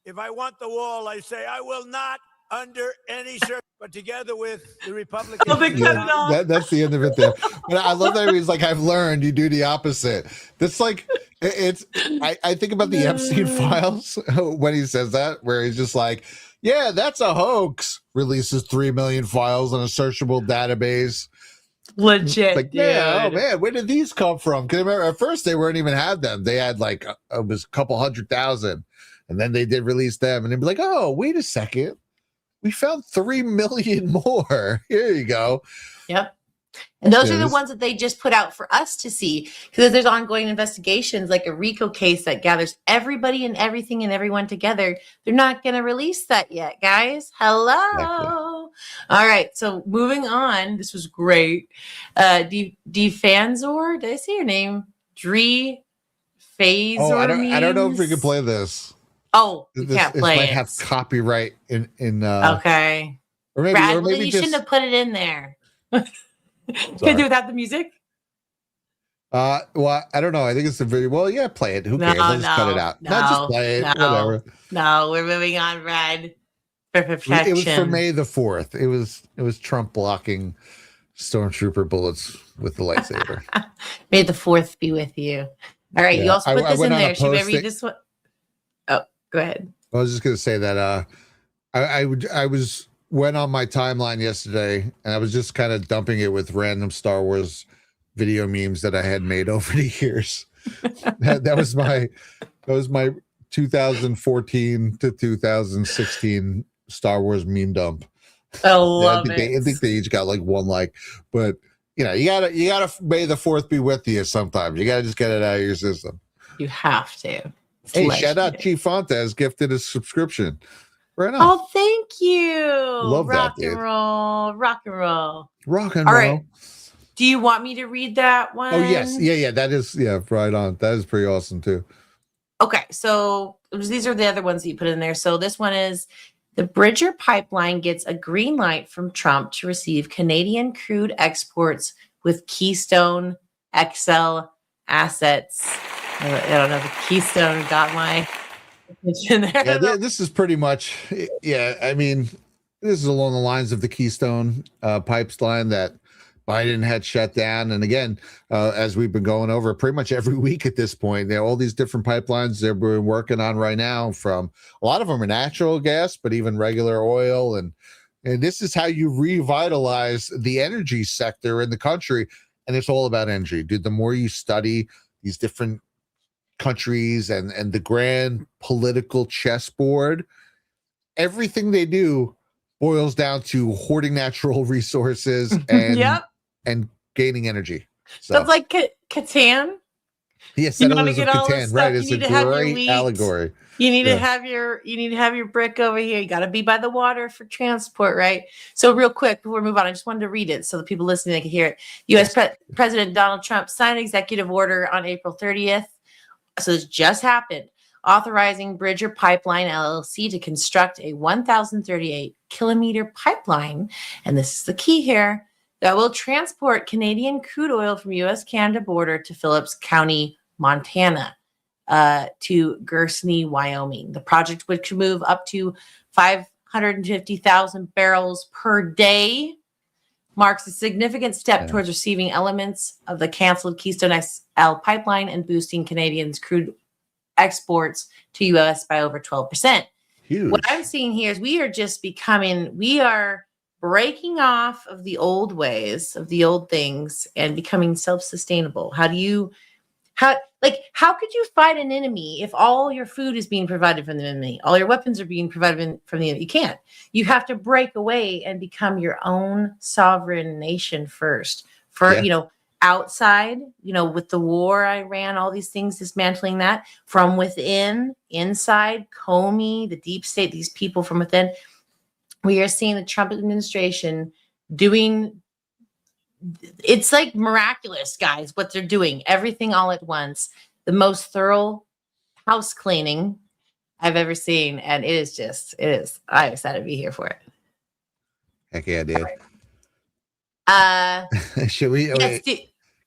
if I want the wall, I say, I will not under any circumstance. But together with the Republicans, that's the end of it there. But I love that he's like, I've learned you do the opposite. That's like, I think about the Epstein files when he says that, where he's just like, yeah, that's a hoax. Releases 3 million files on a searchable database. Legit. Like, yeah, oh man, where did these come from? Because remember, at first they weren't even had them. They had like it was a couple 100,000, and then they did release them, and they'd be like, oh, wait a second. We found 3 million more. Here you go. Yep. And those are the ones that they just put out for us to see, because there's ongoing investigations, like a RICO case that gathers everybody and everything and everyone together. They're not going to release that yet, guys. Hello. All right. So moving on. This was great. Defanzor, did I say your name? Dree Phazor. Oh, I don't know if we can play this. Oh, you can't play it. Might have copyright in okay. Or maybe, Brad, or maybe you just, shouldn't have put it in there. Can I do without the music? Well, I don't know. I think it's the video. Well, yeah, play it. Who cares? Let's cut it out. Just play it. Whatever. No, we're moving on, Brad. For perfection. It was for May the 4th. It was Trump blocking stormtrooper bullets with the lightsaber. May the 4th be with you. All right, you also put this in there. Should I read this one? Oh, go ahead. I was just gonna say that I went on my timeline yesterday, and I was just kind of dumping it with random Star Wars video memes that I had made over the years. that was my 2014 to 2016 Star Wars meme dump. I love it. I think they each got like one like, but you gotta May the 4th be with you sometimes. You gotta just get it out of your system. You have to. Hey, shout out G Fontes gifted a subscription. Right on. Oh, thank you. Love rock that, dude. and roll. Rock and roll. Rock and All roll. right. Do you want me to read that one? Oh, yes. Yeah. That is, right on. That is pretty awesome, too. Okay. So these are the other ones that you put in there. So this one is the Bridger Pipeline gets a green light from Trump to receive Canadian crude exports with Keystone XL assets. I don't know if Keystone got my attention there. Yeah, this is pretty much, I mean, this is along the lines of the Keystone pipeline that Biden had shut down. And again, as we've been going over pretty much every week at this point, there are all these different pipelines they're working on right now. From a lot of them are natural gas, but even regular oil. And this is how you revitalize the energy sector in the country. And it's all about energy. Dude, the more you study these different countries and the grand political chessboard, everything they do boils down to hoarding natural resources and and gaining energy. So that's like Catan. Yes, you Settlers of Catan, right? It's a great allegory. You need to have your brick over here. You got to be by the water for transport, right? So real quick before we move on, I just wanted to read it so the people listening, they can hear it. U.S. President Donald Trump signed an executive order on April 30th. So this just happened, authorizing Bridger Pipeline LLC to construct a 1,038-kilometer pipeline, and this is the key here, that will transport Canadian crude oil from U.S.-Canada border to Phillips County, Montana, to Guernsey, Wyoming. The project, which could move up to 550,000 barrels per day, marks a significant step towards receiving elements of the canceled Keystone XL pipeline and boosting Canadians' crude exports to U.S. by over 12%. Huge. What I'm seeing here is we are breaking off of the old ways, of the old things, and becoming self-sustainable. How could you fight an enemy if all your food is being provided from the enemy, all your weapons are being provided from the enemy? You can't. You have to break away and become your own sovereign nation first. Outside, with the war, Iran, all these things, dismantling that from within, inside, Comey, the deep state, these people from within. We are seeing the Trump administration doing, it's like miraculous, guys, what they're doing, everything all at once, the most thorough house cleaning I've ever seen. And it is, I'm excited to be here for it. Heck yeah, dude. Should we? Yes,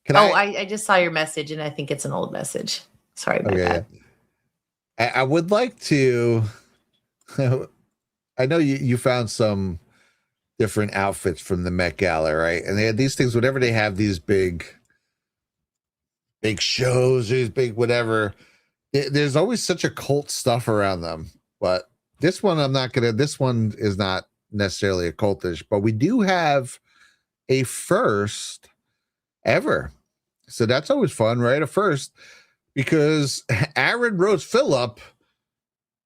I just saw your message and I think it's an old message. Sorry about that. I would like to, I know you found some different outfits from the Met Gala, right? And they had these things, whenever they have these big shows, these big whatever, there's always such a cult stuff around them. But this one, this one is not necessarily a cultish, but we do have a first ever. So that's always fun, right? A first, because Aaron Rose Phillip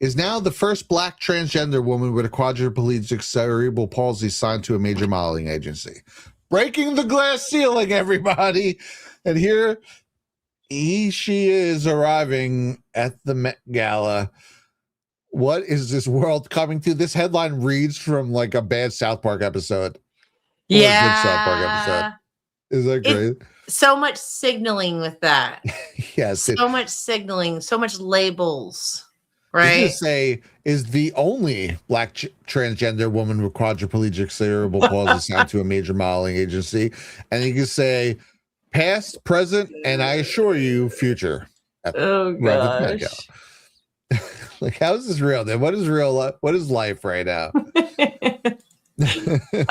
is now the first Black transgender woman with a quadriplegic cerebral palsy signed to a major modeling agency. Breaking the glass ceiling, everybody. And here she is arriving at the Met Gala. What is this world coming to? This headline reads from like a bad South Park episode. Yeah. Good South Park episode. Is that great? So much signaling with that. Yes. So much signaling, so much labels, right? Say is the only Black transgender woman with quadriplegic cerebral palsy signed to a major modeling agency. And you can say past, present, and I assure you future. Oh gosh. Like, how is this real? Then what is real life? What is life right now?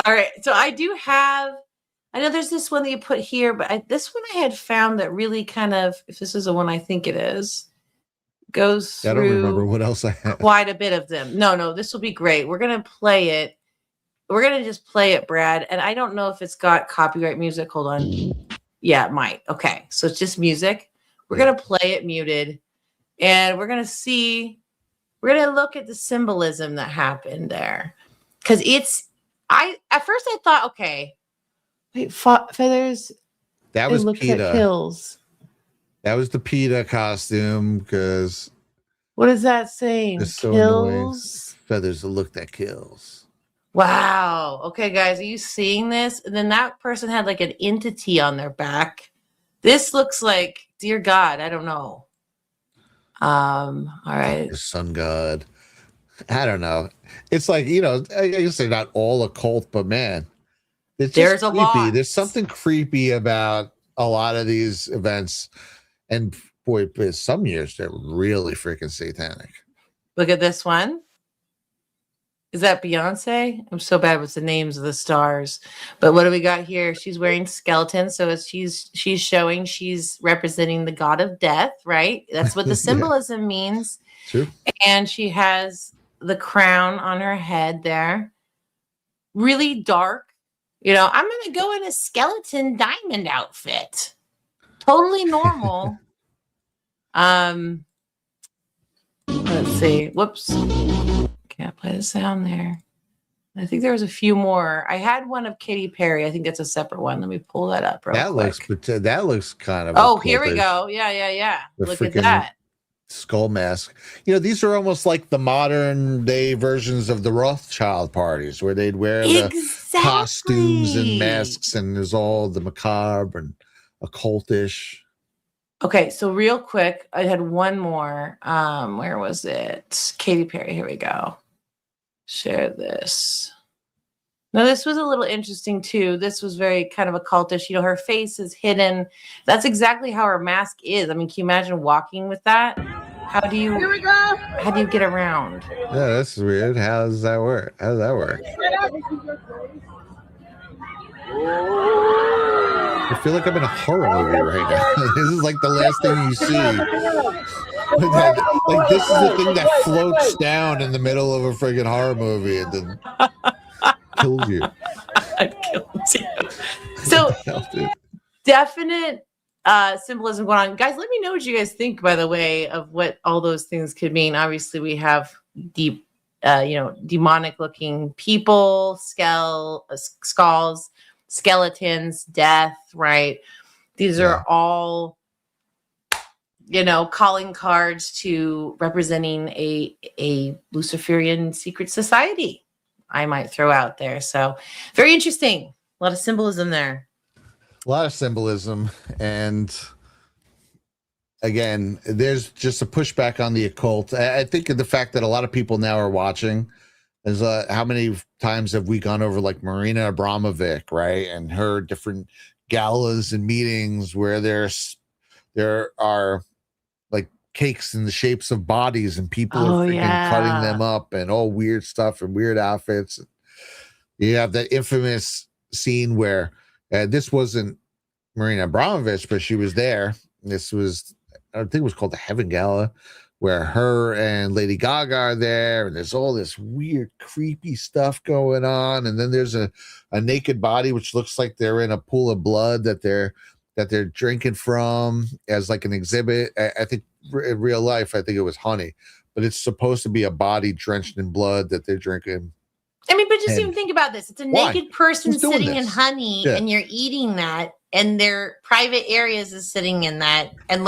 All right. So I do have, I know there's this one that you put here, but this one I had found that really kind of, if this is the one I think it is, goes through I don't remember what else I have. Quite a bit of them. No, this will be great. We're going to play it. We're going to just play it, Brad. And I don't know if it's got copyright music. Hold on. Yeah, it might. Okay. So it's just music. We're going to play it muted. And we're going to look at the symbolism that happened there. Because at first I thought, okay, wait, feathers. That was PETA. Kills. That was the PETA costume, because what is that saying? So kills. Annoying. Feathers, the look that kills. Wow. Okay, guys, are you seeing this? And then that person had like an entity on their back. This looks like, dear God, I don't know. All right. The sun god. I don't know. It's like, I guess they're not all a cult, but man, there's a lot. There's something creepy about a lot of these events. And boy, some years they're really freaking satanic. Look at this one. Is that Beyonce? I'm so bad with the names of the stars. But what do we got here? She's wearing skeletons. So she's showing she's representing the god of death, right? That's what the symbolism means. True. And she has the crown on her head there. Really dark. I'm going to go in a skeleton diamond outfit. Totally normal. Let's see. Whoops. Can't play the sound there. I think there was a few more. I had one of Katy Perry. I think that's a separate one. Let me pull that up real quick. That looks kind of. Oh, here we go. Yeah. Look at that. Skull mask. These are almost like the modern day versions of the Rothschild parties, where they'd wear the costumes and masks, and there's all the macabre and occultish. Okay, so real quick, I had one more. Where was it? Katy Perry. Here we go. Share this. Now, this was a little interesting too. This was very kind of occultish. Her face is hidden. That's exactly how her mask is. I mean, can you imagine walking with that? How do you get around? Yeah, that's weird. How does that work? I feel like I'm in a horror movie right now. This is like the last thing you see. Like this is the thing that floats down in the middle of a friggin' horror movie and then kills you. So definite symbolism going on. Guys, let me know what you guys think, by the way, of what all those things could mean. Obviously, we have deep, demonic looking people, skulls, skeletons, death, right? These are all, calling cards to representing a Luciferian secret society, I might throw out there. So very interesting. A lot of symbolism there. A lot of symbolism. And again, there's just a pushback on the occult. I think the fact that a lot of people now are watching is how many times have we gone over like Marina Abramovic, right? And her different galas and meetings where there are like cakes in the shapes of bodies and people are freaking cutting them up and all weird stuff and weird outfits. You have that infamous scene where this wasn't Marina Abramovic, but she was there. This was, I think it was called the Heaven Gala, where her and Lady Gaga are there, and there's all this weird, creepy stuff going on. And then there's a naked body, which looks like they're in a pool of blood that they're drinking from as like an exhibit. I think in real life, I think it was honey, but it's supposed to be a body drenched in blood that they're drinking. I mean, but just even think about this. It's a naked person sitting in honey, and you're eating that, and their private areas is sitting in that, and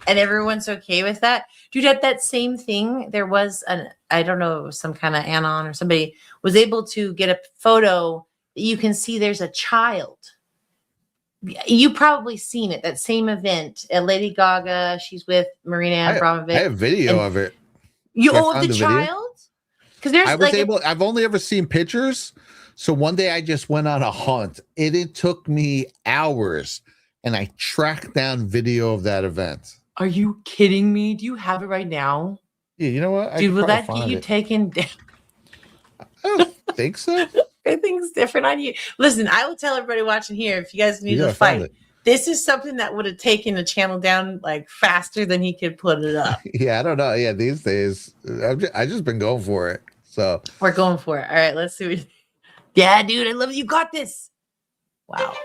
everyone's okay with that. Dude, at that same thing, there was I don't know, some kind of anon or somebody was able to get a photo. You can see there's a child. You probably seen it, that same event at Lady Gaga. She's with Marina Abramovic. I have video of it. The child? Because there's I've only ever seen pictures. So one day I just went on a hunt. It took me hours, and I tracked down video of that event. Are you kidding me? Do you have it right now? Yeah, you know what? Dude, will that get you taken down? I don't think so. Everything's different on you. Listen, I will tell everybody watching here, if you guys need to fight, this is something that would have taken the channel down like faster than he could put it up. Yeah, I don't know. Yeah, these days, I just been going for it. So we're going for it. All right, let's see. Yeah, dude, I love it. You got this. Wow.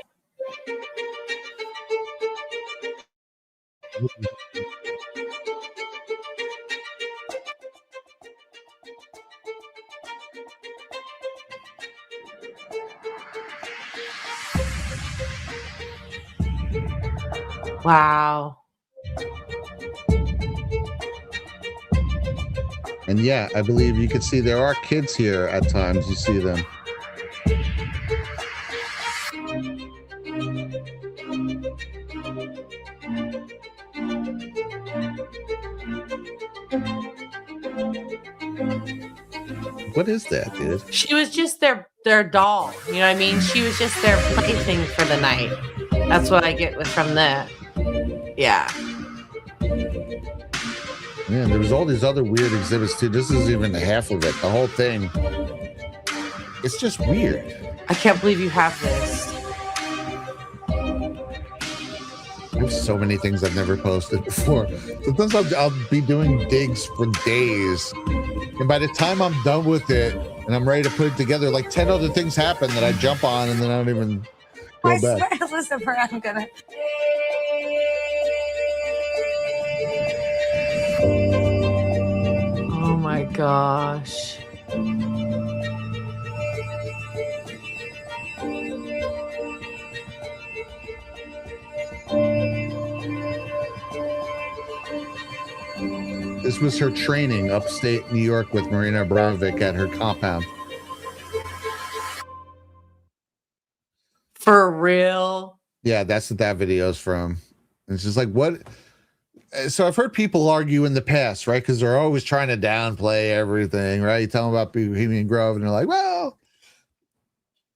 Wow. And yeah, I believe you can see there are kids here at times. You see them. What is that, dude? She was just their doll. You know what I mean? She was just their plaything for the night. That's what I get from that. Yeah. Man, there was all these other weird exhibits too. This is even half of it. The whole thing. It's just weird. I can't believe you have this. There's so many things I've never posted before. Sometimes I'll be doing digs for days. And by the time I'm done with it and I'm ready to put it together, like 10 other things happen that I jump on and then I don't even go back. Lucifer, I'm gonna. Oh my gosh. This was her training upstate New York with Marina Abramovic at her compound. For real? Yeah, that's what that video is from. It's just like, what? So I've heard people argue in the past, right? Because they're always trying to downplay everything, right? You tell them about Bohemian Grove, and they're like, well,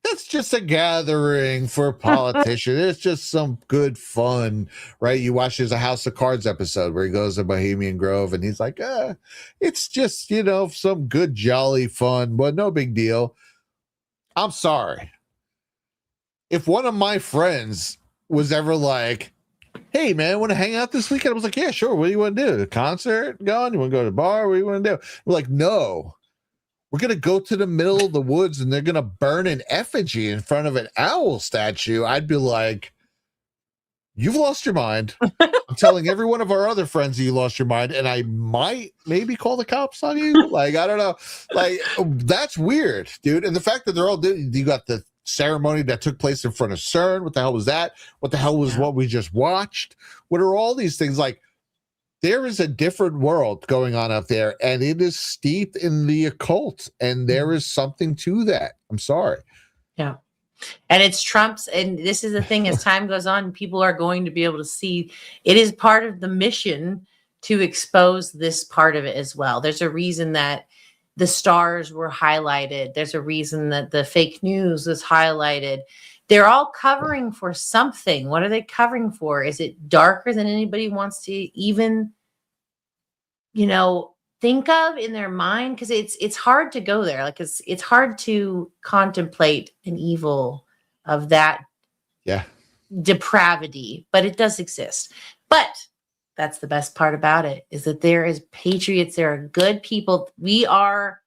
that's just a gathering for politicians. It's just some good fun, right? You watch, there's a House of Cards episode where he goes to Bohemian Grove, and he's like, it's just, some good, jolly fun, but no big deal. I'm sorry. If one of my friends was ever like, hey, man, want to hang out this weekend? I was like, yeah, sure. What do you want to do? A concert going? You want to go to the bar? What do you want to do? We're like, no. we're going to go to the middle of the woods and they're going to burn an effigy in front of an owl statue, I'd be like, you've lost your mind. I'm telling every one of our other friends that you lost your mind, and I might maybe call the cops on you. Like, I don't know. Like, that's weird, dude. And the fact that they're all doing, you got the ceremony that took place in front of CERN. What the hell was that? What the hell was what we just watched? What are all these things? Like, there is a different world going on up there, and it is steeped in the occult, and there is something to that. I'm sorry. Yeah. And it's Trump's, and this is the thing, as time goes on, people are going to be able to see it is part of the mission to expose this part of it as well. There's a reason that the stars were highlighted. There's a reason that the fake news was highlighted. They're all covering for something. What are they covering for? Is it darker than anybody wants to even, think of in their mind? Because it's hard to go there. Like it's hard to contemplate an evil of that depravity, but it does exist. But that's the best part about it, is that there is patriots, there are good people. We are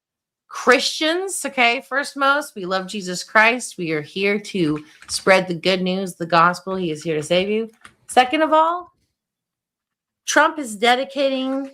Christians, okay? First most, we love Jesus Christ. We are here to spread the good news, the gospel. He is here to save you. Second of all, Trump is dedicating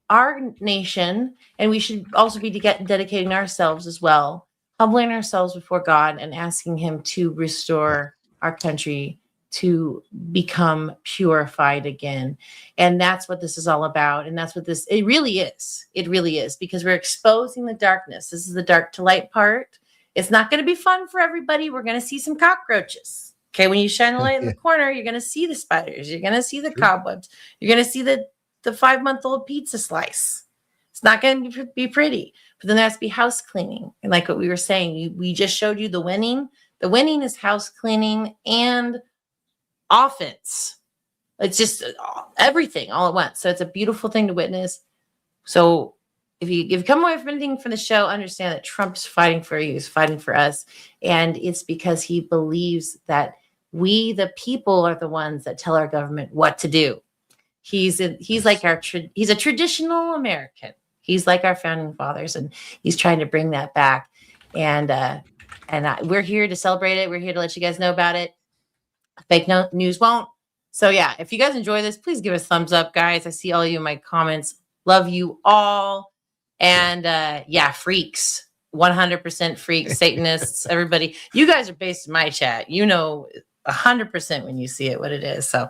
our nation, and we should also be dedicating ourselves as well, humbling ourselves before God and asking him to restore our country to become purified again. And that's what this is all about. And that's what it really is. It really is, because we're exposing the darkness. This is the dark to light part. It's not going to be fun for everybody. We're going to see some cockroaches. Okay. When you shine the light in the corner, you're going to see the spiders. You're going to see the cobwebs. You're going to see the 5-month-old pizza slice. It's not going to be pretty, but then there has to be house cleaning. And like what we were saying, we just showed you the winning. The winning is house cleaning and offense. It's just everything all at once. So it's a beautiful thing to witness. So if you come away from anything from the show, understand that Trump's fighting for you. He's fighting for us. And it's because he believes that we, the people, are the ones that tell our government what to do. He's like he's a traditional American. He's like our founding fathers, and he's trying to bring that back. And we're here to celebrate it. We're here to let you guys know about it. Fake news won't. So yeah, if you guys enjoy this, please give us thumbs up, guys. I see all of you in my comments. Love you all. And freaks, 100% freaks, Satanists, everybody. You guys are based in my chat. 100% when you see it what it is. So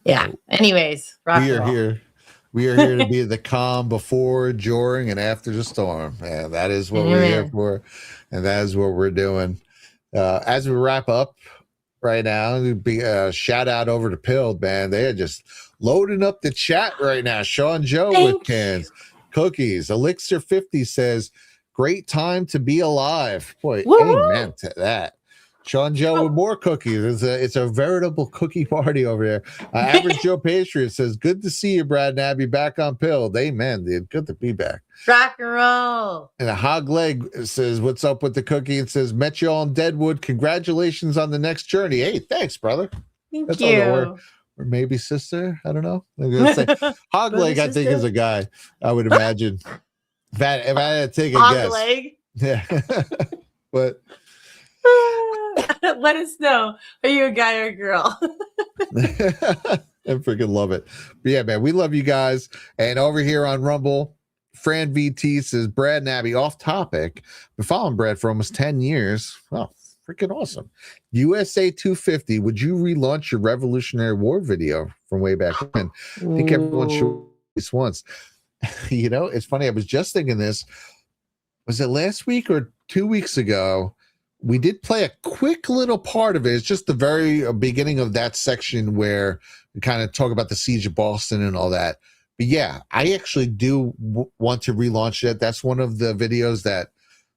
yeah. Anyways, we are here. We are here to be the calm before, during, and after the storm. And that is what we're here for. And that is what we're doing. As we wrap up right now, be a shout out over to Pilled, man. They are just loading up the chat right now. Sean Joe with cans, cookies. Elixir 50 says, great time to be alive. Boy, amen to that. Sean Joe with more cookies. It's a veritable cookie party over there. Average Joe Patriot says, good to see you, Brad Nabby, back on Pilled. Amen, dude. Good to be back. Rock and roll. And a Hog Leg says, what's up with the cookie? It says, met you all in Deadwood. Congratulations on the next journey. Hey, thanks, brother. Thank you. Or maybe sister. I don't know. I'm gonna say Hog Leg, I think, is a guy, I would imagine. If I had to take a guess. Hog Leg? Yeah. But let us know. Are you a guy or a girl? I freaking love it. But yeah, man, we love you guys. And over here on Rumble, Fran VT says, Brad Nabby, off topic. Been following Brad for almost 10 years. Oh, freaking awesome. USA 250, would you relaunch your Revolutionary War video from way back when? I think everyone should this once. It's funny. I was just thinking this. Was it last week or 2 weeks ago? We did play a quick little part of it. It's just the very beginning of that section where we kind of talk about the siege of Boston and all that. But yeah, I actually do want to relaunch it. That's one of the videos that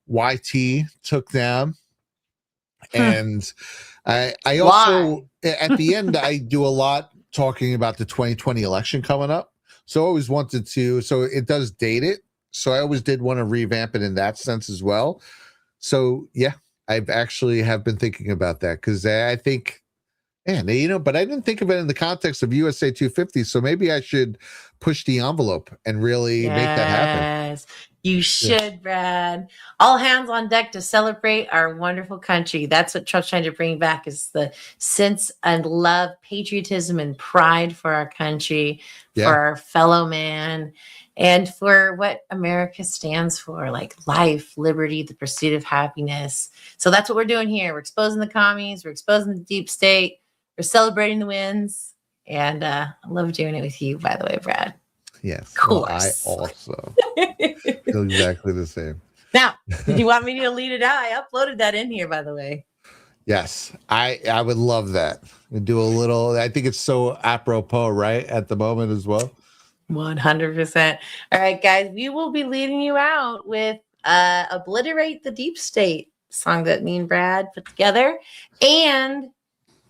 YT took down. And I also, at the end, I do a lot talking about the 2020 election coming up. So I always wanted to, so it does date it. So I always did want to revamp it in that sense as well. So yeah, I've actually have been thinking about that because I think And but I didn't think of it in the context of USA 250. So maybe I should push the envelope and really make that happen. Yes, you should, Brad. All hands on deck to celebrate our wonderful country. That's what Trump's trying to bring back, is the sense and love, patriotism, and pride for our country, for our fellow man, and for what America stands for, like life, liberty, the pursuit of happiness. So that's what we're doing here. We're exposing the commies. We're exposing the deep state. We're celebrating the wins. And I love doing it with you, by the way, Brad. Yes. Of course. Well, I also feel exactly the same. Now, did you want me to lead it out? I uploaded that in here, by the way. Yes, I would love that. We do a little. I think it's so apropos, right, at the moment as well. 100%. All right, guys, we will be leading you out with "Obliterate the Deep State" song that me and Brad put together. And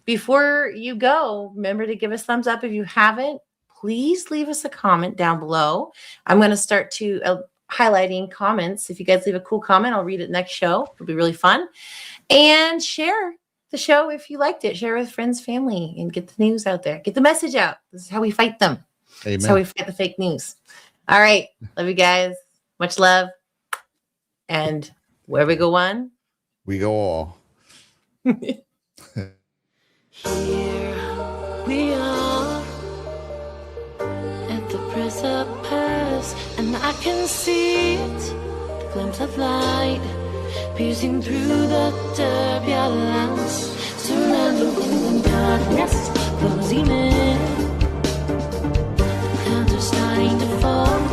before you go, remember to give us thumbs up if you haven't. Please leave us a comment down below. I'm going to start to highlighting comments. If you guys leave a cool comment, I'll read it next show. It'll be really fun. And share the show if you liked it. Share with friends, family, and get the news out there. Get the message out. This is how we fight them. Amen. This is how we fight the fake news. All right. Love you guys. Much love. And where we go one, we go all. Here we are at the precipice, and I can see it, the glimpse of light piercing through the turbulence, surrounding in the darkness, closing in. Clouds are starting to form,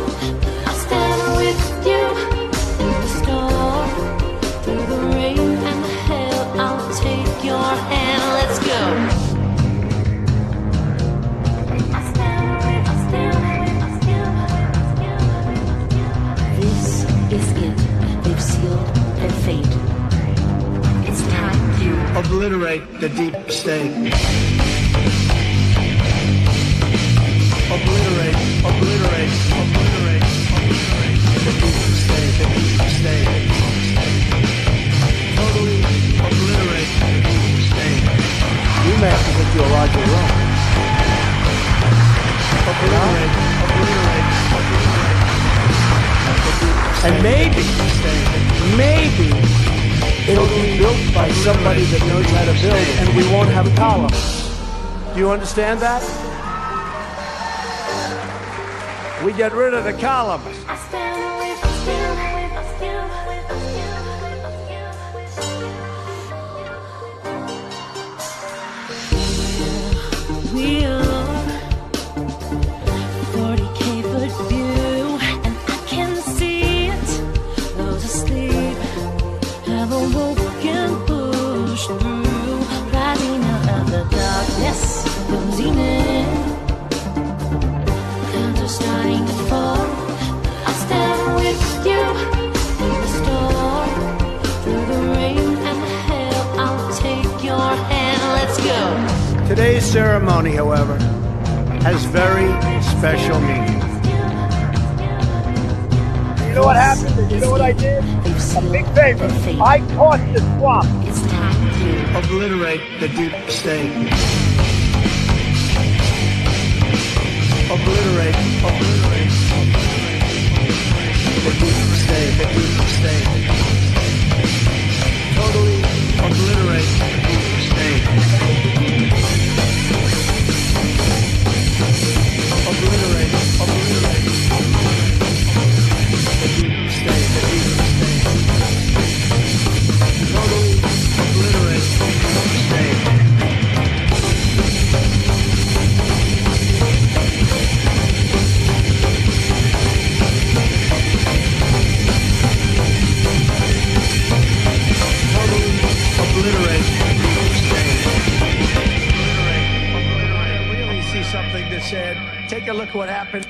but I'll stand with you in the storm, through the rain and the hail. I'll take your hand. Let's go. This is it. They've sealed their fate. It's time to obliterate the deep state. Obliterate the deep state. Totally obliterate the deep state. You may have to get you a larger room. Obliterate. And maybe it'll be built by somebody that knows how to build, and we won't have columns. Do you understand that? We get rid of the columns. We are 40K foot view, and I can see it. Those asleep have awoken, pushed through, rising out of the darkness, closing in. Clouds are starting to fall. I'll stand with you in the storm, through the rain and the hail. I'll take your hand. Let's go. Today's ceremony, however, has very special meaning. You know what happened? You know what I did? A big favor. I caught the swamp. It's time to obliterate the deep state. Obliterate the deep state. Totally obliterate the deep state. Obliterate the deep state. Totally obliterate the deep state. Totally obliterate the deep state. Really see something that said, take a look what happened.